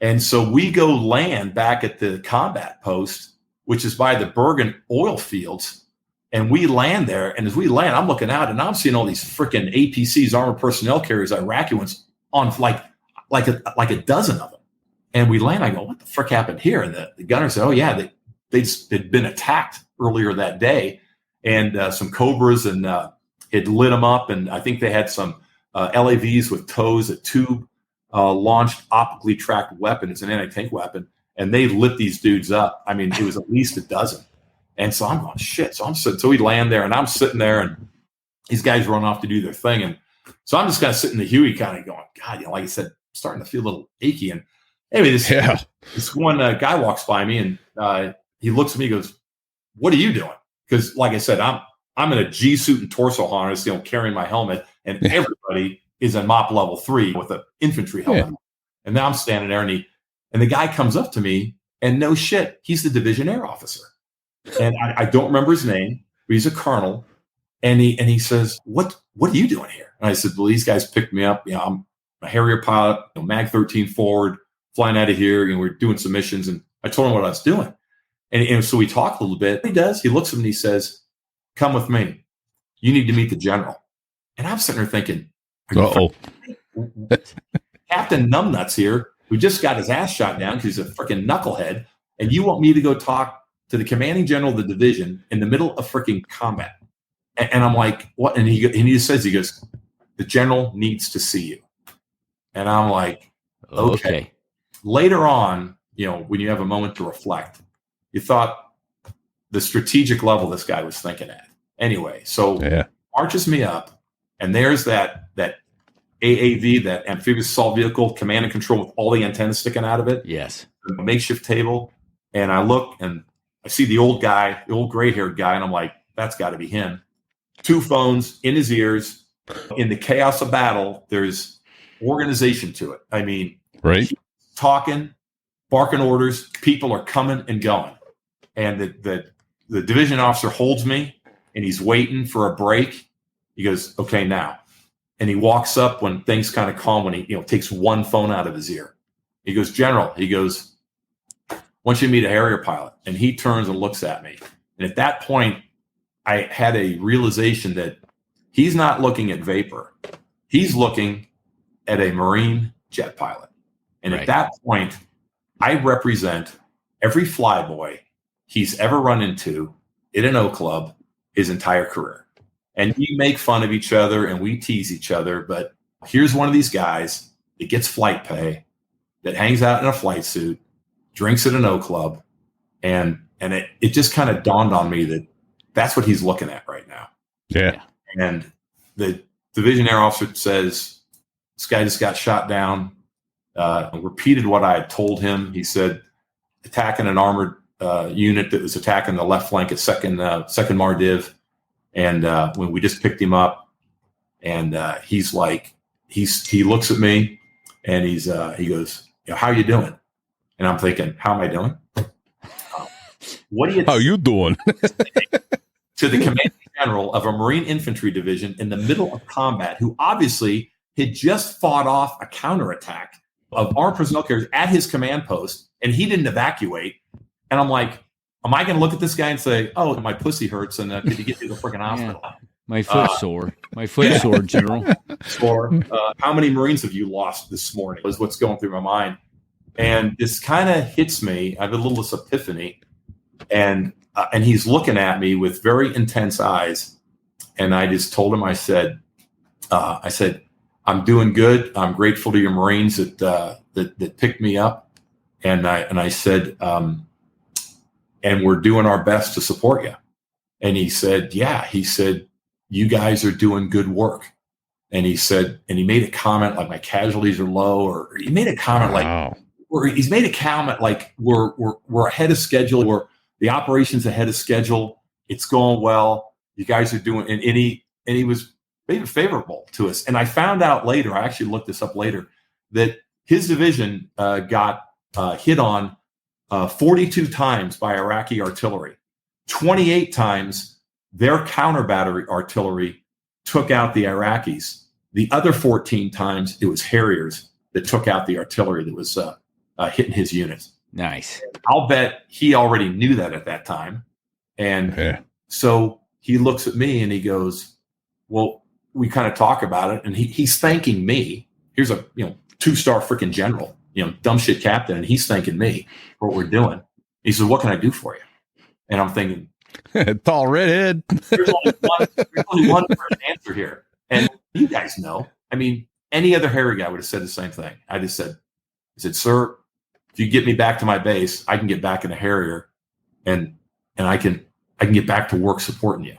And so we go land back at the combat post, which is by the Bergen oil fields. And we land there. And as we land, I'm looking out, and I'm seeing all these freaking APCs, armored personnel carriers, Iraqi ones, on like a dozen of them. And we land. I go, what the frick happened here? And the gunner said, oh, yeah, they'd been attacked earlier that day. And some Cobras and had lit them up. And I think they had some LAVs with tows, a tube launched optically tracked weapon. It's an anti-tank weapon. And they lit these dudes up. I mean, it was at least a dozen. And so I'm going, shit. So we land there, and I'm sitting there, and these guys run off to do their thing. And so I'm just kind of sitting in the Huey kind of going, God, like I said, starting to feel a little achy. And anyway, this one guy walks by me, and he looks at me, and goes, what are you doing? Because like I said, I'm in a G suit and torso harness, carrying my helmet, and everybody is in MOP level 3 with an infantry helmet. Yeah. And now I'm standing there, and the guy comes up to me, and no shit, he's the division air officer. And I don't remember his name, but he's a colonel. And he says, what are you doing here? And I said, well, these guys picked me up. I'm a Harrier pilot, Mag 13 forward, flying out of here. We're doing some missions. And I told him what I was doing. And so we talked a little bit. He does. He looks at me and he says, come with me. You need to meet the general. And I'm sitting there thinking, Captain Numbnuts here, who just got his ass shot down because he's a freaking knucklehead. And you want me to go talk to the commanding general of the division in the middle of freaking combat? And I'm like, what? And he just says, he goes, the general needs to see you. And I'm like, okay. Later on, when you have a moment to reflect, you thought the strategic level this guy was thinking at. Anyway, so marches me up, and there's that AAV, that amphibious assault vehicle, command and control with all the antennas sticking out of it. Yes. A makeshift table. And I look, and I see the old guy, the old gray-haired guy, and I'm like, that's got to be him. 2 phones in his ears. In the chaos of battle, there's organization to it. I mean, right? Talking, barking orders, people are coming and going. And the division officer holds me, and he's waiting for a break. He goes, okay, now. And he walks up when things kind of calm, when he takes one phone out of his ear. He goes, General, he goes, I want you to meet a Harrier pilot. And he turns and looks at me. And at that point, I had a realization that he's not looking at vapor. He's looking at a Marine jet pilot. And at that point, I represent every flyboy he's ever run into in an O Club his entire career. And we make fun of each other and we tease each other, but here's one of these guys that gets flight pay, that hangs out in a flight suit, drinks at an O Club, and it just kind of dawned on me that that's what he's looking at right now. Yeah. And the division air officer says, this guy just got shot down, and repeated what I had told him. He said, attacking an armored unit that was attacking the left flank at second Mardiv. And when we just picked him up, and he's like, he looks at me and he goes, how you doing? And I'm thinking, how am I doing? What do you? How you doing? To the commanding general of a Marine infantry division in the middle of combat, who obviously had just fought off a counterattack of armed personnel carriers at his command post, and he didn't evacuate. And I'm like, am I going to look at this guy and say, oh, my pussy hurts, and could you get to the freaking hospital? My foot sore. My foot sore, General. Or how many Marines have you lost this morning is what's going through my mind. And this kind of hits me. I have a little this epiphany. And he's looking at me with very intense eyes. And I just told him, I said, I'm doing good. I'm grateful to your Marines that picked me up. And I said, and we're doing our best to support you. And he said, yeah. He said, you guys are doing good work. And he said, and he made a comment like my casualties are low, or he made a comment he's made a comment like we're ahead of schedule, or the operation's ahead of schedule. It's going well. You guys are doing, and he was maybe favorable to us. And I found out later, I actually looked this up later, that his division got hit on 42 times by Iraqi artillery. 28 times their counter battery artillery took out the Iraqis. The other 14 times it was Harriers that took out the artillery that was hitting his units. Nice. I'll bet he already knew that at that time. And so he looks at me and he goes, well, we kind of talk about it. And he's thanking me. Here's a 2-star freaking general, dumb shit captain. And he's thanking me for what we're doing. He says, what can I do for you? And I'm thinking, tall redhead. there's only one answer here. And you guys know, I mean, any other Harry guy would have said the same thing. I said, sir, if you get me back to my base, I can get back in a Harrier and I can get back to work supporting you.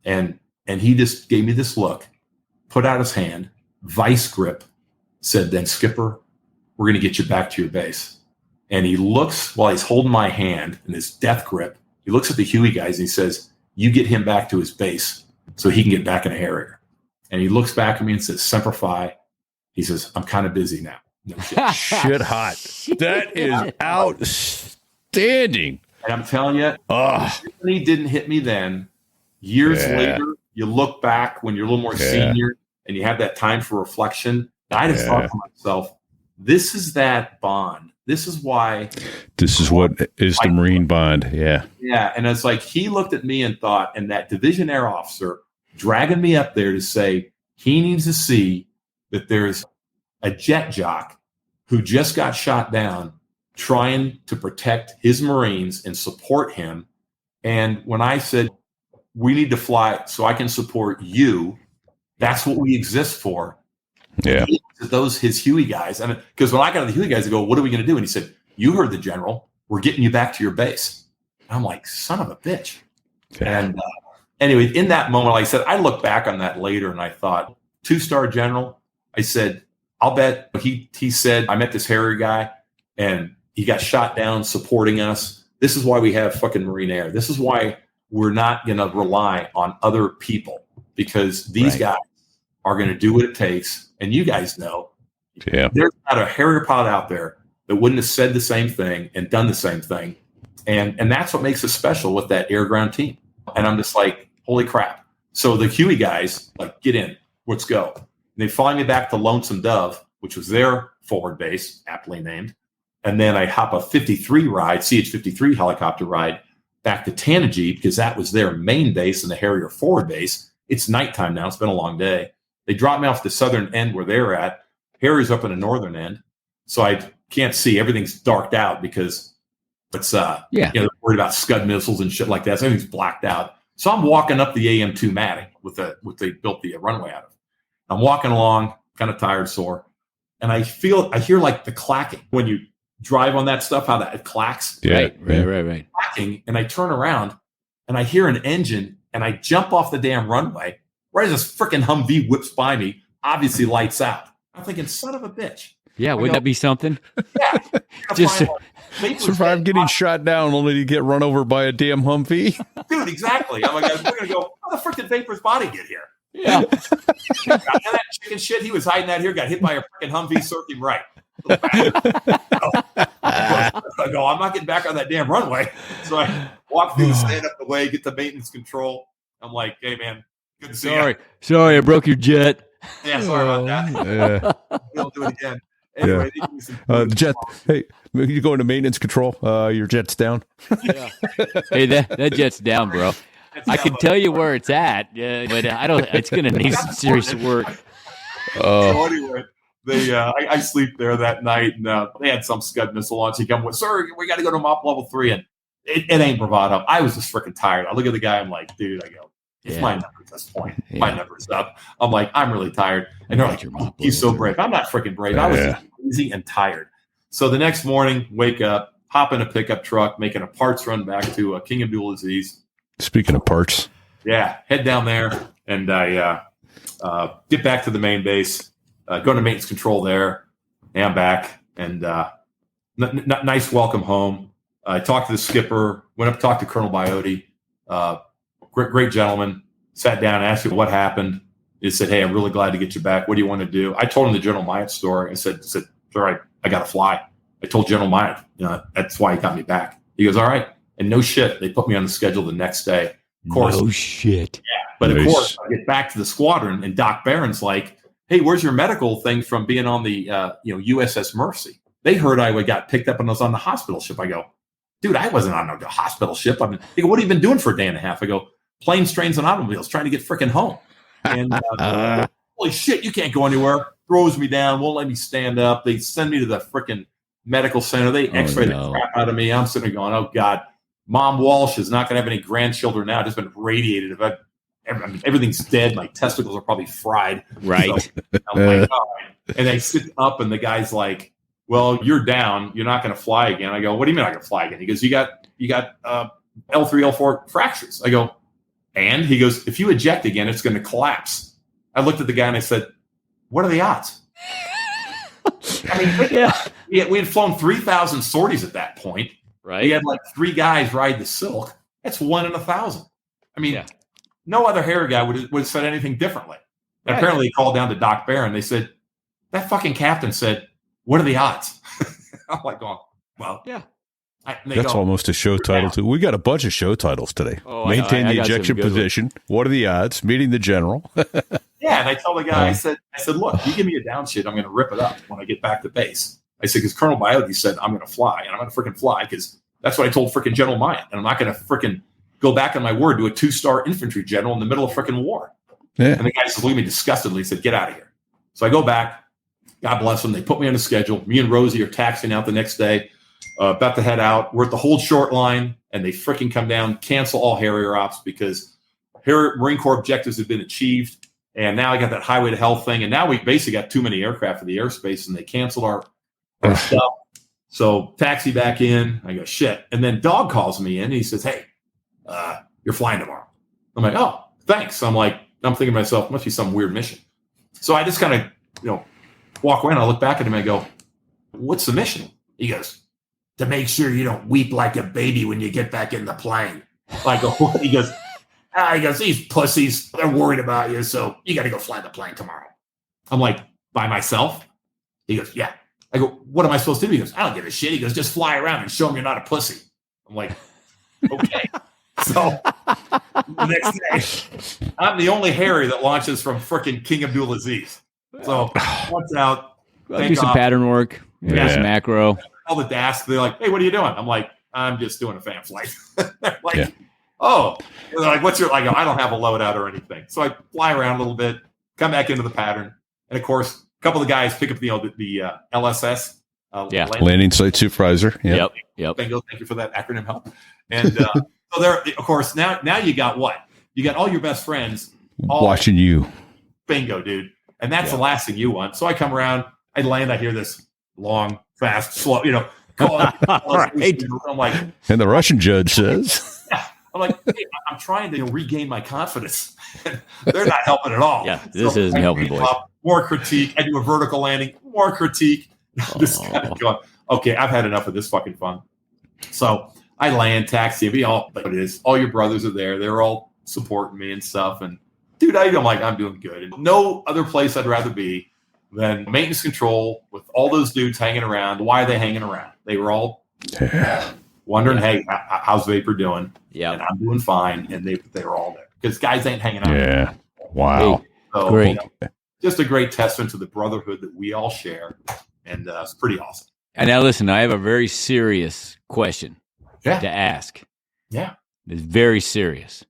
And he just gave me this look, put out his hand, vice grip, said, then Skipper, we're going to get you back to your base. And he looks, while he's holding my hand in his death grip, he looks at the Huey guys and he says, you get him back to his base so he can get back in a Harrier. And he looks back at me and says, Semper Fi. He says, I'm kind of busy now. No shit. Shit hot. That is outstanding. And I'm telling you, he didn't hit me then. Years later, you look back when you're a little more senior and you have that time for reflection. I just thought to myself, this is that bond. This is why. This is what is the Marine bond. Yeah. Yeah. And it's like he looked at me and thought, and that division air officer dragging me up there to say he needs to see that there's a jet jock who just got shot down trying to protect his Marines and support him. And when I said, we need to fly so I can support you, that's what we exist for. Yeah. His Huey guys. I mean, because when I got to the Huey guys, I go, what are we going to do? And he said, you heard the general. We're getting you back to your base. And I'm like, son of a bitch. Yeah. And anyway, in that moment, like I said, I look back on that later and I thought, 2-star general. I said, I'll bet he said, I met this Harrier guy and he got shot down supporting us. This is why we have fucking Marine Air. This is why we're not going to rely on other people, because these guys are going to do what it takes. And you guys know, there's not a Harrier pilot out there that wouldn't have said the same thing and done the same thing. And that's what makes us special with that air ground team. And I'm just like, holy crap. So the Huey guys, like, get in, let's go. And they fly me back to Lonesome Dove, which was their forward base, aptly named. And then I hop a 53 ride, CH-53 helicopter ride back to Tanagy, because that was their main base and the Harrier forward base. It's nighttime now. It's been a long day. They dropped me off the southern end where they're at. Harry's up in the northern end. So I can't see. Everything's darked out because it's, worried about Scud missiles and shit like that. So everything's blacked out. So I'm walking up the AM2 matting with what they built the runway out of. I'm walking along, kind of tired, sore, and I hear like the clacking when you drive on that stuff, how that it clacks. Yeah, Right. Clacking, and I turn around and I hear an engine, and I jump off the damn runway right as this freaking Humvee whips by me, obviously lights out. I'm thinking, son of a bitch. Yeah, wouldn't that be something? Yeah. Just Survive getting shot down only to get run over by a damn Humvee. Dude, exactly. I'm like, we're going to go, how the frick did Vapor's body get here? yeah. And that chicken shit, he was hiding out here, got hit by a freaking Humvee, circling right. I go, I'm not getting back on that damn runway. So I walk through the stand up the way, get to maintenance control. I'm like, hey, man, good to see you. Sorry, I broke your jet. Yeah, sorry about that. Yeah. Don't do it again. Anyway, Jet. Hey, you go into maintenance control. Your jet's down. Yeah. Hey, that jet's down, bro. I can tell you where it's at, but I don't. It's going to need some serious work. So anyway, I sleep there that night, and they had some Scud missile launch. He come with, sir, we got to go to MOP level 3, and it ain't bravado. I was just freaking tired. I look at the guy, I'm like, dude, I go, it's my number at this point. Yeah. My number's up. I'm like, I'm really tired. And they're like, he's so brave. I'm not freaking brave. I was just lazy and tired. So the next morning, wake up, hop in a pickup truck, making a parts run back to King Abdulaziz. Speaking of parts. Yeah, head down there, and I get back to the main base, go to maintenance control there, and I'm back, and nice welcome home. I talked to the skipper, went up to talk to Colonel Biote, great gentleman, sat down, asked him what happened. He said, hey, I'm really glad to get you back. What do you want to do? I told him the General Myatt story. I said, sir, I got to fly. I told General Myatt, that's why he got me back. He goes, all right. And no shit, they put me on the schedule the next day. Of course, no shit. Yeah, but of course, I get back to the squadron, and Doc Barron's like, "Hey, where's your medical thing from being on the USS Mercy?" They heard I got picked up and I was on the hospital ship. I go, "Dude, I wasn't on the hospital ship." They go, "What have you been doing for a day and a half?" I go, "Planes, trains, and automobiles, trying to get freaking home." And holy shit, you can't go anywhere. Throws me down, won't let me stand up. They send me to the freaking medical center. They X-ray the crap out of me. I'm sitting there going, "Oh God." Mom Walsh is not going to have any grandchildren now. Just been radiated. Everything's dead. My testicles are probably fried. Right. So I'm like, all right. And I sit up, and the guy's like, "Well, you're down. You're not going to fly again." I go, "What do you mean I'm going to fly again?" He goes, "You got L3, L4 fractures." I go, and he goes, "If you eject again, it's going to collapse." I looked at the guy and I said, "What are the odds?" I mean, we had flown 3,000 sorties at that point. Right. We had like 3 guys ride the Silk. That's 1 in 1,000. I mean, no other Harrier guy would have said anything differently. And apparently, they called down to Doc Barron. They said, that fucking captain said, "What are the odds?" I'm like, going, well, yeah. That's almost a show title, too. We got a bunch of show titles today. Maintain the ejection position. What are the odds? Meeting the general. Yeah, and I tell the guy, I said, look, you give me a downshift, I'm going to rip it up when I get back to base. I said, because Colonel Biote said, I'm going to fly, and I'm going to freaking fly, because that's what I told freaking General Myatt, and I'm not going to freaking go back on my word to a 2-star infantry general in the middle of freaking war. Yeah. And the guy just looked at me disgustedly. He said, "Get out of here." So I go back. God bless them. They put me on the schedule. Me and Rosie are taxiing out the next day, about to head out. We're at the hold short line, and they freaking come down, cancel all Harrier ops because Marine Corps objectives have been achieved. And now I got that highway to hell thing. And now we basically got too many aircraft for the airspace, and they canceled our stuff. So taxi back in. I go, shit. And then Dog calls me in, and he says, "Hey, you're flying tomorrow." I'm like, "Oh, thanks." I'm thinking to myself, must be some weird mission. So I just kind of, walk away, and I look back at him and I go, "What's the mission?" He goes, "To make sure you don't weep like a baby when you get back in the plane." I go, he goes, "These pussies, they're worried about you, so you got to go fly the plane tomorrow." I'm like, "By myself?" He goes, "Yeah." I go, "What am I supposed to do?" He goes, "I don't give a shit." He goes, "Just fly around and show them you're not a pussy." I'm like, okay. So the next day, I'm the only Harry that launches from frickin' King Abdulaziz. So once out, do some pattern work, some macro. All the desk, they're like, "Hey, what are you doing?" I'm like, "I'm just doing a fan flight." They're like, "Oh," they're like, "What's your?" I go, "I don't have a loadout or anything." So I fly around a little bit, come back into the pattern, and of course, a couple of the guys pick up the LSS. Landing site supervisor. Yep. Thank you for that acronym help. And so there, of course, now you got what? You got all your best friends watching you. Bingo, dude. And that's the last thing you want. So I come around, I land, I hear this long, fast, slow, call. Right. I'm like, And the Russian judge says, I'm like, hey, I'm trying to regain my confidence. They're not helping at all. Yeah, this isn't helping, boys. More critique. I do a vertical landing, more critique. Just kind of going, okay, I've had enough of this fucking fun. So I land, taxi, it is. All your brothers are there. They're all supporting me and stuff. And dude, I'm like, I'm doing good. And no other place I'd rather be than maintenance control with all those dudes hanging around. Why are they hanging around? They were all wondering, hey, how's Vapor doing? Yeah. And I'm doing fine. And they were all there because guys ain't hanging out. yeah, wow. Hey, So, great. Just a great testament to the brotherhood that we all share. And it's pretty awesome. And now listen, I have a very serious question Yeah. to ask. Yeah. It's very serious.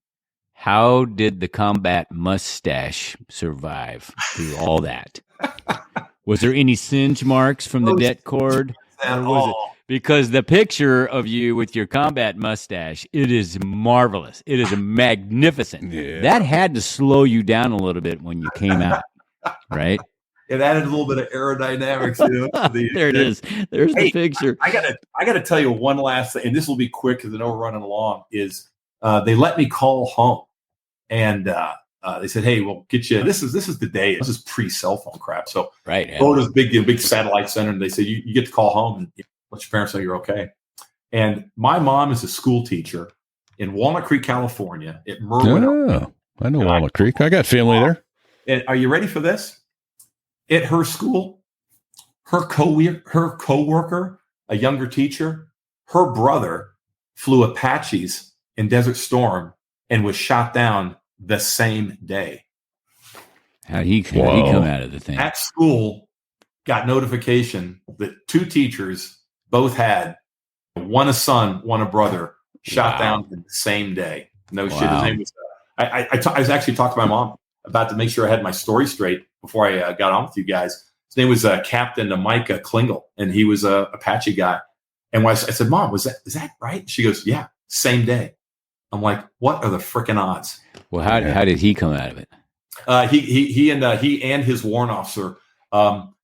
How did the combat mustache survive through all that? Was there any singe marks from the det cord? At Or was it? all. Because the picture of you with your combat mustache, it is marvelous. It is magnificent. Yeah. That had to slow you down a little bit when you came out, right? It added a little bit of aerodynamics. There it is. There's the picture. I gotta tell you one last thing, and this will be quick because I know we're running along. Is they let me call home, and they said, "Hey, we'll get you." This is the day. This is pre-cell phone crap. So Right. Yeah. go to this big satellite center, and they said you get to call home and let your parents know you're okay. And my mom is a school teacher in Walnut Creek, California, at Merwin. Oh, I know Walnut Creek. I got family there. And are you ready for this? At her school, her coworker, a younger teacher, her brother flew Apaches in Desert Storm and was shot down the same day. How'd he come out of the thing? At school, got notification that two teachers both had one a son, one a brother, shot down the same day. No shit. His name was. I was actually talking to my mom about to make sure I had my story straight before I got on with you guys. His name was Captain Mike Klingel, and he was a Apache guy. And when I said, "Mom, is that right?" She goes, "Yeah, same day." I'm like, "What are the frickin' odds?" Well, how did he come out of it? He and his warrant officer,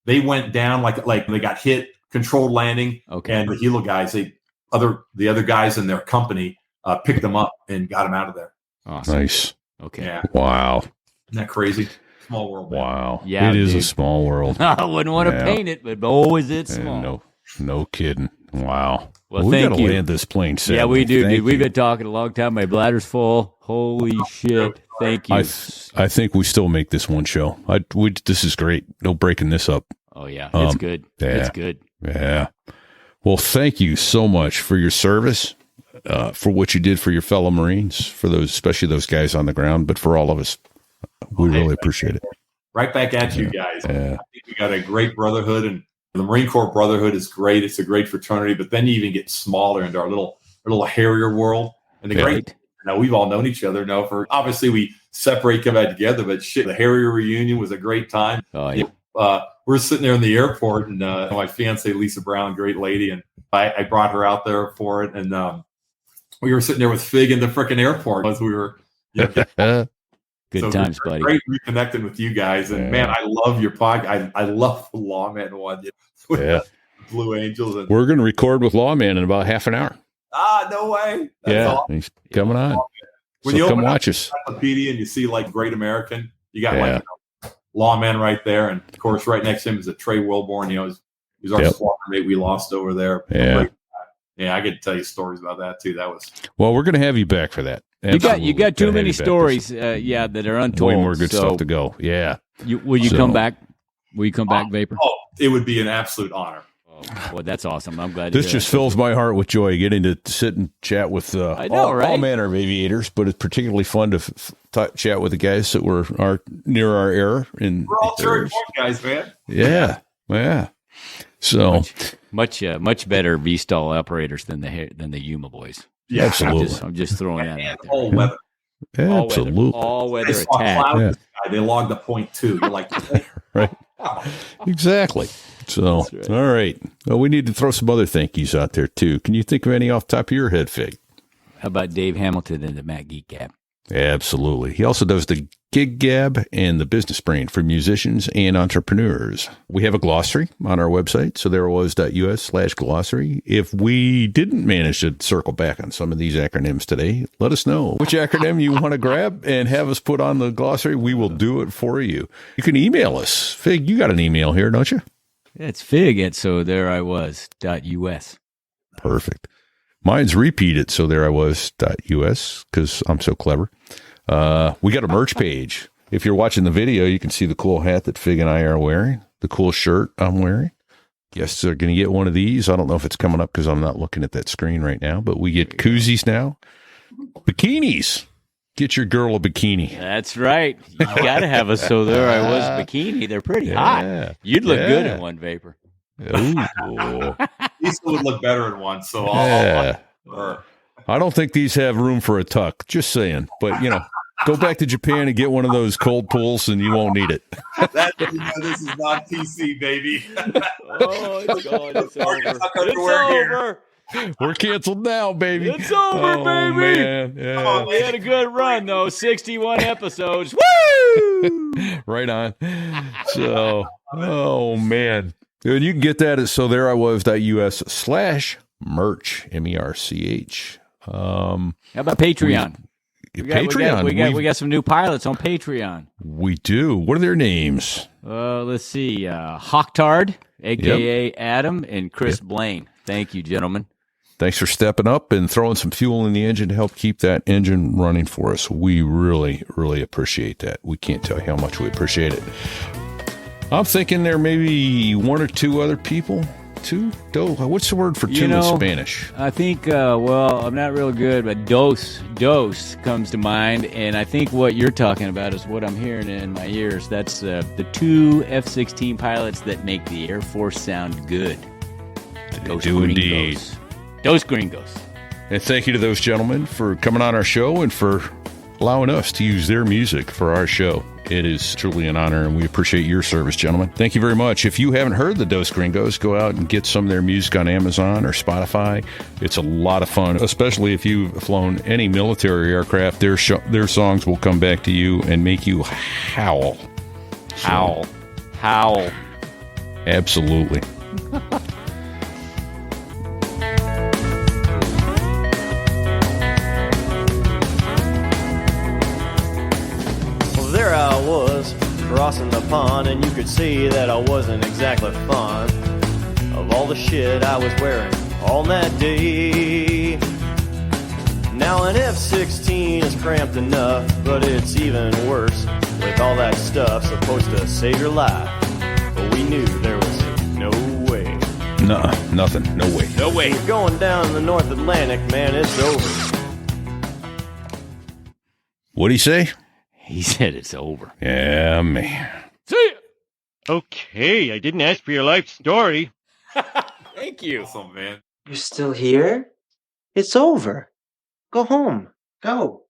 they went down like they got hit, controlled landing, Okay. and the helo guys, the other guys in their company picked them up and got them out of there. Awesome. Nice. Okay. Yeah, Wow. isn't that crazy? Small world. Man. Wow. Yeah, It is dude. a small world. I wouldn't want to Yeah. paint it, but boy, is it And small. no kidding. Wow. Well, we thank got to you. land this plane soon. Yeah, we do, Thank dude. We've you. been talking a long time. My bladder's full. Holy shit. Thank you. I think we still make this one show. This is great. No breaking this up. Oh, yeah. It's good. yeah. It's good. Yeah. Well, thank you so much for your service, for what you did for your fellow Marines, for those, especially those guys on the ground, but for all of us. We really appreciate it. Right back at you guys. Yeah. I think we got a great brotherhood, and the Marine Corps brotherhood is great. It's a great fraternity, but then you even get smaller into our little Harrier world. And the great, we've all known each other now for, obviously we separate, come back together, but shit, the Harrier reunion was a great time. Oh, yeah. We're sitting there in the airport, and my fiance, Lisa Brown, great lady, and I brought her out there for it. And we were sitting there with Fig in the freaking airport as we were, Good times, buddy. Great reconnecting with you guys. And man, I love your podcast. I love the Lawman one. Yeah. Blue Angels. And, We're going to record with Lawman in about half an hour. no way. That's awesome. He's coming on. When So you come open watch us. Wikipedia and you see like Great American, you got Lawman right there. And of course, right next to him is a Trey Wilborn. He's our squadron mate we lost over there. Yeah. Yeah, I could tell you stories about that too. That was Well, we're going to have you back for that. You got too Gotta have many you back. stories, that are untold. Way more good So stuff to go. Yeah. Will you So- come back? Will you come back, Vapor? Oh, it would be an absolute honor. Well, that's awesome. I'm glad. to This hear just that. fills my heart with joy getting to sit and chat with I know, all right? manner of aviators, but it's particularly fun to chat with the guys that are near our era. We're all Cherry Point guys, man. Yeah. Yeah. So much better V-stall operators than the Yuma boys. Yeah, absolutely. I'm just throwing that out there. All weather. Absolutely. All weather They saw attack. clouds Yeah. in the sky, they logged the point too. You're like, Right. Exactly. So, right. all right. Well, we need to throw some other thank yous out there too. Can you think of any off the top of your head, Fig? How about Dave Hamilton and the Matt Geek Gab? Absolutely. He also does the Gig Gab and the Business Brain for musicians and entrepreneurs. We have a glossary on our website, sotherewas.us/glossary. If we didn't manage to circle back on some of these acronyms today, let us know which acronym you want to grab and have us put on the glossary. We will do it for you. You can email us. Fig, you got an email here, don't you? It's Fig at sothereiwas.us. Perfect. Mine's repeat at sothereiwas.us because I'm so clever. We got a merch page. If you're watching the video, you can see the cool hat that Fig and I are wearing, the cool shirt I'm wearing. Guests are going to get one of these. I don't know if it's coming up because I'm not looking at that screen right now, but we get koozies now. Bikinis. Get your girl a bikini. That's right. You got to have a So There I Was bikini. They're pretty hot. You'd look good in one, Vapor. Ooh. These would look better in one, so I don't think these have room for a tuck. Just saying. But, go back to Japan and get one of those cold pulls and you won't need it. This is not PC, baby. Oh, it's gone. It's over. It's over. We're canceled now, baby. It's over, baby. Man. Yeah. We had a good run, though. 61 episodes. Woo! Right on. So, oh, man. And you can get that at sothereiwas.us/merch, MERCH. How about Patreon? Patreon. We got some new pilots on Patreon. We do. What are their names? Let's see. Hawktard, a.k.a. Adam, and Chris Blaine. Thank you, gentlemen. Thanks for stepping up and throwing some fuel in the engine to help keep that engine running for us. We really, really appreciate that. We can't tell you how much we appreciate it. I'm thinking there may be one or two other people. Two? What's the word for two in Spanish? I think, I'm not real good, but dos comes to mind. And I think what you're talking about is what I'm hearing in my ears. That's the two F-16 pilots that make the Air Force sound good. They do indeed. Dos gringos. And thank you to those gentlemen for coming on our show and for allowing us to use their music for our show. It is truly an honor, and we appreciate your service, gentlemen. Thank you very much. If you haven't heard the Dos Gringos, go out and get some of their music on Amazon or Spotify. It's a lot of fun, especially if you've flown any military aircraft. Their songs will come back to you and make you howl. Howl. Absolutely. There I was, crossing the pond, and you could see that I wasn't exactly fond of all the shit I was wearing on that day. Now an F-16 is cramped enough, but it's even worse with all that stuff supposed to save your life. But we knew there was no way. Nuh-uh, nothing, no way. No way. You're going down the North Atlantic, man, it's over. What'd he say? He said it's over. Yeah, man. See ya. Okay, I didn't ask for your life story. Thank you. Awesome, man. You're still here? It's over. Go home. Go.